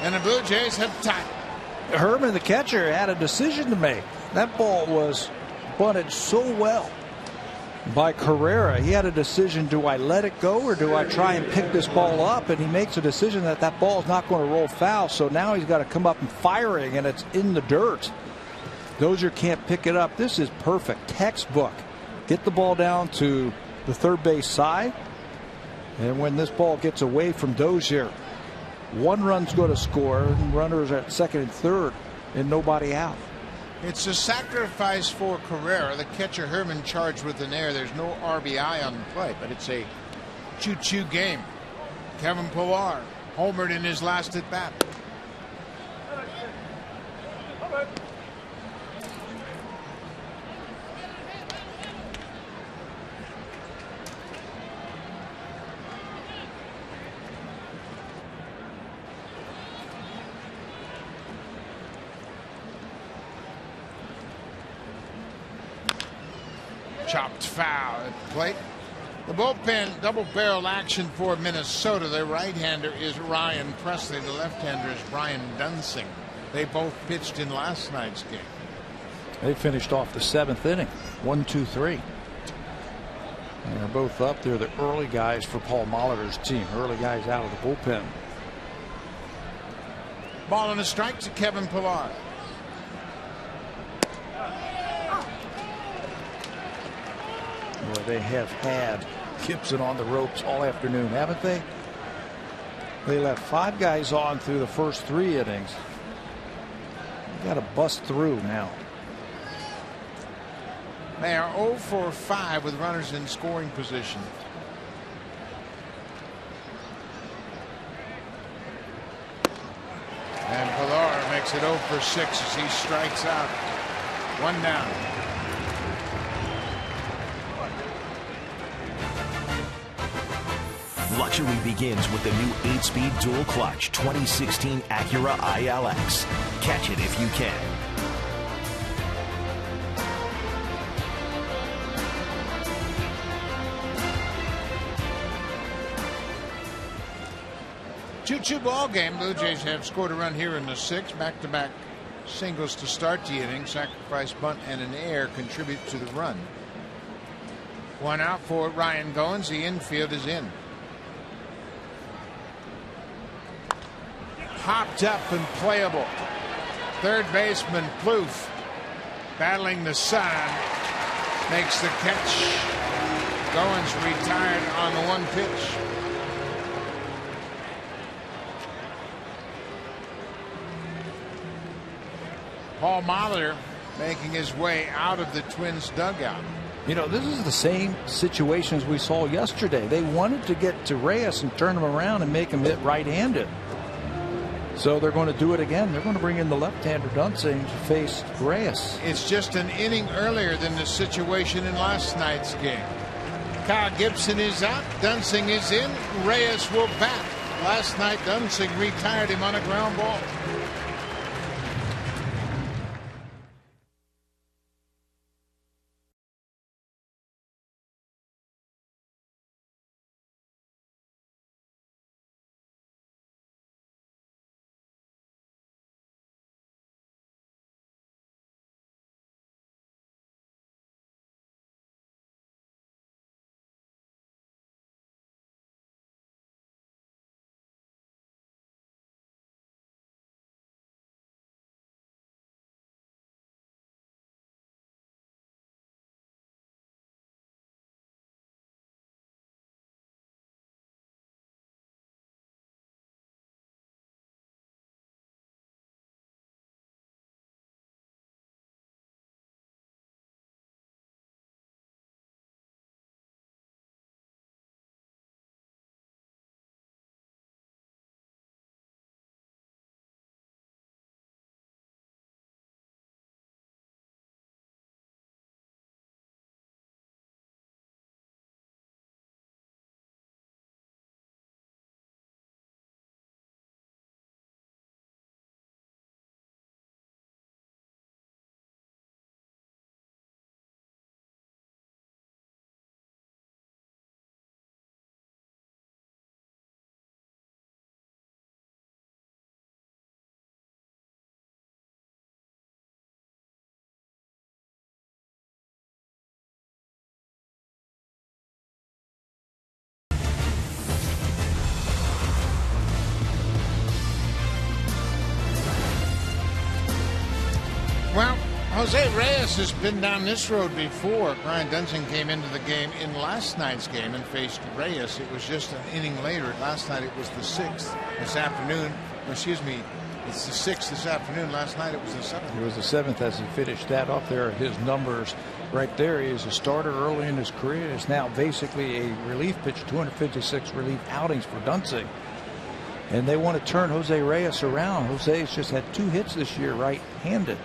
and the Blue Jays have tied. Herman, the catcher, had a decision to make. That ball was bunted so well by Carrera. He had a decision, do I let it go or do I try and pick this ball up? And he makes a decision that that ball is not going to roll foul, so now he's got to come up and firing, and it's in the dirt. Dozier can't pick it up. This is perfect, textbook. Get the ball down to the third base side, and when this ball gets away from Dozier, 1 run's going to score, and runners are at second and third, and nobody out. It's a sacrifice for Carrera. The catcher Herman charged with an error. There's no RBI on the play, but it's a choo-choo game. Kevin Pillar homered in his last at bat. Chopped foul at the plate. The bullpen double barrel action for Minnesota. Their right-hander is Ryan Presley. The left-hander is Brian Dunsing. They both pitched in last night's game. They finished off the 7th inning, 1-2-3. And they're both up. They're the early guys for Paul Molitor's team. Early guys out of the bullpen. Ball and a strike to Kevin Pillar. Well, they have had Gibson on the ropes all afternoon, haven't they? They left 5 guys on through the first 3 innings. They got to bust through now. They are 0 for 5 with runners in scoring position. And Pillar makes it 0 for 6 as he strikes out. 1 down. Luxury begins with the new 8-speed dual clutch 2016 Acura ILX. Catch it if you can. 2-2 ball game. Blue Jays have scored a run here in the 6th. Back-to-back singles to start the inning. Sacrifice bunt and an error contribute to the run. One out for Ryan Goins. The infield is in. Hopped up and playable. Third baseman Plouffe battling the sun makes the catch. Goins retired on the 1 pitch. Paul Molitor making his way out of the Twins dugout. You know, this is the same situation as we saw yesterday. They wanted to get to Reyes and turn him around and make him hit right-handed. So they're going to do it again. They're going to bring in the left-hander Dunsing to face Reyes. It's just an inning earlier than the situation in last night's game. Kyle Gibson is out. Dunsing is in. Reyes will bat. Last night, Dunsing retired him on a ground ball. Well, Jose Reyes has been down this road before. Brian Dunsing came into the game in last night's game and faced Reyes. It was just an inning later. Last night it was the 6th. This afternoon, excuse me, it's the 6th this afternoon. Last night it was the 7th. It was the 7th as he finished that up there. His numbers right there. He is a starter early in his career. It's now basically a relief pitch, 256 relief outings for Dunsing. And they want to turn Jose Reyes around. Jose's just had 2 hits this year right-handed.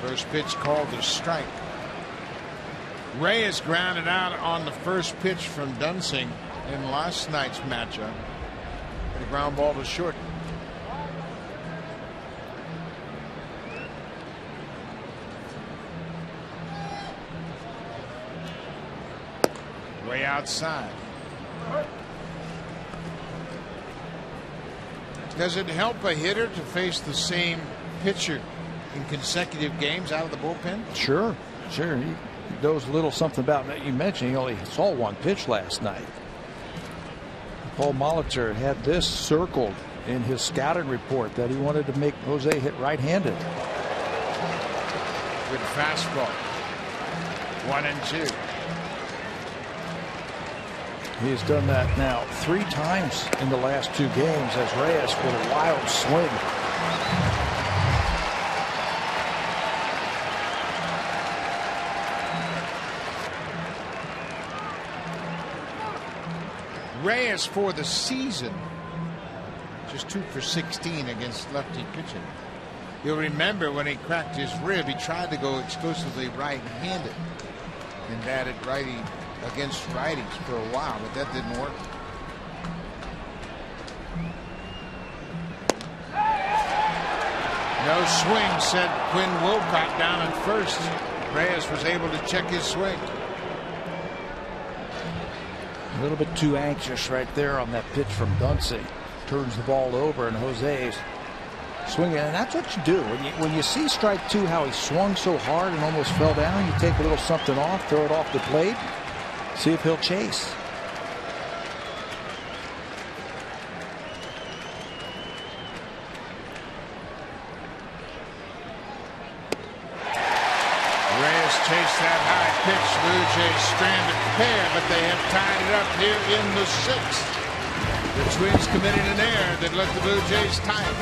First pitch called a strike. Reyes grounded out on the first pitch from Dunsing in last night's matchup. The ground ball to short. Way outside. Does it help a hitter to face the same pitcher in consecutive games out of the bullpen? Sure. He knows a little something about that. You mentioned he only saw 1 pitch last night. Paul Molitor had this circled in his scouting report that he wanted to make Jose hit right-handed. Good fastball. 1-2. He's done that now 3 times in the last 2 games as Reyes with a wild swing. Reyes for the season just 2 for 16 against lefty pitching. You'll remember when he cracked his rib, he tried to go exclusively right-handed and batted righty against righties for a while, but that didn't work. No swing, said Quinn Wilcott down at first. Reyes was able to check his swing. A little bit too anxious right there on that pitch from Dunsey. Turns the ball over, and Jose's swinging, and that's what you do when you see strike two, how he swung so hard and almost fell down. You take a little something off, throw it off the plate, see if he'll chase. Reyes chased that high pitch. Blue Jays stranded pair, but they have tied it up here in the sixth. The Twins committed an error that let the Blue Jays tie it.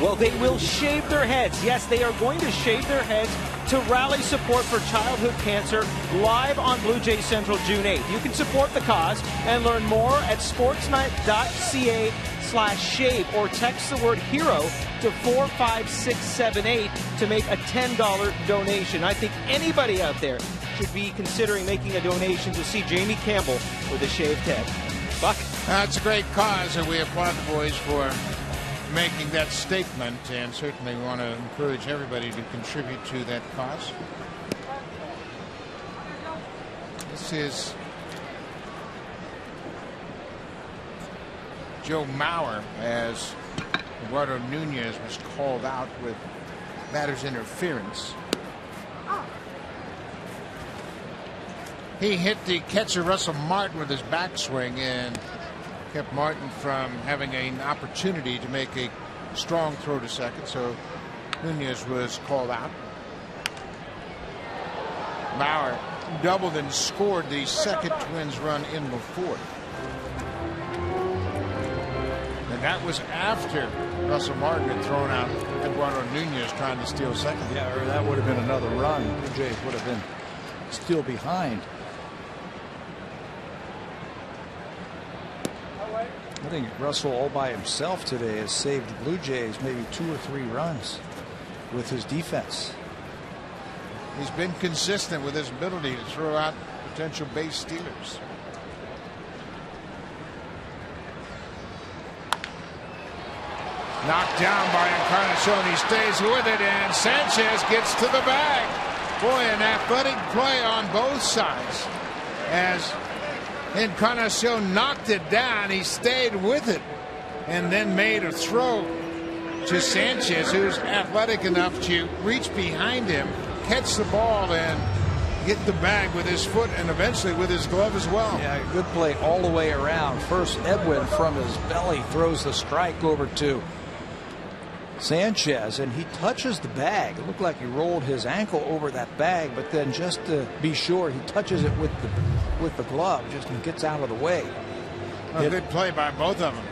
Well, they will shave their heads. Yes, they are going to shave their heads to rally support for childhood cancer live on Blue Jays Central June 8th. You can support the cause and learn more at sportsnight.ca/shave or text the word HERO to 45678 to make a $10 donation. I think anybody out there should be considering making a donation to see Jamie Campbell with a shaved head. Buck? That's a great cause, and we applaud the boys for making that statement, and certainly want to encourage everybody to contribute to that cause. This is Joe Mauer, as Eduardo Nunez was called out with batter's interference. He hit the catcher Russell Martin with his backswing and kept Martin from having an opportunity to make a strong throw to second, so Nunez was called out. Mauer doubled and scored the second Twins run in the fourth. And that was after Russell Martin had thrown out Eduardo Nunez trying to steal second. Yeah, or that would have been another run. The Jays would have been still behind. I think Russell all by himself today has saved the Blue Jays maybe 2 or 3 runs with his defense. He's been consistent with his ability to throw out potential base stealers. Knocked down by Encarnacion. He stays with it, and Sanchez gets to the bag. Boy, an athletic play on both sides. As Encarnacion knocked it down, he stayed with it and then made a throw to Sanchez, who's athletic enough to reach behind him, catch the ball, and get the bag with his foot and eventually with his glove as well. Yeah, good play all the way around. First, Edwin from his belly throws the strike over to Sanchez, and he touches the bag. It looked like he rolled his ankle over that bag, but then just to be sure, he touches it with the glove, just gets out of the way. A good play by both of them.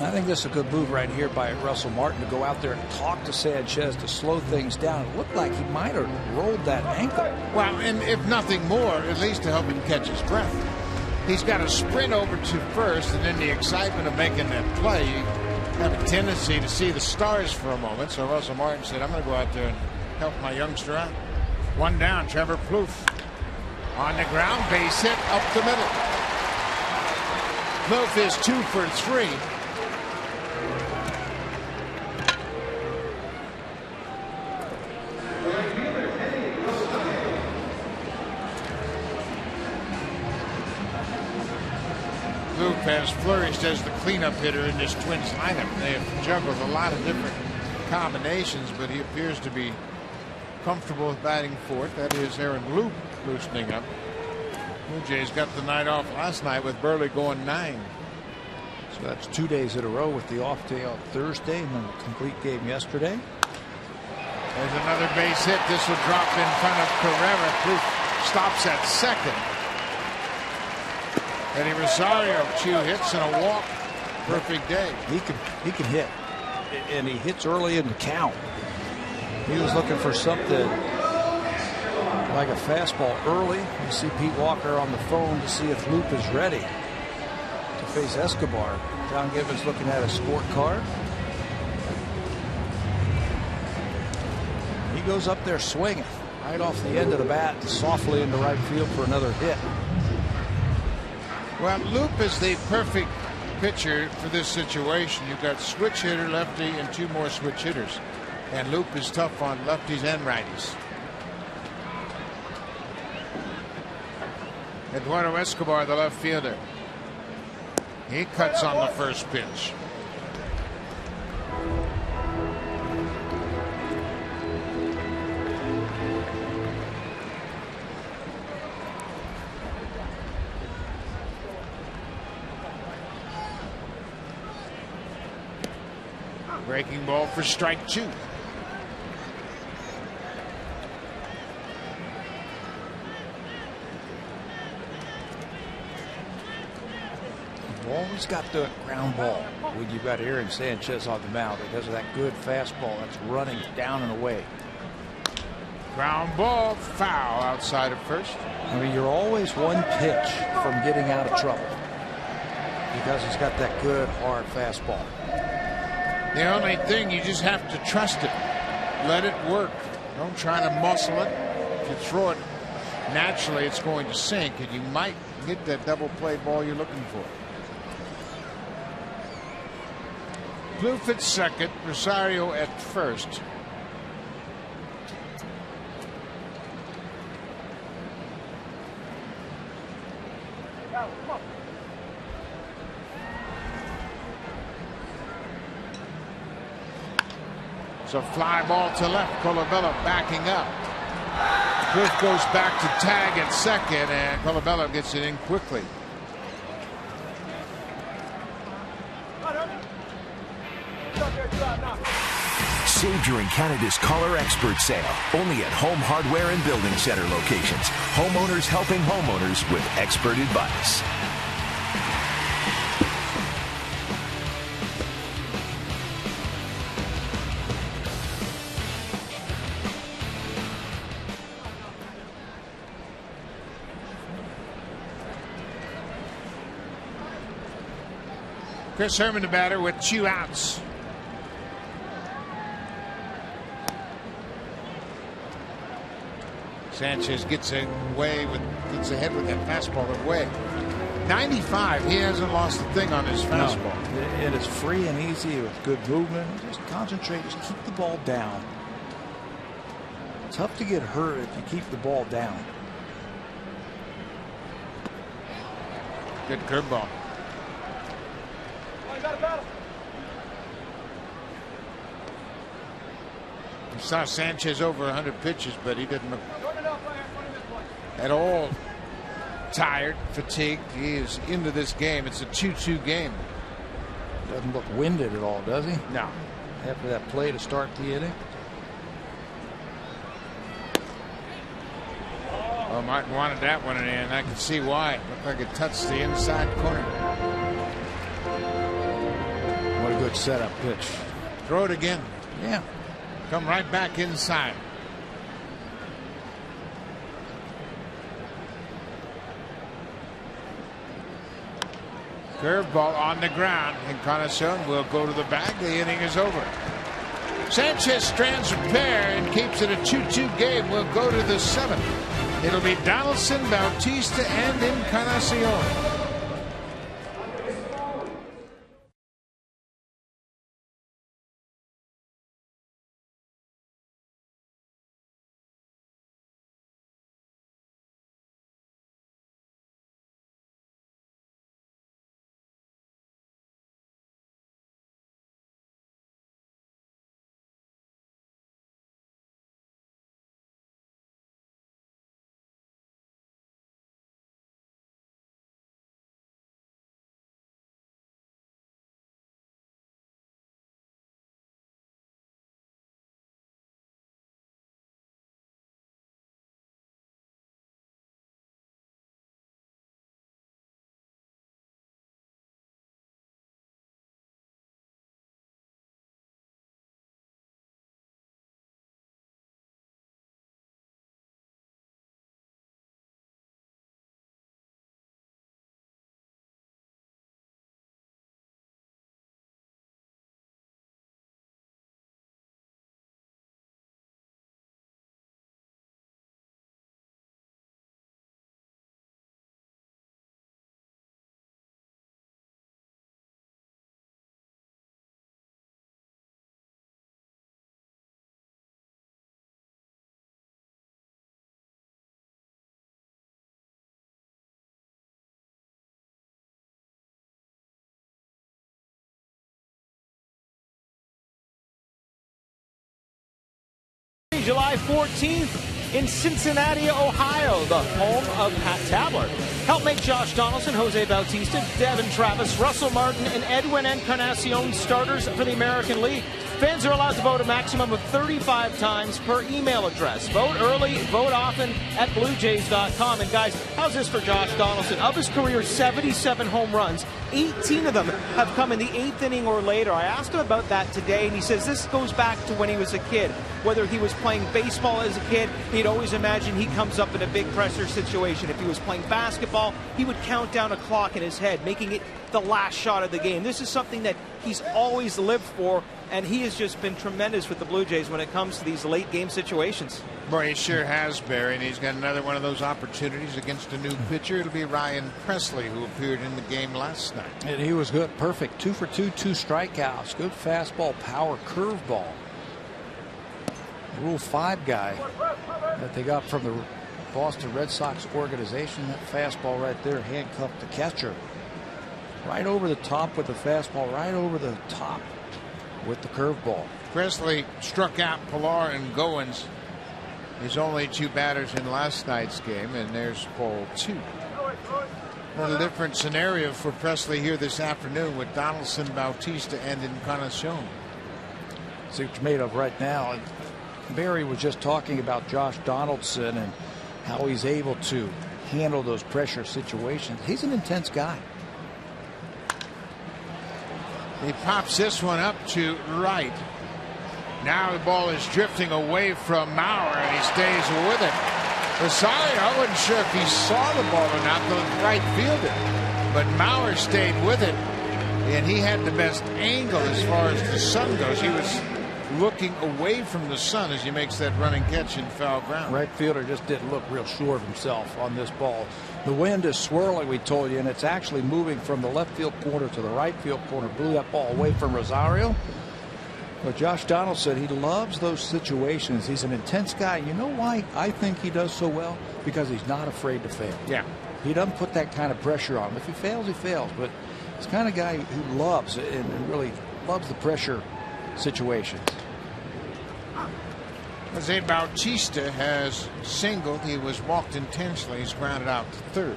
I think this is a good move right here by Russell Martin to go out there and talk to Sanchez to slow things down. It looked like he might have rolled that ankle. Well, and if nothing more, at least to help him catch his breath. He's got to sprint over to first, and in the excitement of making that play, have a tendency to see the stars for a moment. So Russell Martin said, I'm going to go out there and help my youngster out. One down, Trevor Plouffe. On the ground, base hit up the middle. Plouffe is 2 for 3. Plouffe has flourished as the cleanup hitter in this Twins lineup. They have juggled a lot of different combinations, but he appears to be comfortable with batting fourth. That is Aaron Loop loosening up. Blue Jays got the night off last night with Burley going 9. So that's 2 days in a row with the off day on Thursday and then a complete game yesterday. There's another base hit. This will drop in front of Carrera. Plouffe stops at second. Eddie Rosario, 2 hits and a walk. Perfect day. He can hit, and he hits early in the count. He was looking for something like a fastball early. You see Pete Walker on the phone to see if Loop is ready to face Escobar. John Gibbons looking at his scorecard. He goes up there swinging right off the end of the bat and softly into right field for another hit. Well, Loop is the perfect pitcher for this situation. You've got switch hitter, lefty, and 2 more switch hitters. And Loop is tough on lefties and righties. Eduardo Escobar, the left fielder. He cuts on the first pitch. Breaking ball for strike 2. You've always got the ground ball when you've got Aaron Sanchez on the mound because of that good fastball that's running down and away. Ground ball, foul outside of first. I mean, you're always one pitch from getting out of trouble because he's got that good hard fastball. The only thing, you just have to trust it. Let it work. Don't try to muscle it. If you throw it naturally, it's going to sink, and you might get that double play ball you're looking for. Plouffe at second, Rosario at first. So fly ball to left. Colabello backing up. Plouffe goes back to tag at second, and Colabello gets it in quickly. Save during Canada's Color Expert Sale. Only at Home Hardware and Building Center locations. Homeowners helping homeowners with expert advice. Chris Herman, the batter, with 2 outs. Sanchez gets ahead with that fastball away. 95. He hasn't lost a thing on his fastball. No, it is free and easy with good movement. Just concentrate. Just keep the ball down. Tough to get hurt if you keep the ball down. Good curveball. We saw Sanchez over 100 pitches, but he didn't look at all tired, fatigued. He is into this game. It's a 2-2 game. Doesn't look winded at all, does he? No. After that play to start the inning. Well, Martin wanted that one in, and I can see why. It looked like it touched the inside corner. What a good setup pitch. Throw it again. Yeah. Come right back inside. Curveball on the ground. Encarnacion will go to the bag. The inning is over. Sanchez strands a pair and keeps it a 2-2 game. We'll go to the 7th. It'll be Donaldson, Bautista, and Encarnacion. July 14th in Cincinnati, Ohio, the home of Pat Tabler. Help make Josh Donaldson, Jose Bautista, Devin Travis, Russell Martin, and Edwin Encarnacion starters for the American League. Fans are allowed to vote a maximum of 35 times per email address. Vote early, vote often at BlueJays.com. And guys, how's this for Josh Donaldson? Of his career 77 home runs, 18 of them have come in the 8th inning or later. I asked him about that today, and he says this goes back to when he was a kid. Whether he was playing baseball as a kid, he'd always imagine he comes up in a big pressure situation. If he was playing basketball, he would count down a clock in his head, making it the last shot of the game. This is something that he's always lived for, and he has just been tremendous with the Blue Jays when it comes to these late game situations. Boy, he sure has, Barry, and he's got another one of those opportunities against a new pitcher. It'll be Ryan Presley, who appeared in the game last night. And he was good. Perfect. 2 for 2, 2 strikeouts. Good fastball, power, curveball. Rule 5 guy that they got from the Boston Red Sox organization. That fastball right there handcuffed the catcher. Right over the top with the fastball, right over the top with the curveball. Presley struck out Pilar and Goins, his only 2 batters in last night's game, and there's ball 2. A little different scenario for Presley here this afternoon with Donaldson, Bautista, and Encarnacion. See what you're made of right now. And Barry was just talking about Josh Donaldson and how he's able to handle those pressure situations. He's an intense guy. He pops this one up to right. Now the ball is drifting away from Mauer, and he stays with it. Rosario, I wasn't sure if he saw the ball or not, the right fielder. But Mauer stayed with it, and he had the best angle as far as the sun goes. He was looking away from the sun as he makes that running catch in foul ground. Right fielder just didn't look real sure of himself on this ball. The wind is swirling, we told you, and it's actually moving from the left field corner to the right field corner. Blew that ball away from Rosario. But Josh Donaldson, he loves those situations. He's an intense guy. You know why I think he does so well? Because he's not afraid to fail. Yeah. He doesn't put that kind of pressure on him. If he fails, he fails. But he's the kind of guy who loves it and really loves the pressure situations. Jose Bautista has singled. He was walked intentionally. He's grounded out to third.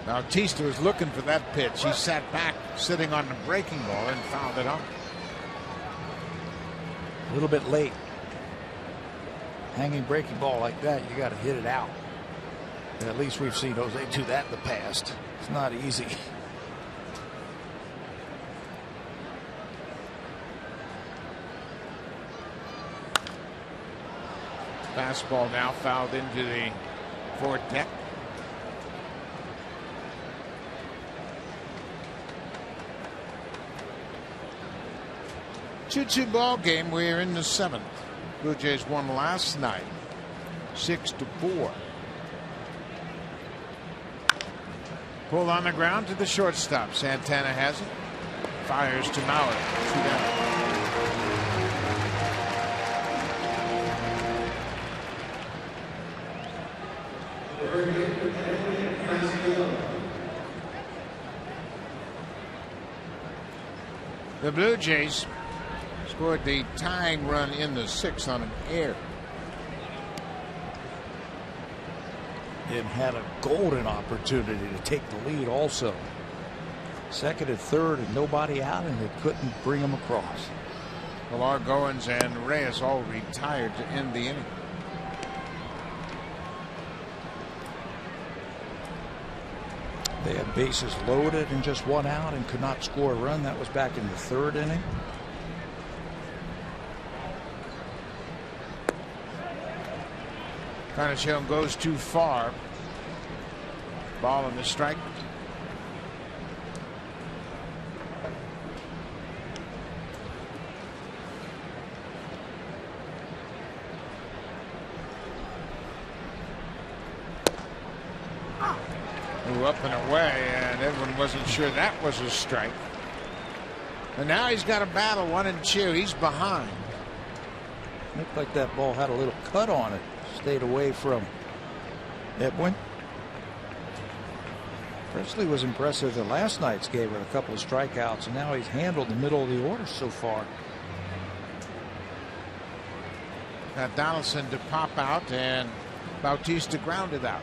Bautista was looking for that pitch. He sat back, sitting on the breaking ball, and fouled it off. A little bit late. Hanging breaking ball like that, you got to hit it out. And at least we've seen Jose do that in the past. It's not easy. Fastball now fouled into the forward deck. 2-2 ball game. We're in the 7th. Blue Jays won last night 6-4. Pull on the ground to the shortstop. Santana has it. Fires to Mauer. 2 down. The Blue Jays scored the tying run in the 6th on an error. And had a golden opportunity to take the lead also. 2nd and 3rd and nobody out, and they couldn't bring them across. Pilar, Goins, and Reyes all retired to end the inning. They had bases loaded and just 1 out and could not score a run. That was back in the 3rd inning. Carnacion goes too far. Ball on the strike. Up and away, and Edwin wasn't sure that was a strike. And now he's got a battle 1-2. He's behind. Looked like that ball had a little cut on it. Stayed away from Edwin. Presley was impressive in last night's game with a couple of strikeouts, and now he's handled the middle of the order so far. Got Donaldson to pop out, and Bautista grounded out.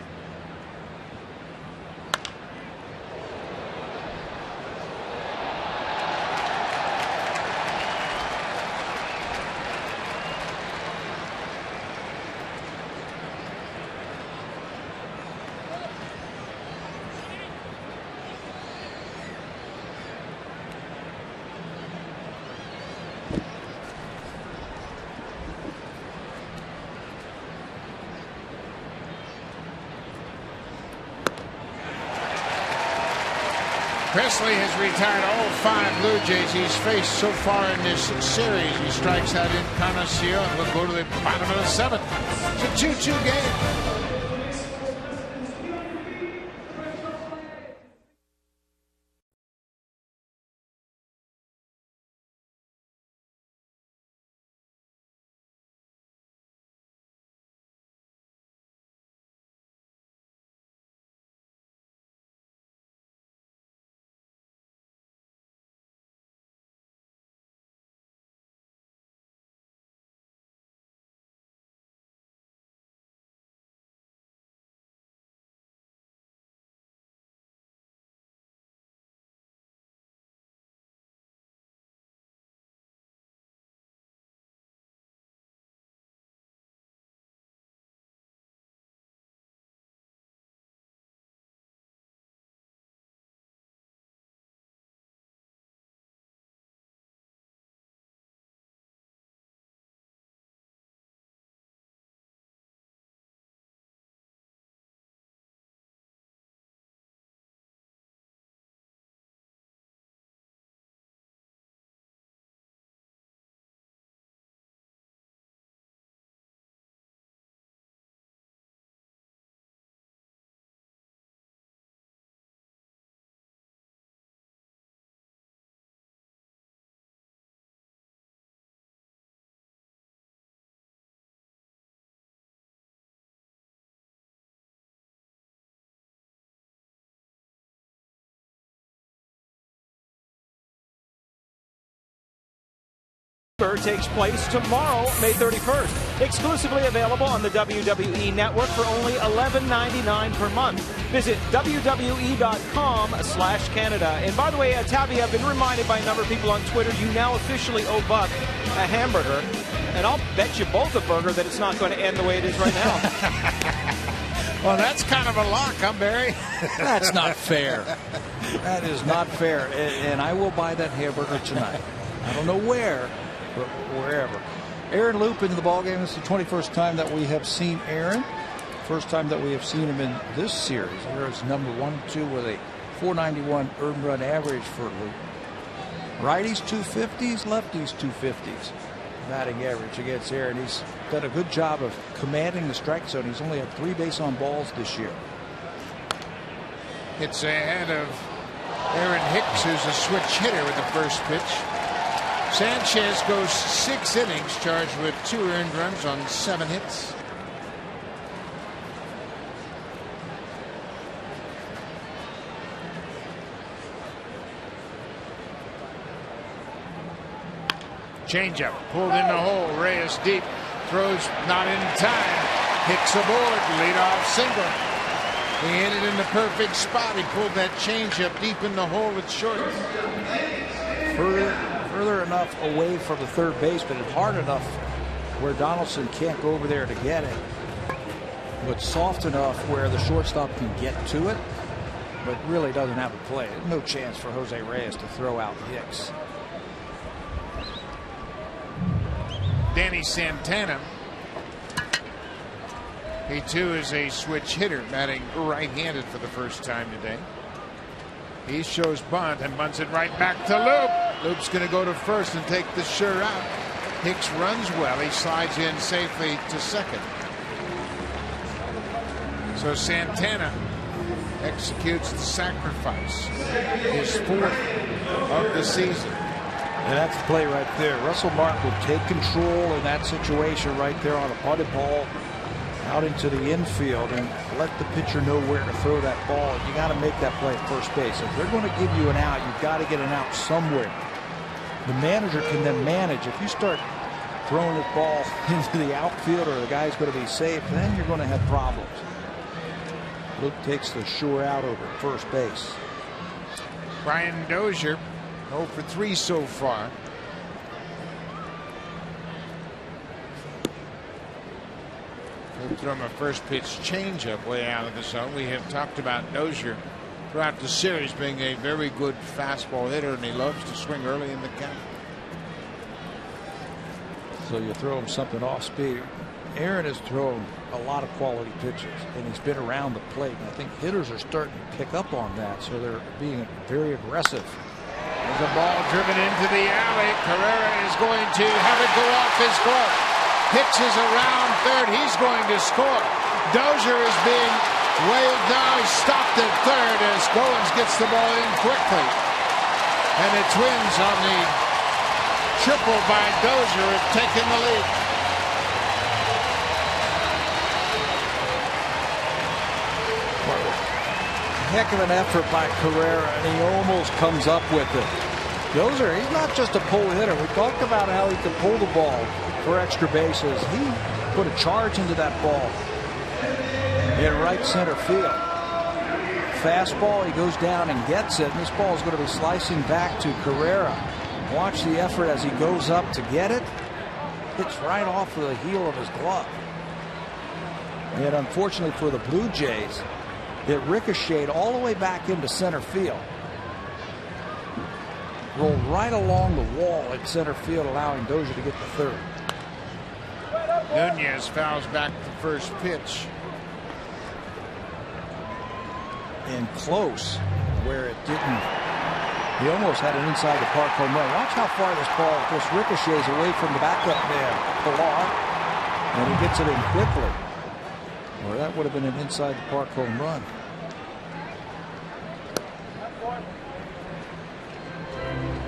Presley has retired all 5 Blue Jays he's faced so far in this series. He strikes out Encarnacion and will go to the bottom of the 7th. It's a 2-2 game. Takes place tomorrow, May 31st. Exclusively available on the WWE Network for only $11.99 per month. Visit WWE.com/Canada. And by the way, Tabby, I've been reminded by a number of people on Twitter, you now officially owe Buck a hamburger. And I'll bet you both a burger that it's not going to end the way it is right now. Well, that's kind of a lock, huh, Barry? That's not fair. That is not fair. And I will buy that hamburger tonight. I don't know where, but wherever. Aaron Loup into the ballgame. This is the 21st time that we have seen Aaron. First time that we have seen him in this series. Here's number 1-2 with a .491 earned run average for Loup. Righties 250s, lefties 250s. Batting average against Aaron. He's done a good job of commanding the strike zone. He's only had 3 base on balls this year. It's ahead of Aaron Hicks, who's a switch hitter with the first pitch. Sanchez goes 6 innings, charged with 2 earned runs on 7 hits. Changeup pulled in the hole. Reyes deep. Throws not in time. Hicks aboard. Leadoff single. He hit it in the perfect spot. He pulled that changeup deep in the hole with short. Further enough away from the third baseman and hard enough where Donaldson can't go over there to get it. But soft enough where the shortstop can get to it, but really doesn't have a play. No chance for Jose Reyes to throw out Hicks. Danny Santana. He too is a switch hitter, batting right-handed for the first time today. He shows bunt and bunts it right back to Loup. Loop's going to go to first and take the sure out. Hicks runs well. He slides in safely to second. So Santana executes the sacrifice. His 4th of the season. And that's the play right there. Russell Martin will take control in that situation right there on a bunted ball out into the infield and let the pitcher know where to throw that ball. You got to make that play at first base. If they're going to give you an out, you've got to get an out somewhere. The manager can then manage. If you start throwing the ball into the outfield or the guy's going to be safe, then you're going to have problems. Luke takes the sure out over at first base. Brian Dozier 0 for 3 so far. He'll throw him a first pitch changeup way out of the zone. We have talked about Dozier throughout the series being a very good fastball hitter, and he loves to swing early in the count. So you throw him something off speed. Aaron has thrown a lot of quality pitches, and he's been around the plate. And I think hitters are starting to pick up on that, so they're being very aggressive. There's a ball driven into the alley. Carrera is going to have it go off his glove. Hicks is around third. He's going to score. Dozier is being waved now. He's stopped at third as Goins gets the ball in quickly. And the Twins on the triple by Dozier have taken the lead. Heck of an effort by Carrera, and he almost comes up with it. Dozier, he's not just a pull hitter. We talked about how he could pull the ball for extra bases. He put a charge into that ball in right center field. Fastball, he goes down and gets it, and this ball is going to be slicing back to Carrera. Watch the effort as he goes up to get it. Hits right off of the heel of his glove. And unfortunately for the Blue Jays, it ricocheted all the way back into center field. Rolled right along the wall at center field, allowing Dozier to get the third. Nunez fouls back the first pitch. And close, where it didn't. He almost had an inside the park home run. Watch how far this ball just ricochets away from the backup man, Pilar, and he gets it in quickly. Well, that would have been an inside the park home run.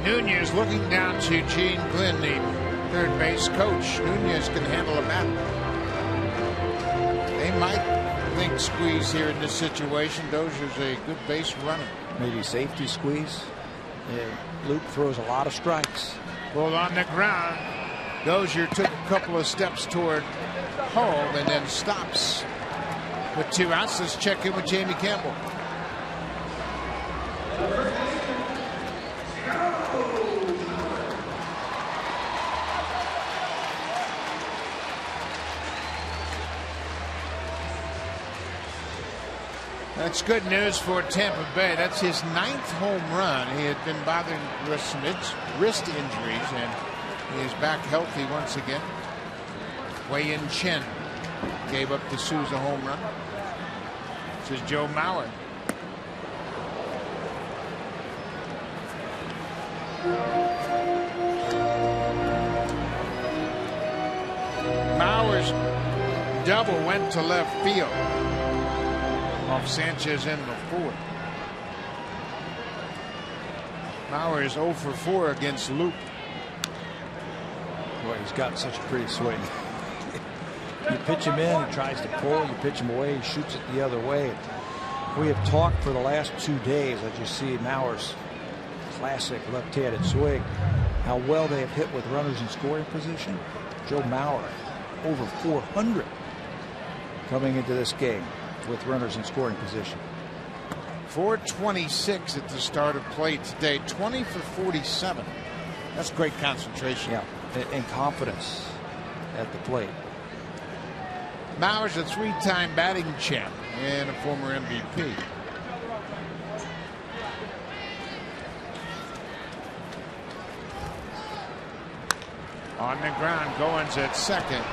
Nunez looking down to Gene Glynn, the third base coach. Nunez can handle a bat. They might think squeeze here in this situation. Dozier's a good base runner. Maybe safety squeeze. And Luke throws a lot of strikes. Ball on the ground. Dozier took a couple of steps toward home and then stops with 2 outs. Let's check in with Jamie Campbell. That's good news for Tampa Bay. That's his 9th home run. He had been bothering with some wrist injuries, and he is back healthy once again. Wei-Yin Chen gave up to Souza home run. This is Joe Mauer. Mauer's double went to left field off Sanchez in the fourth. Mauer is 0 for 4 against Luke. Boy, he's got such a pretty swing. You pitch him in, he tries to pull. You pitch him away, he shoots it the other way. We have talked for the last 2 days, as you see Mauer's classic left-handed swing, how well they have hit with runners in scoring position. Joe Mauer over 400 coming into this game with runners in scoring position. 426 at the start of play today. 20 for 47. That's great concentration. Yeah, and confidence at the plate. Mauer's a 3-time batting champ and a former MVP. On the ground, Goins at second.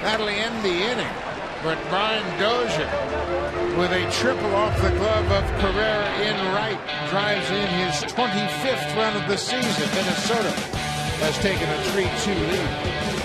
That'll end the inning. But Brian Dozier, with a triple off the glove of Carrera in right, drives in his 25th run of the season. Minnesota has taken a 3-2 lead.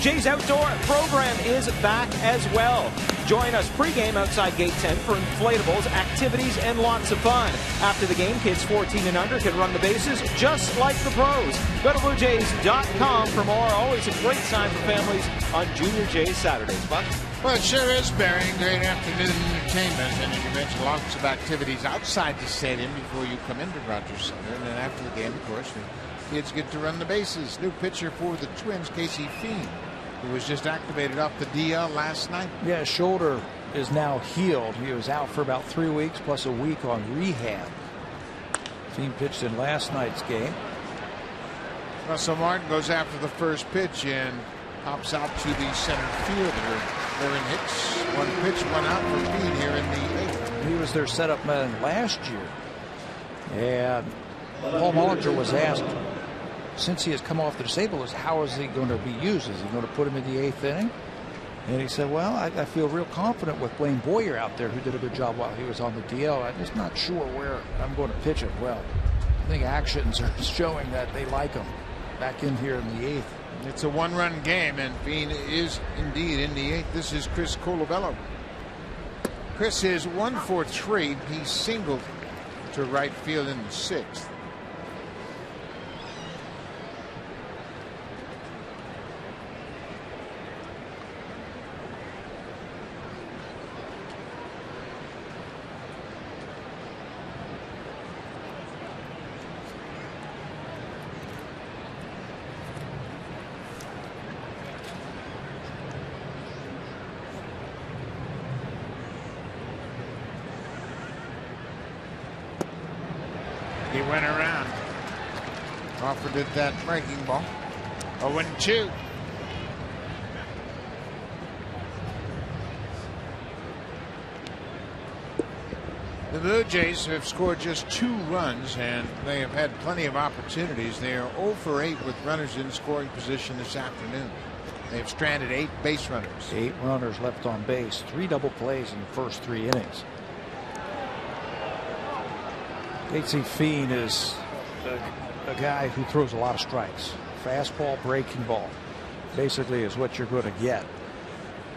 Jay's outdoor program is back as well. Join us pregame outside Gate 10 for inflatables, activities, and lots of fun. After the game, kids 14 and under can run the bases just like the pros. Go to BlueJays.com for more. Always a great time for families on Junior Jays Saturdays. Buck? Well, it sure is, Barry. Great afternoon entertainment. And you mentioned lots of activities outside the stadium before you come into Rogers Center. And then after the game, of course, the kids get to run the bases. New pitcher for the Twins, Casey Fiend, who was just activated off the DL last night. Yeah, his shoulder is now healed. He was out for about 3 weeks plus a week on rehab. Team pitched in last night's game. Russell Martin goes after the first pitch and pops out to the center fielder, Aaron Hicks. One pitch, one out for Fiend here in the eighth. He was their setup man last year. And Paul Mullinger was asked, since he has come off the disabled list, how is he going to be used? Is he going to put him in the eighth inning? And he said, well, I feel real confident with Blaine Boyer out there, who did a good job while he was on the DL. I'm just not sure where I'm going to pitch him. Well, I think actions are showing that they like him back in here in the eighth. It's a one-run game, and Fiend is indeed in the eighth. This is Chris Colabello. Chris is 1 for 3. He singled to right field in the sixth. went around. Offered it that breaking ball. 0-2. The Blue Jays have scored just 2 runs, and they have had plenty of opportunities. They are 0 for 8 with runners in scoring position this afternoon. They have stranded 8 base runners. 8 runners left on base. 3 double plays in the first 3 innings. Casey Fiend is a guy who throws a lot of strikes. Fastball, breaking ball, basically is what you're going to get.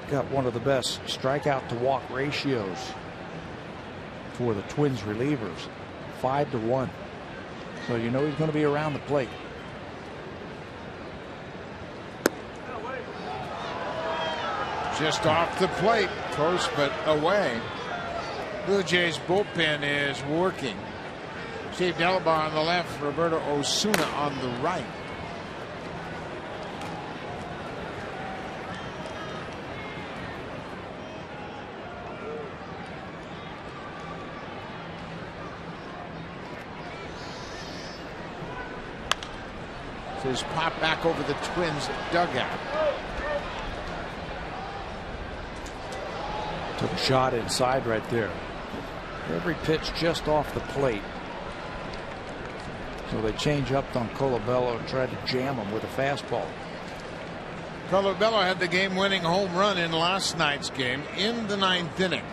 Got one of the best strikeout to walk ratios for the Twins relievers, 5-1. So you know he's going to be around the plate. Just off the plate, close but away. Blue Jays bullpen is working. Steve Delabar on the left, Roberto Osuna on the right. His pop back over the Twins dugout. Took a shot inside right there. Every pitch just off the plate. So they change up on Colabello and tried to jam him with a fastball. Colabello had the game-winning home run in last night's game in the 9th inning.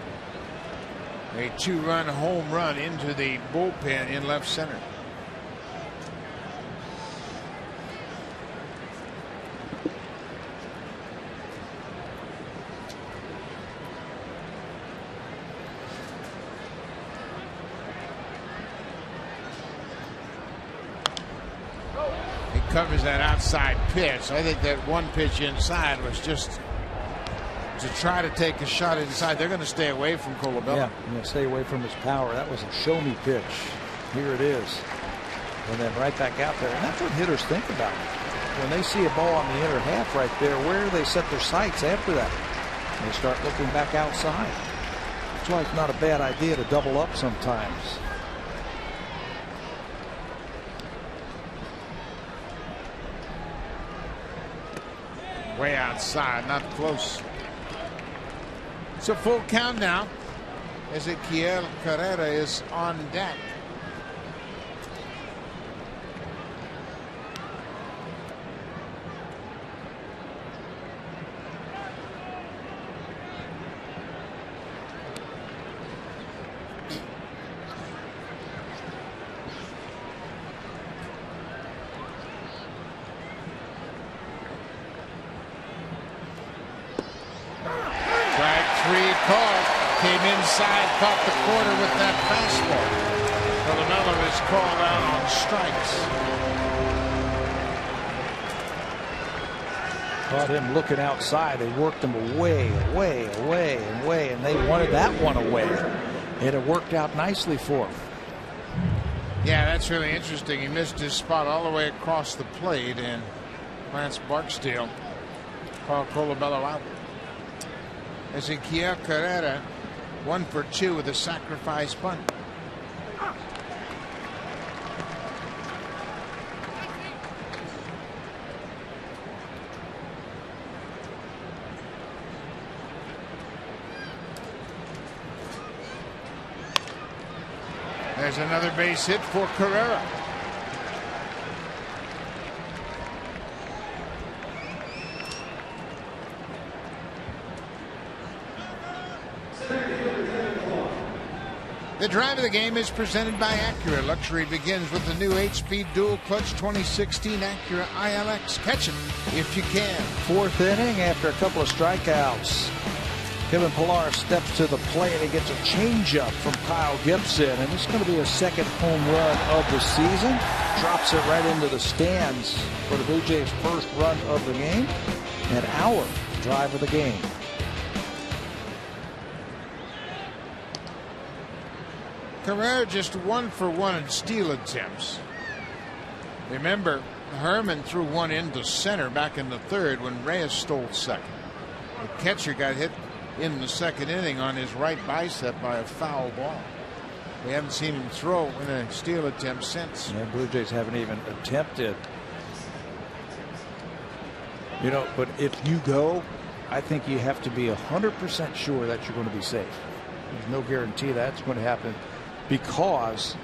A 2-run home run into the bullpen in left center. Covers that outside pitch. I think that one pitch inside was just to try to take a shot inside. They're going to stay away from Colabello. Yeah, going to stay away from his power. That was a show-me pitch. Here it is. And then right back out there. And that's what hitters think about. When they see a ball on the inner half right there, where do they set their sights after that? They start looking back outside. That's why it's not a bad idea to double up sometimes. Way outside, not close. It's a full count now. Ezequiel Carrera is on deck. Came inside, caught the corner with that fastball. Colabello is called out on strikes. Caught him looking outside. They worked him away, and they wanted that one away. And it worked out nicely for him. Yeah, that's really interesting. He missed his spot all the way across the plate, and Lance Barksdale called Colabello out. Ezequiel Carrera 1 for 2 with a sacrifice bunt. There's another base hit for Carrera. The drive of the game is presented by Acura. Luxury begins with the new 8-speed dual clutch 2016 Acura ILX. Catch it if you can. 4th inning after a couple of strikeouts. Kevin Pillar steps to the plate and he gets a changeup from Kyle Gibson. And it's going to be a 2nd home run of the season. Drops it right into the stands for the Blue Jays' 1st run of the game. And our drive of the game. Carrera just 1 for 1 in steal attempts. Remember, Herman threw one into center back in the 3rd when Reyes stole 2nd. The catcher got hit in the 2nd inning on his right bicep by a foul ball. We haven't seen him throw in a steal attempt since. Yeah, Blue Jays haven't even attempted. You know, but if you go, I think you have to be 100% sure that you're going to be safe. There's no guarantee that's going to happen because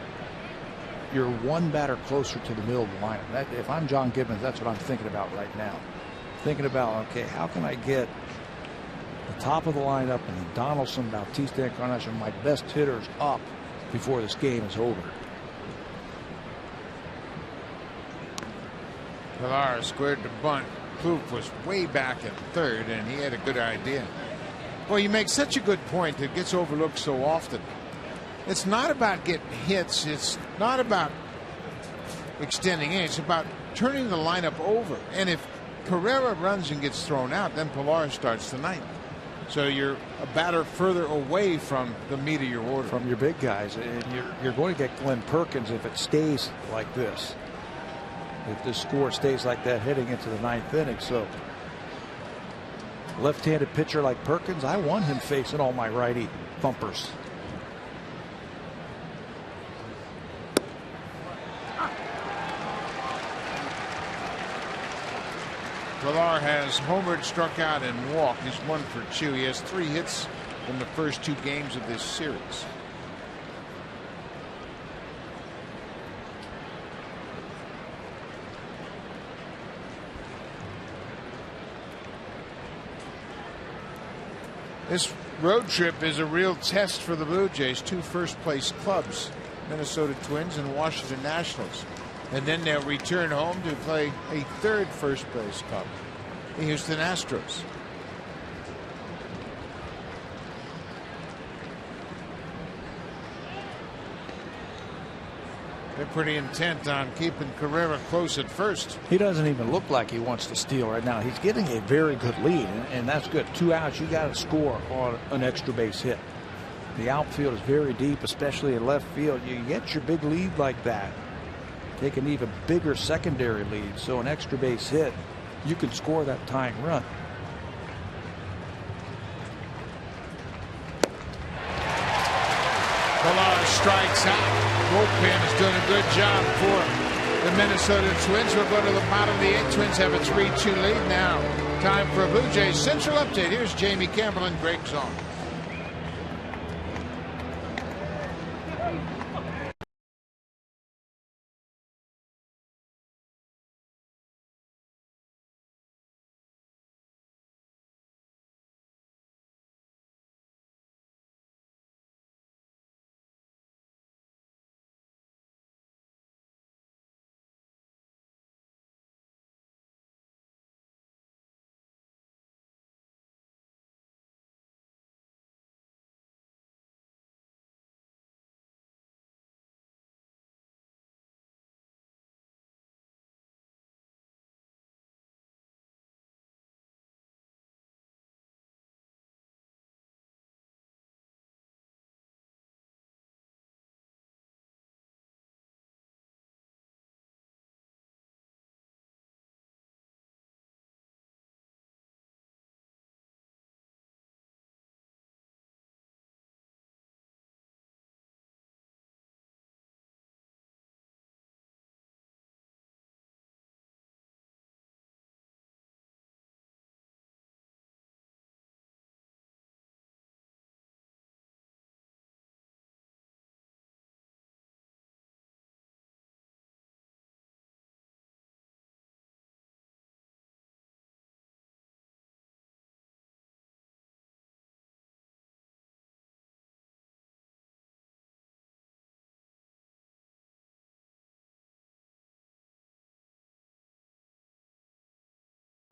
you're one batter closer to the middle of the lineup. If I'm John Gibbons, that's what I'm thinking about right now. Thinking about, okay, how can I get the top of the lineup and then Donaldson, Bautista, Encarnacion, my best hitters up before this game is over. Pilar squared the bunt. Plouffe was way back at third, and he had a good idea. Well, you make such a good point that gets overlooked so often. It's not about getting hits. It's not about extending in. It's about turning the lineup over. And if Carrera runs and gets thrown out, then Pilar starts the ninth. So you're a batter further away from the meat of your order. From your big guys. And you're going to get Glenn Perkins if it stays like this. If the score stays like that heading into the ninth inning. So left-handed pitcher like Perkins, I want him facing all my righty thumpers. Pilar has homered, struck out, and walked. He's 1 for 2. He has 3 hits in the first 2 games of this series. This road trip is a real test for the Blue Jays. 2 first-place clubs, Minnesota Twins and Washington Nationals. And then they'll return home to play a 3rd first-place club, the Houston Astros. They're pretty intent on keeping Carrera close at first. He doesn't even look like he wants to steal right now. He's getting a very good lead, and that's good. 2 outs, you got to score on an extra base hit. The outfield is very deep, especially in left field. You get your big lead like that, take an even bigger secondary lead. So an extra base hit, you can score that tying run. Pilar strikes out. Bullpen is doing a good job for the Minnesota Twins. We'll go to the bottom of the 8th. Twins have a 3-2 lead now. Time for a Blue Jays Central update. Here's Jamie Campbell and Greg Zong.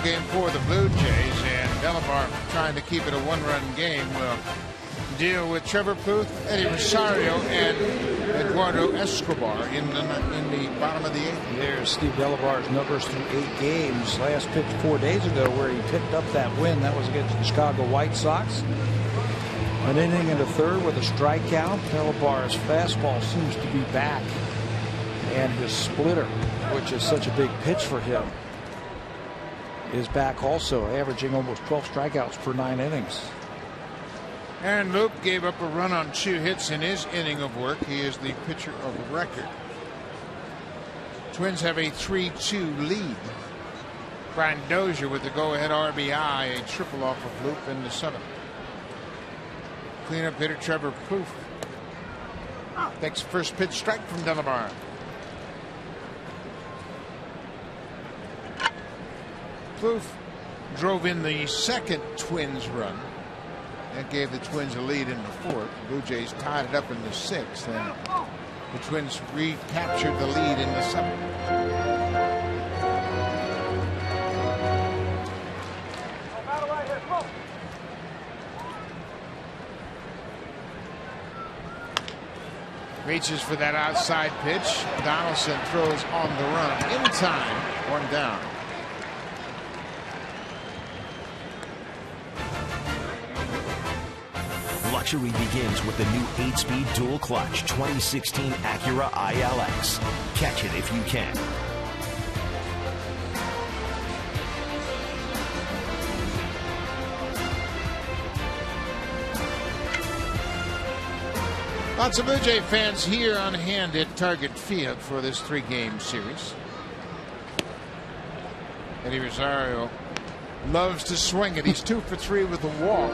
Game 4 of the Blue Jays, and Delabar trying to keep it a 1-run game will deal with Trevor Plouffe, Eddie Rosario, and Eduardo Escobar in the bottom of the 8th. There's Steve Delabar's numbers through 8 games. Last pitch 4 days ago where he picked up that win. That was against the Chicago White Sox. An inning and a third with a strikeout. Delabar's fastball seems to be back, and his splitter, which is such a big pitch for him, is back also, averaging almost 12 strikeouts per 9 innings. Aaron Loop gave up a run on 2 hits in his inning of work. He is the pitcher of record. Twins have a 3-2 lead. Brian Dozier with the go-ahead RBI, a triple off of Loop in the 7th. Cleanup hitter Trevor Plouffe takes first pitch strike from Delabar. Plouffe drove in the second Twins run. That gave the Twins a lead in the 4th. The Blue Jays tied it up in the 6th, and the Twins recaptured the lead in the 7th. Reaches for that outside pitch. Donaldson throws on the run in time. 1 down. Luxury begins with the new 8-speed dual clutch 2016 Acura ILX. Catch it if you can. Lots of Blue Jay fans here on hand at Target Field for this 3-game series. Eddie Rosario loves to swing it. He's 2 for 3 with a walk.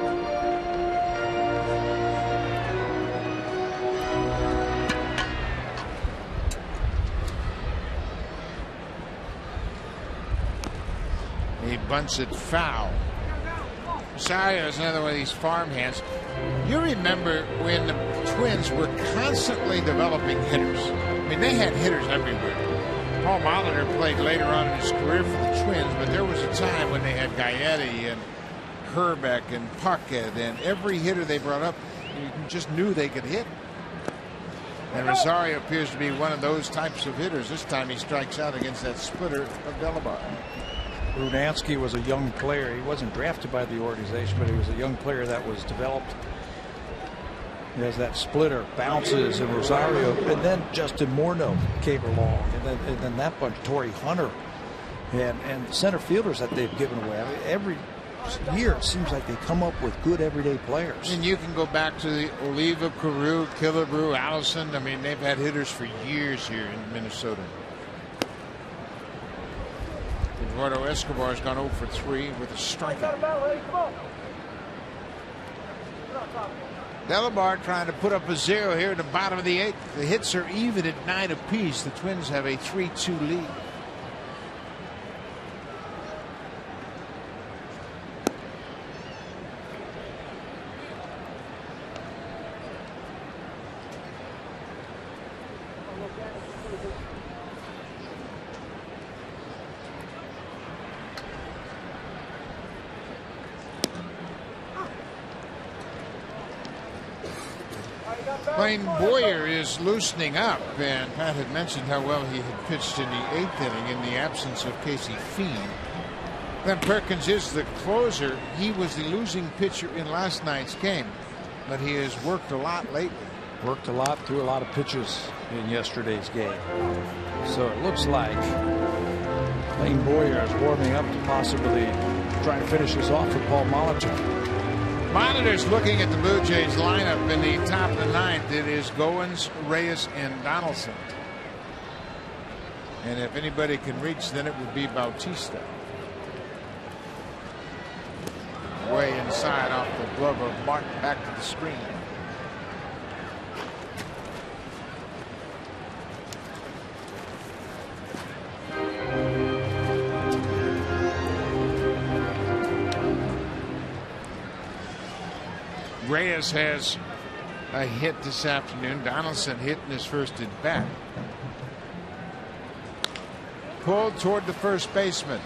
He bunts it foul. Rosario is another one of these farmhands. You remember when the Twins were constantly developing hitters. I mean, they had hitters everywhere. Paul Molitor played later on in his career for the Twins, but there was a time when they had Gaetti and Herbeck and Puckett, and every hitter they brought up, you just knew they could hit. And Rosario appears to be one of those types of hitters. This time he strikes out against that splitter of Delabar. Brunansky was a young player. He wasn't drafted by the organization, but he was a young player that was developed. He has that splitter, bounces, and Rosario, and then Justin Morneau came along, and then that bunch, Torrey Hunter, and center fielders that they've given away. I mean, every year it seems like they come up with good everyday players. And you can go back to the Oliva, Carew, Killebrew, Allison. I mean, they've had hitters for years here in Minnesota. Eduardo Escobar has gone 0 for 3 with a strikeout. Delabar trying to put up a 0 here at the bottom of the 8th. The hits are even at 9 apiece. The Twins have a 3-2 lead. Blaine Boyer is loosening up, and Pat had mentioned how well he had pitched in the 8th inning in the absence of Casey Fiend. Then Perkins is the closer. He was the losing pitcher in last night's game, but he has worked a lot lately. Worked a lot, threw a lot of pitches in yesterday's game. So it looks like Blaine Boyer is warming up to possibly try to finish this off with Paul Molitor. Monitor's looking at the Blue Jays lineup in the top of the 9th. It is Goins, Reyes, and Donaldson. And if anybody can reach, then it would be Bautista. Way inside off the glove of Martin, back to the screen. Reyes has a hit this afternoon. Donaldson hit in his first at bat. Pulled toward the first baseman.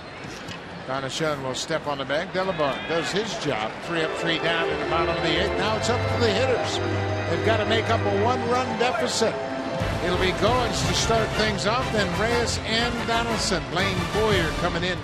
Donaldson will step on the bag. Delabar does his job. 3 up, 3 down in the bottom of the 8th. Now it's up to the hitters. They've got to make up a 1-run deficit. It'll be Goins to start things off, then Reyes and Donaldson. Blaine Boyer coming in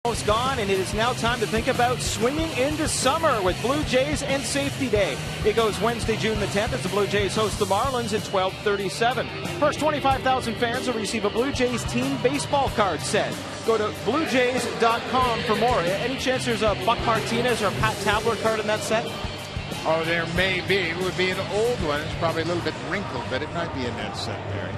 Almost gone, and it is now time to think about swinging into summer with Blue Jays and Safety Day. It goes Wednesday, June the 10th as the Blue Jays host the Marlins at 12:37. First 25,000 fans will receive a Blue Jays team baseball card set. Go to BlueJays.com for more. Any chance there's a Buck Martinez or Pat Tabler card in that set? Oh, there may be. It would be an old one. It's probably a little bit wrinkled, but it might be in that set, Barry.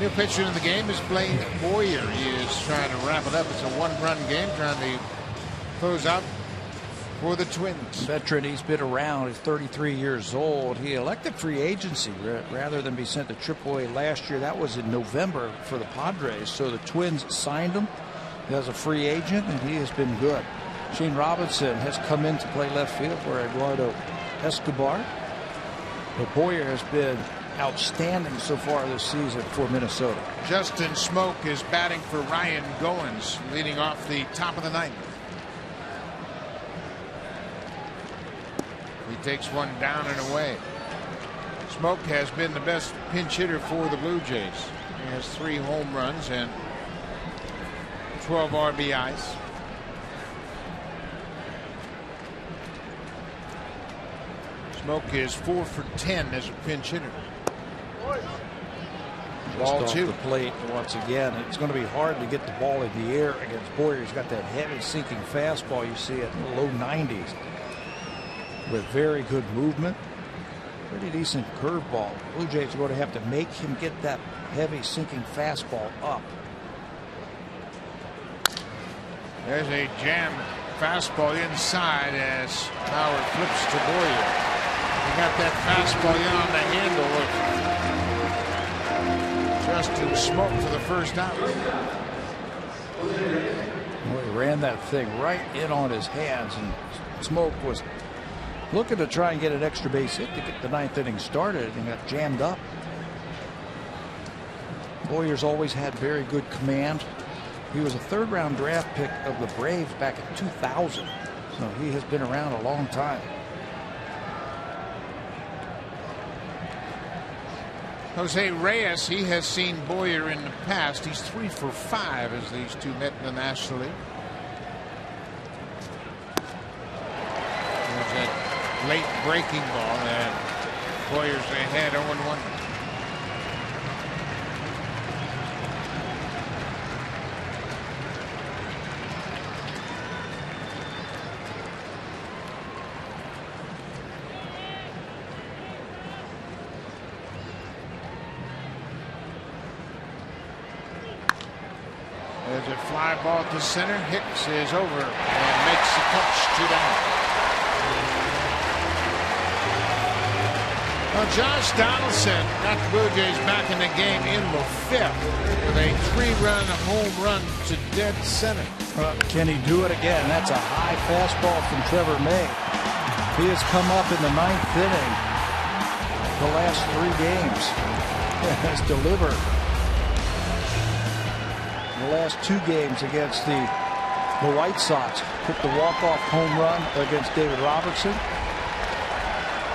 New pitcher in the game is Blaine Boyer. He is trying to wrap it up. It's a one-run game, trying to close out for the Twins. Veteran, he's been around. He's 33 years old. He elected free agency rather than be sent to AAA last year. That was in November for the Padres. So the Twins signed him as a free agent, and he has been good. Shane Robinson has come in to play left field for Eduardo Escobar. But Boyer has been outstanding so far this season for Minnesota. Justin Smoak is batting for Ryan Goins, leading off the top of the ninth. He takes one down and away. Smoak has been the best pinch hitter for the Blue Jays. He has 3 home runs and 12 RBIs. Smoak is 4 for 10 as a pinch hitter. Ball off 2. The plate once again. It's going to be hard to get the ball in the air against Boyer. He's got that heavy sinking fastball you see at the low 90s with very good movement. Pretty decent curveball. Blue Jays are going to have to make him get that heavy sinking fastball up. There's a jammed fastball inside as Howard flips to Boyer. He got that fastball in on the handle of Justin Smoak for the first out. Well, he ran that thing right in on his hands, and Smoak was looking to try and get an extra base hit to get the 9th inning started, and got jammed up. Boyer's always had very good command. He was a 3rd-round draft pick of the Braves back in 2000, so he has been around a long time. Jose Reyes, he has seen Boyer in the past. He's 3 for 5 as these two met in the National League. There's that late breaking ball, and Boyer's ahead 0-1. There's a fly ball to center. Hicks is over and makes the catch, 2 down. Well, Josh Donaldson got the Blue Jays back in the game in the 5th with a 3-run home run to dead center. Can he do it again? That's a high fastball from Trevor May. He has come up in the 9th inning the last 3 games and has delivered. The last 2 games against the White Sox. Hit the walk-off home run against David Robertson.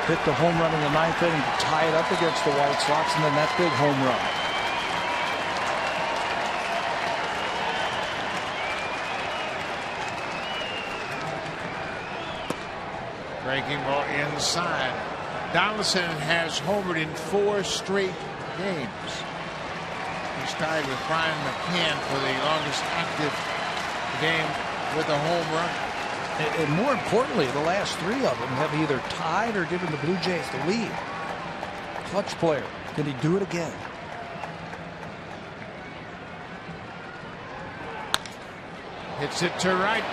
Hit the home run in the 9th inning to tie it up against the White Sox, and then that big home run. Breaking ball inside. Donaldson has homered in 4 straight games. He's tied with Brian McCann for the longest active game with a home run. And more importantly, the last 3 of them have either tied or given the Blue Jays the lead. Clutch player. Can he do it again? Hits it to right.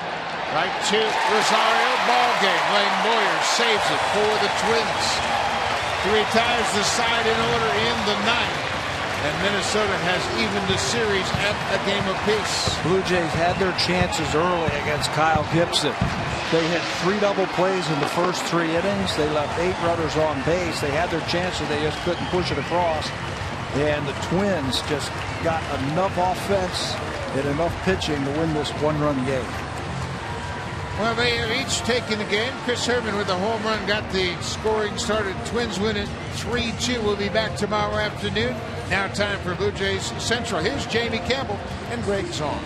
Right to Rosario. Ball game. Blaine Boyer saves it for the Twins. He retires the side in order in the 9th. And Minnesota has evened the series at a game apiece. Blue Jays had their chances early against Kyle Gibson. They hit 3 double plays in the first 3 innings. They left 8 runners on base. They had their chances. They just couldn't push it across. And the Twins just got enough offense and enough pitching to win this 1-run game. Well, they have each taken the game. Chris Herman with the home run got the scoring started. Twins win it 3-2. We'll be back tomorrow afternoon. Now time for Blue Jays Central. Here's Jamie Campbell and Greg Zong.